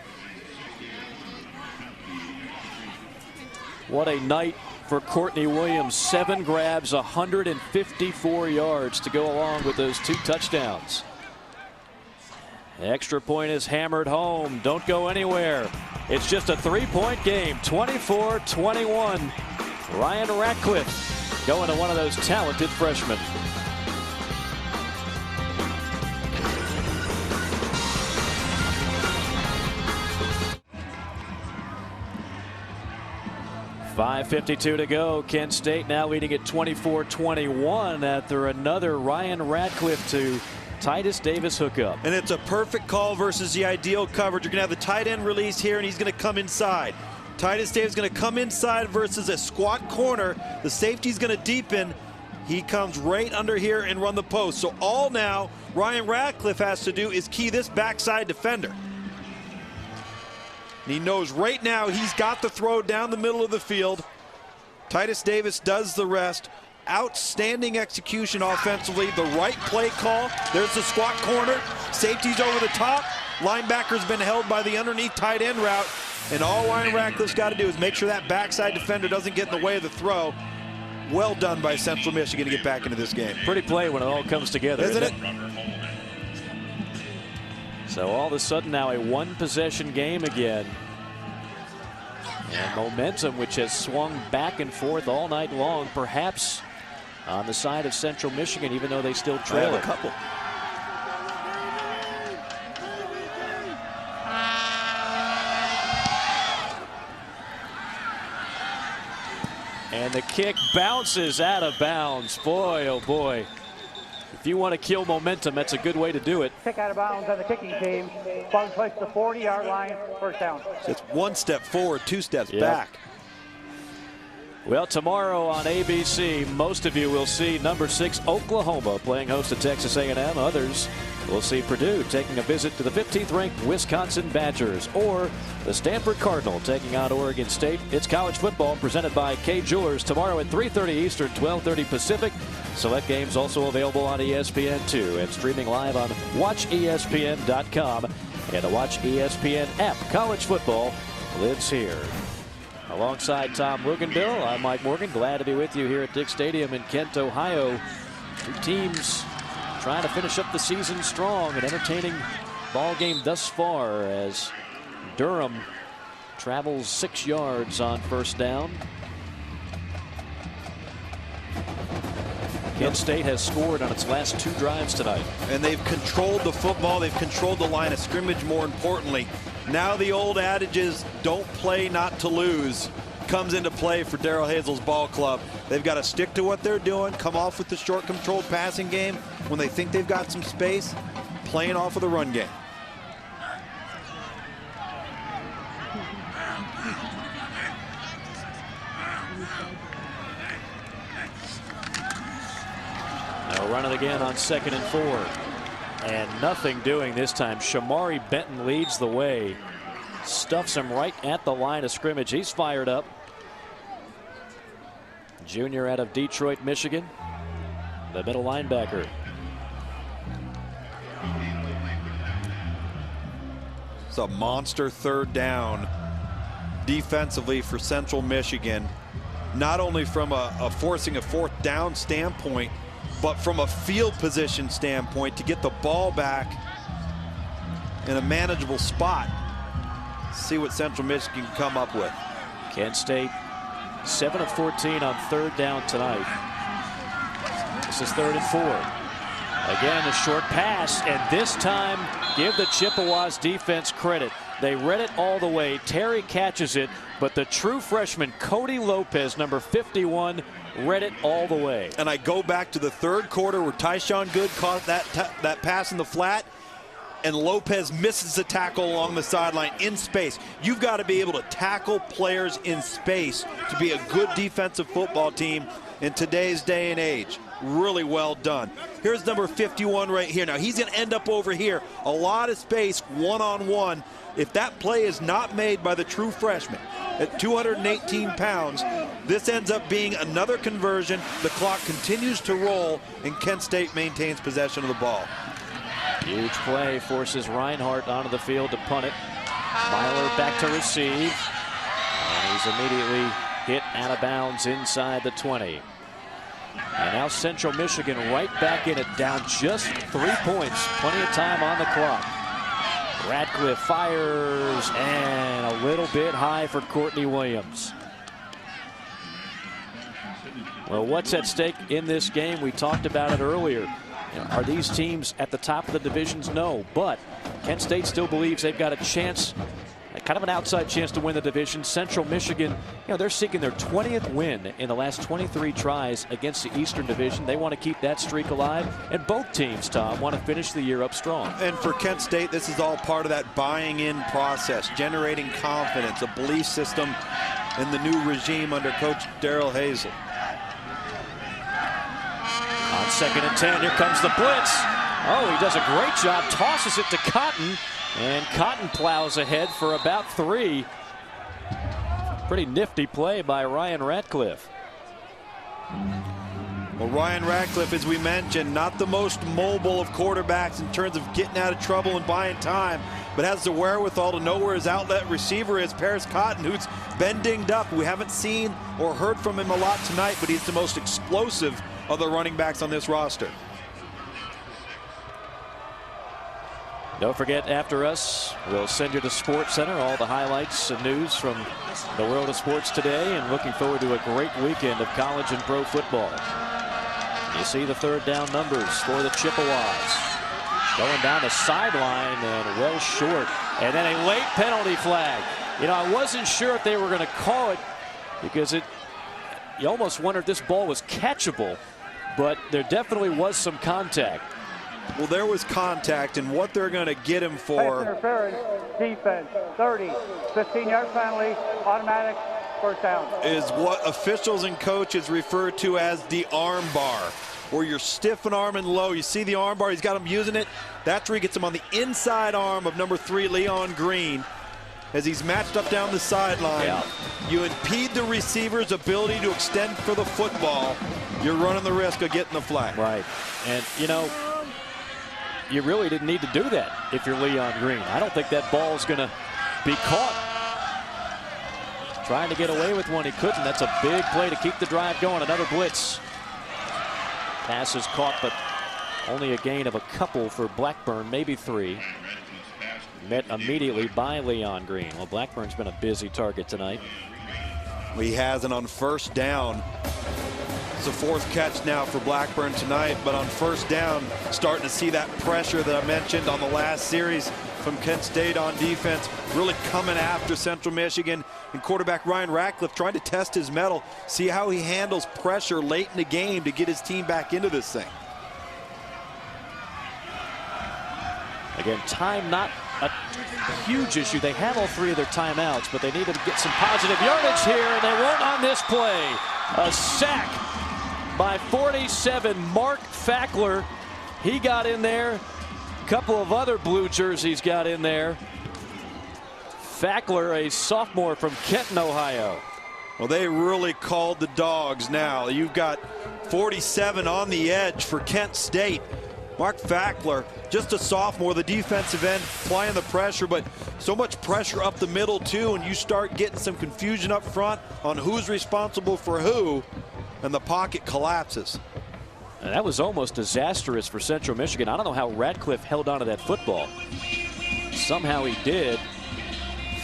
What a night for Courtney Williams. 7 grabs, 154 yards to go along with those 2 touchdowns. Extra point is hammered home. Don't go anywhere. It's just a 3-point game, 24-21. Ryan Radcliffe going to one of those talented freshmen. .552 to go. Kent State now leading at 24-21 after another Ryan Radcliffe to Titus Davis hookup.
And it's a perfect call versus the ideal coverage. You're going to have the tight end release here, and he's going to come inside. Titus Davis is going to come inside versus a squat corner. The safety's going to deepen. He comes right under here and run the post. So all now Ryan Radcliffe has to do is key this backside defender. And he knows right now he's got the throw down the middle of the field. Titus Davis does the rest. Outstanding execution offensively. The right play call. There's the squat corner. Safety's over the top. Linebacker's been held by the underneath tight end route. And all Ryan Radcliffe's got to do is make sure that backside defender doesn't get in the way of the throw. Well done by Central Michigan to get back into this game.
Pretty play when it all comes together,
isn't it?
So all of a sudden now a 1-possession game again. And momentum, which has swung back and forth all night long, perhaps on the side of Central Michigan, even though they still trail
a couple.
And the kick bounces out of bounds. Boy, oh boy. If you want to kill momentum, that's a good way to do it.
Kick out of bounds on the kicking team. Ball placed at the 40-yard line, first down.
It's one step forward, two steps back.
Well, tomorrow on ABC, most of you will see number 6 Oklahoma playing host to Texas A&M. Others will see Purdue taking a visit to the 15th ranked Wisconsin Badgers, or the Stanford Cardinal taking on Oregon State. It's college football presented by Kay Jewelers tomorrow at 3:30 Eastern, 12:30 Pacific. Select games also available on ESPN2 and streaming live on WatchESPN.com and the Watch ESPN app. College football lives here. Alongside Tom Rugenbill, I'm Mike Morgan. Glad to be with you here at Dick Stadium in Kent, Ohio. Two teams trying to finish up the season strong. An entertaining ball game thus far as Durham travels 6 yards on first down. Kent State has scored on its last 2 drives tonight.
And they've controlled the football. They've controlled the line of scrimmage, more importantly. Now the old adage is don't play not to lose comes into play for Darrell Hazel's ball club. They've got to stick to what they're doing, come off with the short controlled passing game when they think they've got some space, playing off of the run game.
They'll run it again on 2nd and 4. And nothing doing this time. Shamari Benton leads the way. Stuffs him right at the line of scrimmage. He's fired up. Junior out of Detroit, Michigan. The middle linebacker.
It's a monster 3rd down defensively for Central Michigan. Not only from a forcing a 4th down standpoint, but from a field position standpoint to get the ball back in a manageable spot. See what Central Michigan can come up with.
Kent State 7 of 14 on 3rd down tonight. This is 3rd and 4. Again, a short pass, and this time give the Chippewas defense credit. They read it all the way. Terry catches it, but the true freshman Cody Lopez, number 51, read it all the way.
And I go back to the 3rd quarter where Tyshawn Good caught that pass in the flat, and Lopez misses the tackle along the sideline in space. You've got to be able to tackle players in space to be a good defensive football team in today's day and age. Really well done. Here's number 51 right here. Now he's going to end up over here. A lot of space, one-on-one. If that play is not made by the true freshman at 218 pounds, this ends up being another conversion. The clock continues to roll, and Kent State maintains possession of the ball.
Huge play forces Reinhardt onto the field to punt it. Myler back to receive. And he's immediately hit out of bounds inside the 20. And now Central Michigan right back in it, down just 3 points. Plenty of time on the clock. Radcliffe fires, and a little bit high for Courtney Williams. Well, what's at stake in this game? We talked about it earlier. Are these teams at the top of the divisions? No, but Kent State still believes they've got a chance, kind of an outside chance to win the division. Central Michigan, they're seeking their 20th win in the last 23 tries against the Eastern Division. They want to keep that streak alive, and both teams, Tom, want to finish the year up strong.
And for Kent State, this is all part of that buying in process, generating confidence, a belief system in the new regime under Coach Darrell Hazel.
On 2nd and 10, here comes the blitz. Oh, he does a great job, tosses it to Cotton, and Cotton plows ahead for about 3. Pretty nifty play by Ryan Radcliffe.
Well, Ryan Radcliffe, as we mentioned, not the most mobile of quarterbacks in terms of getting out of trouble and buying time, but has the wherewithal to know where his outlet receiver is, Paris Cotton, who's been dinged up. We haven't seen or heard from him a lot tonight, but he's the most explosive of the running backs on this roster.
Don't forget, after us, we'll send you to Sports Center, all the highlights and news from the world of sports today, and looking forward to a great weekend of college and pro football. You see the 3rd down numbers for the Chippewas. Going down the sideline and well short. And then a late penalty flag. I wasn't sure if they were going to call it because you almost wondered if this ball was catchable. but there definitely was some contact.
Well, there was contact, and what they're going to get him
Pass
for
interference, defense, 30, 15-yard penalty, automatic first down.
is what officials and coaches refer to as the arm bar, where you're stiff and arm and low. You see the arm bar, he's got him using it. That's where he gets him on the inside arm of number 3, Leon Green. As he's matched up down the sideline,
Yeah.
You impede the receiver's ability to extend for the football. You're running the risk of getting the flag.
Right. And, you know, you really didn't need to do that if you're Leon Green. I don't think that ball's going to be caught. Trying to get away with one, he couldn't. That's a big play to keep the drive going. Another blitz. Pass is caught, but only a gain of a couple for Blackburn, maybe 3. Met immediately by Leon Green. Well, Blackburn's been a busy target tonight.
He hasn't on first down. It's the 4th catch now for Blackburn tonight, but on first down, starting to see that pressure that I mentioned on the last series from Kent State on defense, really coming after Central Michigan, and quarterback Ryan Ratcliffe trying to test his mettle, see how he handles pressure late in the game to get his team back into this thing.
Again, time not a huge issue. They have all 3 of their timeouts, but they need to get some positive yardage here, and they won't on this play. A sack by 47, Mark Fackler. He got in there. A couple of other blue jerseys got in there. Fackler, a sophomore from Kenton, Ohio.
Well, they really called the dogs now. You've got 47 on the edge for Kent State. Mark Fackler, just a sophomore, the defensive end, applying the pressure, but so much pressure up the middle too, and you start getting some confusion up front on who's responsible for who, and the pocket collapses.
And that was almost disastrous for Central Michigan. I don't know how Ratcliffe held onto that football. Somehow he did.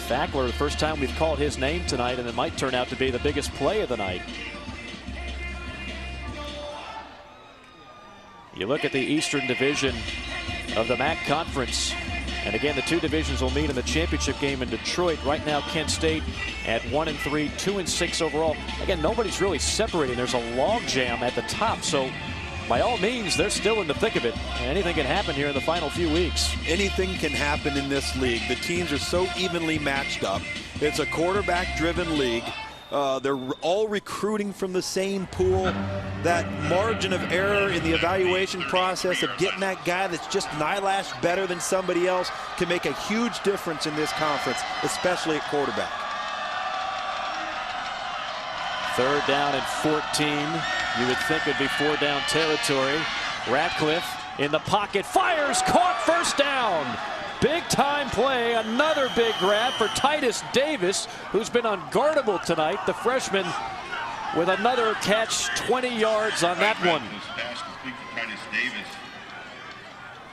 Fackler, the first time we've called his name tonight, and it might turn out to be the biggest play of the night. You look at the Eastern Division of the MAC Conference, and again, the 2 divisions will meet in the championship game in Detroit. Right now, Kent State at 1-3, 2-6 overall. Again, nobody's really separating. There's a log jam at the top, so by all means, they're still in the thick of it. Anything can happen here in the final few weeks.
Anything can happen in this league. The teams are so evenly matched up. It's a quarterback-driven league. They're all recruiting from the same pool. That margin of error in the evaluation process of getting that guy that's just an eyelash better than somebody else can make a huge difference in this conference, especially at quarterback.
3rd down and 14. You would think it'd be 4-down territory. Ratcliffe in the pocket, fires, caught, first down. Big time play, another big grab for Titus Davis, who's been unguardable tonight. The freshman with another catch, 20 yards on that one.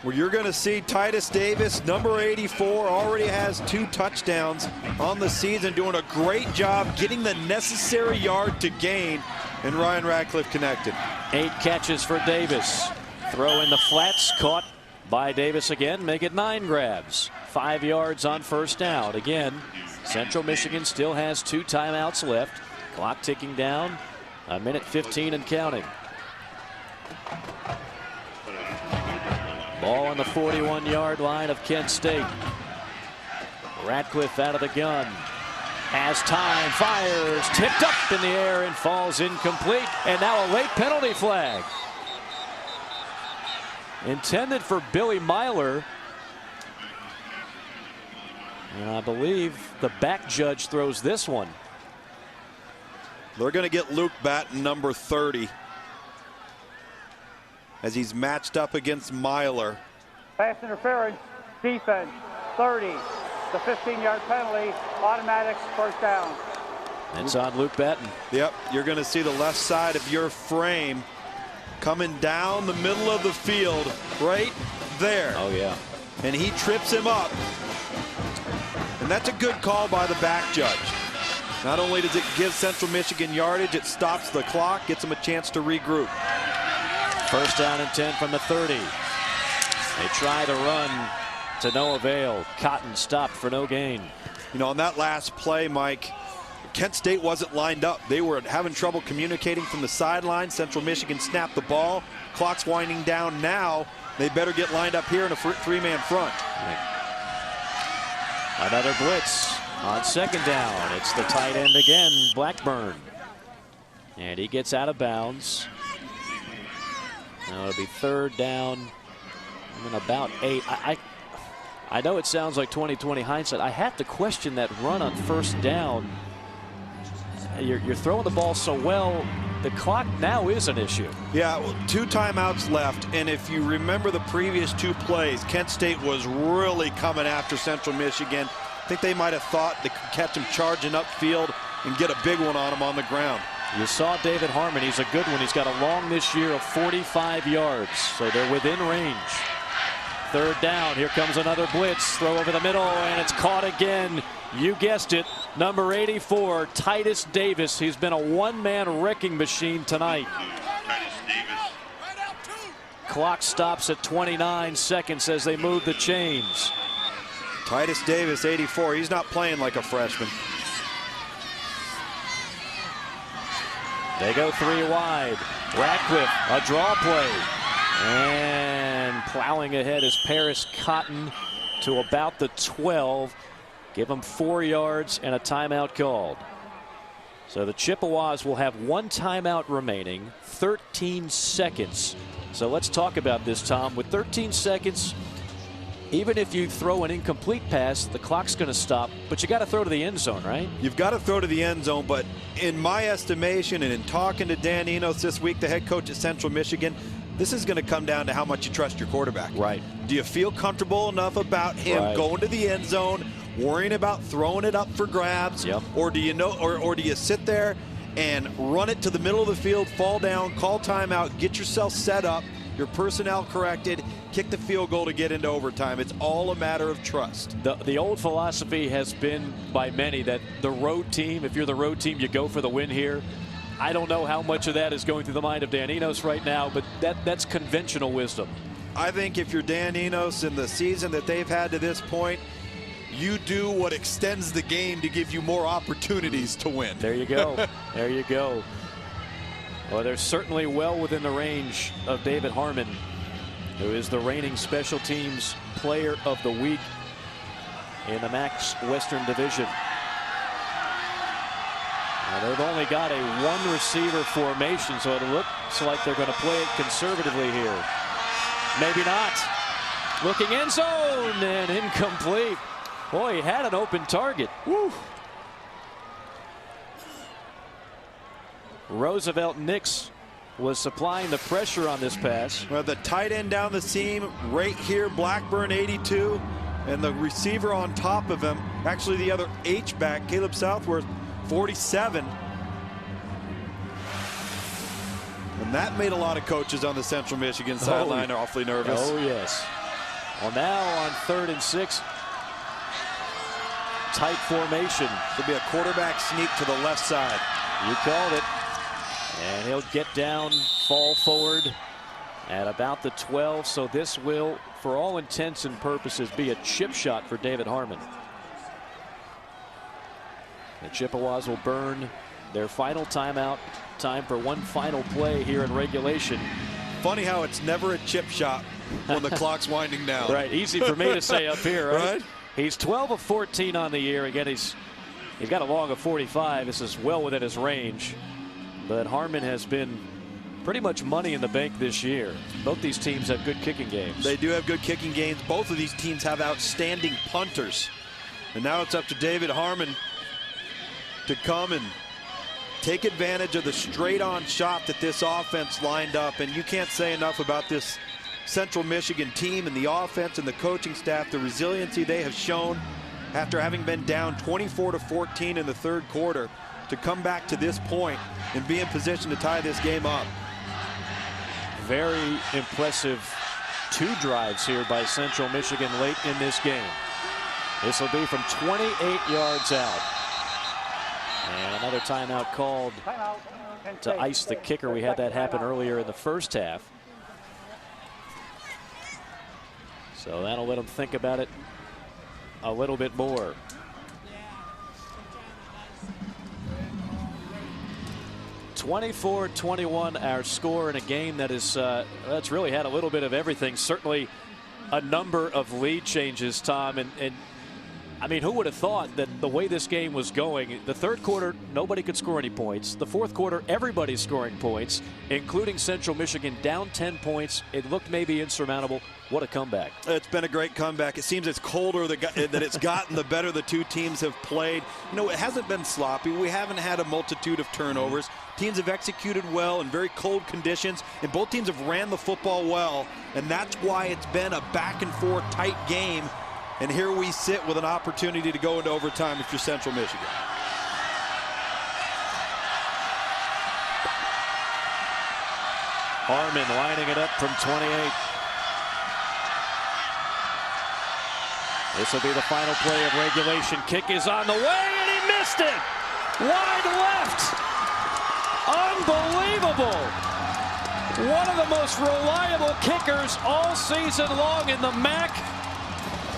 Well, you're going to see Titus Davis, number 84, already has 2 touchdowns on the season, doing a great job getting the necessary yard to gain, and Ryan Ratcliffe connected.
8 catches for Davis. Throw in the flats, caught by Davis again, make it 9 grabs. 5 yards on first down. Again, Central Michigan still has 2 timeouts left. Clock ticking down, 1:15 and counting. Ball on the 41-yard line of Kent State. Ratcliffe out of the gun. Has time, fires, tipped up in the air and falls incomplete. And now a late penalty flag. Intended for Billy Myler. And I believe the back judge throws this one.
They're going to get Luke Batten, number 30, as he's matched up against Myler.
Pass interference, defense, 30, the 15-yard penalty, automatic first down.
It's on Luke Batten.
Yep, you're going to see the left side of your frame coming down the middle of the field right there.
Oh, yeah.
And he trips him up. And that's a good call by the back judge. Not only does it give Central Michigan yardage, it stops the clock, gets them a chance to regroup.
First down and 10 from the 30. They try to run to no avail. Cotton stopped for no gain.
You know, on that last play, Mike, Kent State wasn't lined up. They were having trouble communicating from the sideline. Central Michigan snapped the ball. Clock's winding down now. They better get lined up here in a three-man front.
Another blitz on second down. It's the tight end again, Blackburn. And he gets out of bounds. Now it'll be third down and about 8. I know it sounds like 20/20 hindsight. I have to question that run on first down. You're throwing the ball so well. The clock now is an issue.
Yeah, well, 2 timeouts left, and if you remember the previous 2 plays, Kent State was really coming after Central Michigan. I think they might have thought they could catch him charging upfield and get a big one on him on the ground.
You saw David Harmon. He's a good one. He's got a long this year of 45 yards, so they're within range. Third down. Here comes another blitz. Throw over the middle, and it's caught again. You guessed it. Number 84, Titus Davis. He's been a one-man wrecking machine tonight.
Titus Davis.
Clock stops at 29 seconds as they move the chains.
Titus Davis, 84. He's not playing like a freshman.
They go 3 wide. Ratcliffe, a draw play. And plowing ahead is Paris Cotton to about the 12. Give them 4 yards and a timeout called. So the Chippewas will have 1 timeout remaining, 13 seconds. So let's talk about this, Tom. With 13 seconds, even if you throw an incomplete pass, the clock's going to stop, but you got to throw to the end zone, right?
You've got to throw to the end zone, but in my estimation and in talking to Dan Enos this week, the head coach at Central Michigan, this is going to come down to how much you trust your quarterback.
Right.
Do you feel comfortable enough about him going to the end zone, worrying about throwing it up for grabs?
Yep.
Or do you know, or do you sit there and run it to the middle of the field, fall down, call timeout, get yourself set up, your personnel corrected, kick the field goal to get into overtime? It's all a matter of trust.
The old philosophy has been by many that the road team, if you're the road team, you go for the win here. I don't know how much of that is going through the mind of Dan Enos right now, but that's conventional wisdom.
I think if you're Dan Enos in the season that they've had to this point, you do what extends the game to give you more opportunities to win.
There you go. There you go. Well, they're certainly well within the range of David Harmon, who is the reigning special teams player of the week in the MAC's Western Division. Now, they've only got a 1-receiver formation, so it looks like they're going to play it conservatively here. Maybe not. Looking end zone and incomplete. Boy, he had an open target. Woo. Roosevelt Nix was supplying the pressure on this pass.
Well, the tight end down the seam right here, Blackburn, 82, and the receiver on top of him, actually the other H-back, Caleb Southworth, 47. And that made a lot of coaches on the Central Michigan sideline awfully nervous.
Oh, yes. Well, now on 3rd and 6. Tight formation.
Could be a quarterback sneak to the left side.
You called it. And he'll get down, fall forward at about the 12. So this will, for all intents and purposes, be a chip shot for David Harmon. The Chippewas will burn their final timeout. Time for one final play here in regulation.
Funny how it's never a chip shot when the clock's winding down.
Right, easy for me to say up here, right?
Right?
He's 12 of 14 on the year. Again, he's got a long of 45. This is well within his range. But Harmon has been pretty much money in the bank this year. Both these teams have good kicking games.
They do have good kicking games. Both of these teams have outstanding punters. And now it's up to David Harmon to come and take advantage of the straight-on shot that this offense lined up. And you can't say enough about this Central Michigan team and the offense and the coaching staff, the resiliency they have shown after having been down 24-14 in the 3rd quarter to come back to this point and be in position to tie this game up.
Very impressive 2 drives here by Central Michigan late in this game. This will be from 28 yards out. And another timeout called to ice the kicker. We had that happen earlier in the first half. So that'll let them think about it a little bit more. 24-21 our score in a game that is that's really had a little bit of everything. Certainly a number of lead changes, Tom, and I mean, who would have thought that the way this game was going, the third quarter, nobody could score any points. The fourth quarter, everybody's scoring points, including Central Michigan, down 10 points. It looked maybe insurmountable. What a comeback.
It's been a great comeback. It seems it's colder that it's gotten the better the two teams have played. You know, it hasn't been sloppy. We haven't had a multitude of turnovers. Teams have executed well in very cold conditions, and both teams have ran the football well, and that's why it's been a back-and-forth tight game. And here we sit with an opportunity to go into overtime if you're Central Michigan.
Harmon lining it up from 28. This will be the final play of regulation. Kick is on the way, and he missed it! Wide left! Unbelievable! One of the most reliable kickers all season long in the MAC.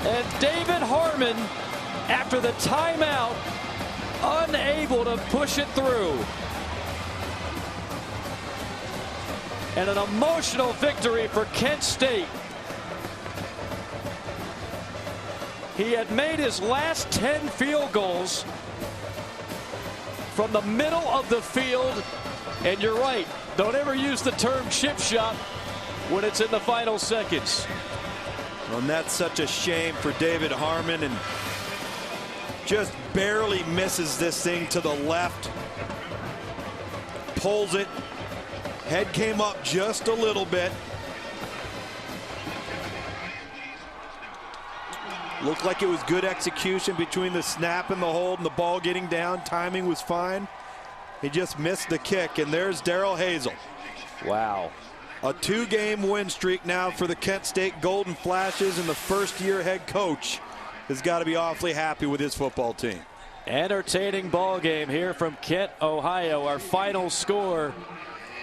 And David Harmon, after the timeout, unable to push it through. And an emotional victory for Kent State. He had made his last 10 field goals from the middle of the field. And you're right, don't ever use the term chip shot when it's in the final seconds.
And that's such a shame for David Harmon, and just barely misses this thing to the left. Pulls it. Head came up just a little bit. Looked like it was good execution between the snap and the hold and the ball getting down. Timing was fine. He just missed the kick, and there's Darrell Hazel.
Wow.
A 2-game win streak now for the Kent State Golden Flashes, and the first-year head coach has got to be awfully happy with his football team.
Entertaining ball game here from Kent, Ohio. Our final score,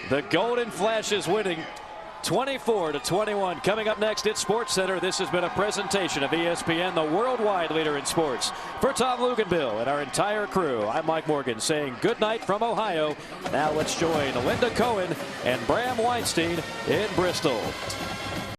the Golden Flashes winning 24-21. Coming up next at SportsCenter, this has been a presentation of ESPN, the worldwide leader in sports. For Tom Luganbill and our entire crew, I'm Mike Morgan saying good night from Ohio. Now let's join Linda Cohen and Bram Weinstein in Bristol.